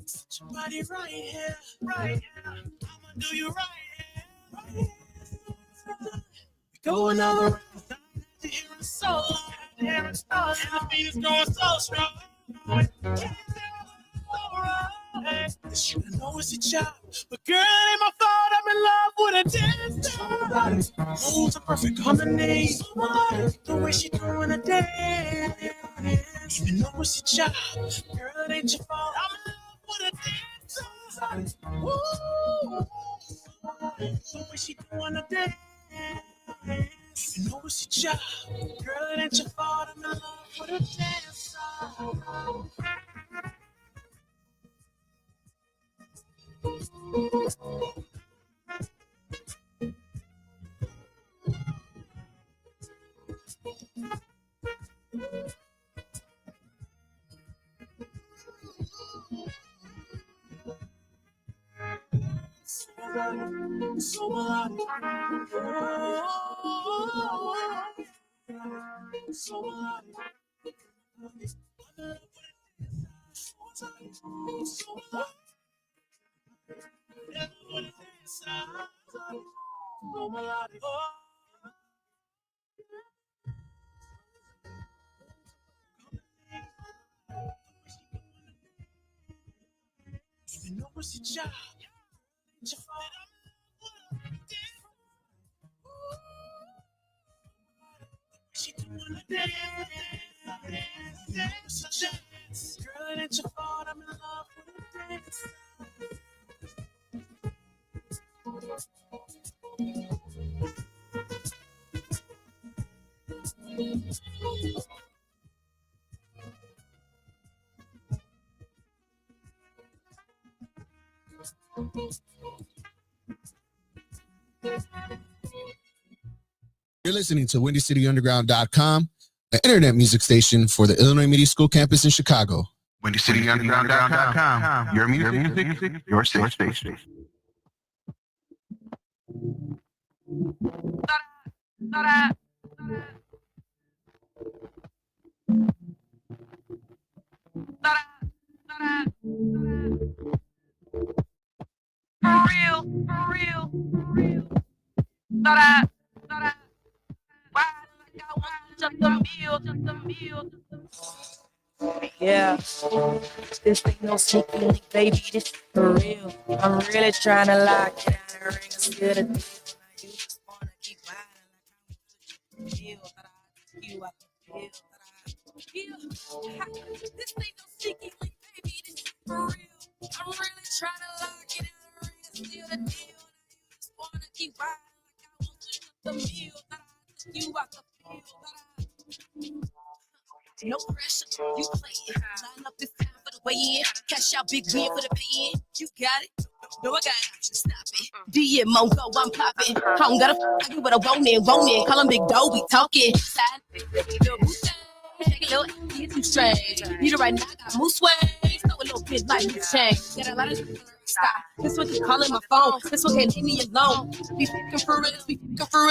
Set your body right here. I'ma do you right here. Going all around, to hear it so long, and the beat is going so strong. You know it's a job, but girl, it ain't my fault. I'm in love with a dancer. Moves are perfect harmony. The way she doing a dance. You know it's a job, girl, it ain't your fault. I'm in love with a dancer. Woo. The way she doing a dance. You know it's a job, girl, it ain't your fault. I'm in love with a dancer. You know it's your job. It's your fault. She doing the dance. Girl, it ain't your fault. I'm in love with a dance. You're listening to WindyCityUnderground.com, the internet music station for the Illinois Media School campus in Chicago. WindyCityUnderground.com. Your music, your station. For real. Why like I want just the meal. Yeah, this ain't no sneaky link, baby. This for real. I'm really trying to lock it down and ring a still the deal. You just wanna keep riding like I'm feel. This ain't no sneaky link, baby. This the meal that I took you out the field that I. No pressure, you play it. Line up this time for the weigh-in. Cash out big win for the pay-in. You got it. No, I got it. Stop it. DM Mongo, I'm popping. I don't gotta I get what I want in. Call him Big Doe, we talking. Side, little boost, shake it, little, you too strange. Need it right now, got moose swing. Throw a little bit like you change. Got a lot of stop. This one keep calling my phone. This one can't leave me alone. Be fucking for real.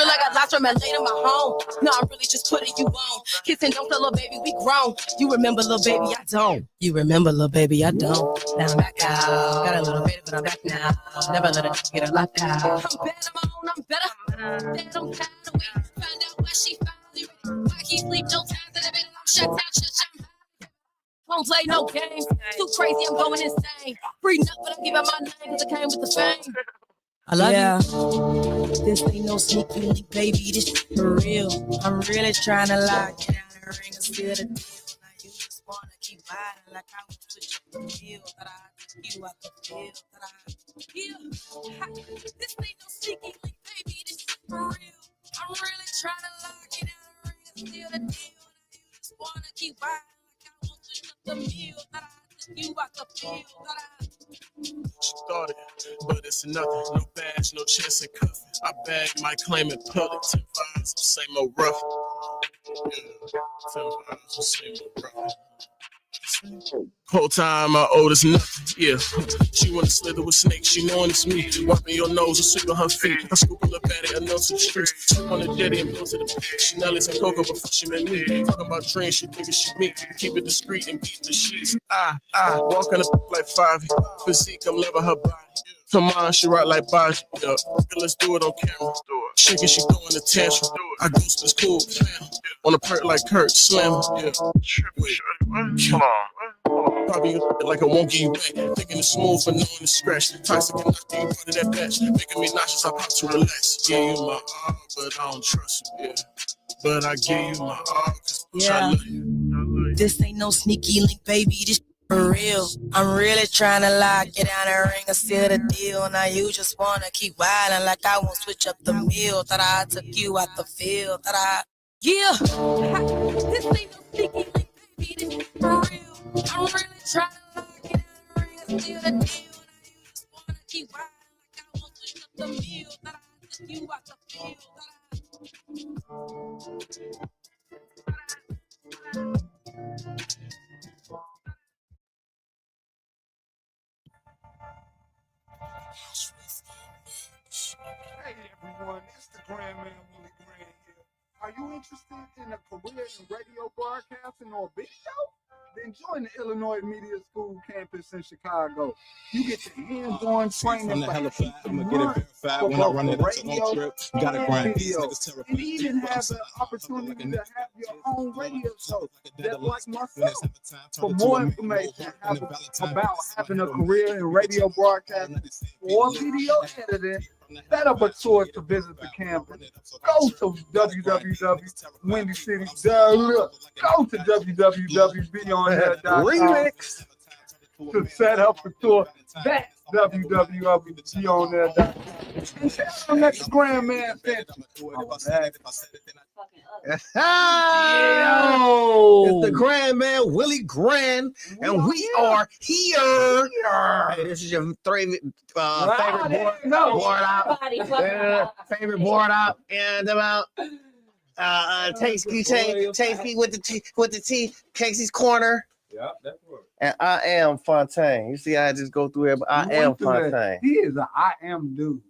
I got lots from LA to my home. No, I'm really just putting you on. Kissing, don't tell little baby we grown. You remember little baby, I don't. You remember little baby, I don't. Now I'm back out. Got a little bit, but I'm back now. Never let it get her locked out. I'm better, I'm better. Dad don't time to wait. Find out where she finally ready. Why keep sleep no time to the bed? I'm shut down, I'm don't play no games. Too crazy, I'm going insane. Breathing up, but I'm giving my name because I came with the fame. I love you. This ain't no sneaky link, baby. This for real. I'm really trying to lock it down and ring a steal the deal. Now you just wanna keep riding like I was with you. Feel that I took you out the field. That I feel. This ain't no sneaky link, baby. This is for real. I'm really trying to lock it down and ring a steal the deal. Now you just wanna keep riding. The meal that I took you out the field that I. She thought it, but it's nothing. No badge, no chest and cuff. I bag my claim in public. 10 vibes, same old rough. Yeah, 10 vibes, same old rough. Whole time I owe this nothing, yeah. She wanna slither with snakes, she knowing it's me. Wiping your nose and sweeping her feet. I scoop a little baddie, I know to the streets. She on the jetty and blow to the beach. She Nelly's and Coco before she met me. Talking about dreams, she thinking she me. Keep it discreet and beat the sheets. I walk on the like 5. Physique, I'm loving her body. Come on, she rock like Body. Yeah. Let's do it on camera. Shaking, she throwing a tantrum. I ghost this cool, fam. On a perk like Kurt, slam. Yeah. Wait, come on. Probably like I won't give you back. Thinking it's smooth, but knowing it's scratch. Toxic and nothing, part of that batch. Making me nauseous, I pop to relax. Give you my all, but I don't trust you. Yeah. But I give you my all, cause I love you. This ain't no sneaky link, baby. This for real. I'm really trying to lock it down and ring a seal the deal. Now you just wanna keep wildin' like I won't switch up the meal. That I took you out the field. That I. Yeah. This ain't no sneaky link, baby. This for real. I'm really trying to lock it down and ring a seal the deal. Now you just wanna keep wildin' like I won't switch up the meal. That I took you out the field. Hey everyone, it's the Grand Man Willie Grand here. Are you interested in a career in radio broadcasting or video? Then join the Illinois Media School campus in Chicago. You get the hands-on training for 18 months for both radio and video. And even have the opportunity to have your own radio show, just like myself. For more information about having a career in radio broadcasting or video editing, set up a tour to visit the campus. Go to www.windycity.com. Go to www.beyondhead.com Remix to set up the tour. That's www.beyondhead.com. And tell them that the Grand Man sent you. It's the Grand Man Willie Grand, and we are here. Hey, this is your favorite favorite board out and about Tasty with the T, Casey's Corner. Yeah, that's right. And I am Fontaine. You see, I just go through it, but I am Fontaine. He is an I am dude.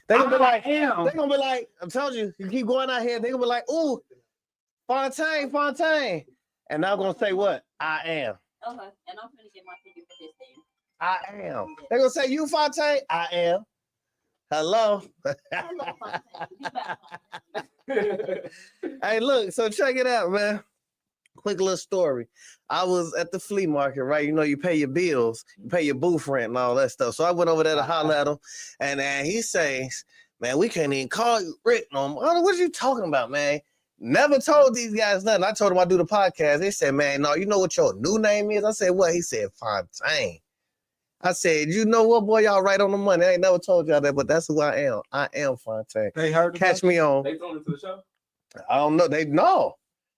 They're gonna be like, I'm telling you, you keep going out here, they're gonna be like, ooh, Fontaine. And I'm gonna say what? I am. Okay, and I'm gonna get my ticket for this thing. I am. They're gonna say, you Fontaine? I am. Hello. Hey, look, so check it out, man. Quick little story. I was at the flea market, right? You know, you pay your bills, you pay your booth rent and all that stuff. So I went over there to holler at him, and he says, man, we can't even call you Rick no more. What are you talking about, man? Never told these guys nothing. I told them I do the podcast. They said, man, no, you know what your new name is? I said, what? He said, Fontaine. I said, you know what, boy, y'all right on the money. I ain't never told y'all that, but that's who I am. I am Fontaine. They heard Catch me on. They told into the show? I don't know. They know.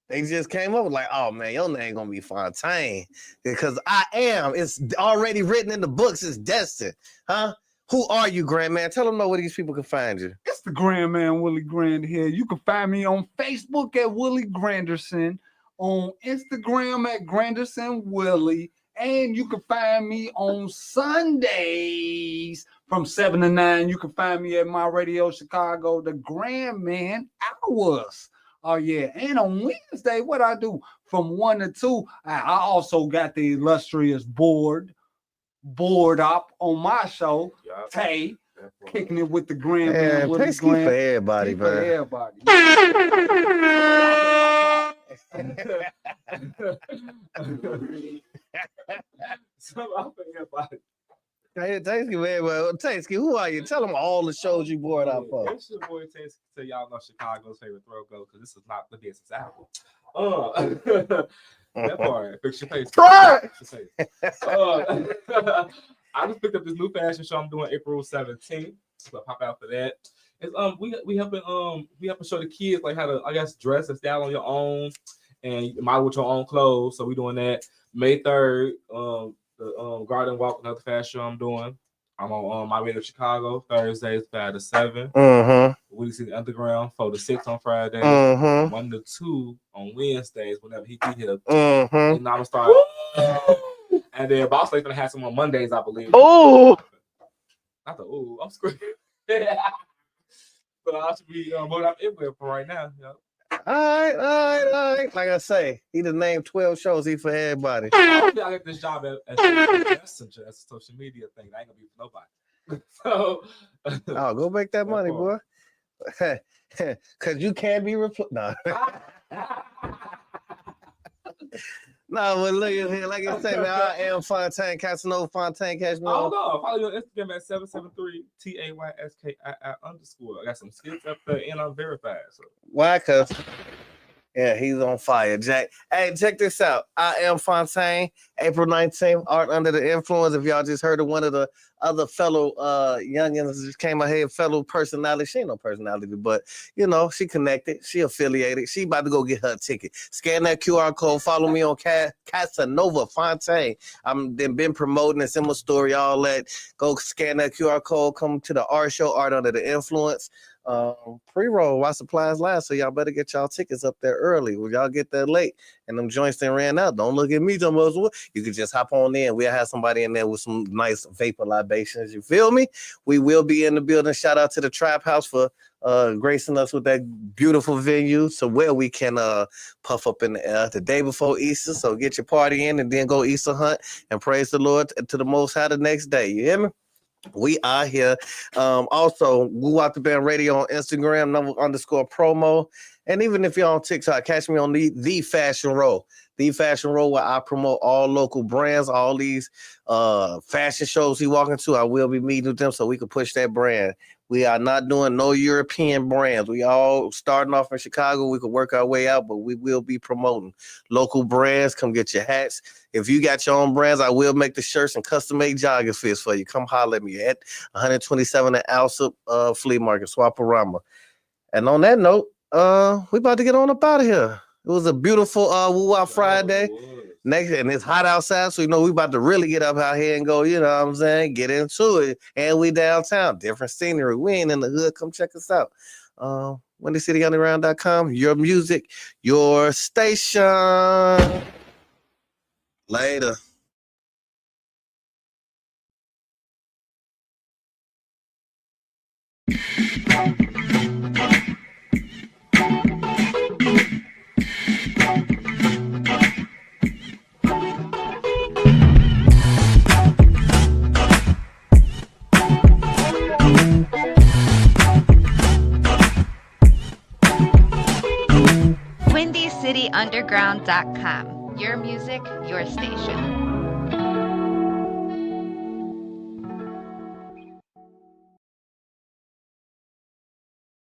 They just came up with like, oh man, your name gonna be Fontaine. Because I am. It's already written in the books. It's destined. Huh? Who are you, Grandman? Tell them know where these people can find you. It's the Grandman Willie Grand here. You can find me on Facebook at Willie Granderson, on Instagram at Granderson Willie, and you can find me on Sundays from 7 to 9. You can find me at my radio Chicago, the Grandman Hours. Oh yeah, and on Wednesday, what I do from 1 to 2, I also got the illustrious board up on my show, Tay, kicking it with the Grandman. Yeah, Tay ski for everybody, man. For everybody. Hey, Tasky, man. Well, Tasky, who are you? Tell them all the shows you brought out for. It's your boy Tasky. Tell y'all know Chicago's favorite throw go because this is not the business album. That part, fix your face. I just picked up this new fashion show I'm doing April 17th. So I'll pop out for that. It's we helping show the kids like how to dress and style on your own and model with your own clothes. So we doing that May 3rd. The garden walk, another fashion show I'm doing. I'm on my radio Chicago Thursdays 5 to 7. We see the Underground 4 to 6 on Friday. 1 to 2 on Wednesdays whenever he be here. And I'm gonna start. And then Boss Lake's gonna have some on Mondays, I believe. Oh, I thought, I'm screwed. So I should be what I'm everywhere for right now. You know? All right. Like I say, he done named 12 shows. He for everybody. I got this job at Messenger. That's a social media thing. I ain't gonna be for nobody. So, go make that money, boy. Cause you can't be replaced. No. No, but look at here. Like I say, man, I am Fontaine. Casanova Fontaine. Catch me on. Follow you on Instagram at 773TAYSKII_. I got some skits up there and I'm verified. So. Why? Cause yeah, he's on fire, Jack. Hey, check this out. I am Fontaine. April 19th, Art Under the Influence. If y'all just heard of one of the other fellow youngins just came ahead, fellow personality. She ain't no personality, but you know, she connected, she affiliated. She about to go get her ticket. Scan that QR code, follow me on Casanova Fontaine. I'm been promoting this in my story, all that. Go scan that QR code, come to the art show, Art Under the Influence. Pre-roll while supplies last, so y'all better get y'all tickets up there early. When y'all get there late and them joints then ran out, don't look at me. You can just hop on in. We'll have somebody in there with some nice vapor libations. You feel me? We will be in the building. Shout out to the Trap House for gracing us with that beautiful venue so where we can puff up in the air the day before Easter. So get your party in and then go Easter hunt and praise the Lord to the Most High the next day. You hear me? We are here. Also, Wop Da Bam Radio on Instagram, _promo. And even if you're on TikTok, catch me on the Fashion Row. The Fashion Row, where I promote all local brands, all these fashion shows he walking to. I will be meeting with them so we can push that brand. We are not doing no European brands. We all starting off in Chicago. We can work our way out, but we will be promoting local brands. Come get your hats. If you got your own brands, I will make the shirts and custom-made jogging fits for you. Come holler at me at 127 at Alsop Flea Market, Swaparama. And on that note, we about to get on up out of here. It was a beautiful Woo-Wop Friday. And it's hot outside, so you know we about to really get up out here and go, you know what I'm saying, get into it. And we downtown, different scenery. We ain't in the hood. Come check us out. WindyCityUnderground.com, your music, your station. Later. WindyCityUnderground.com. Your music, your station.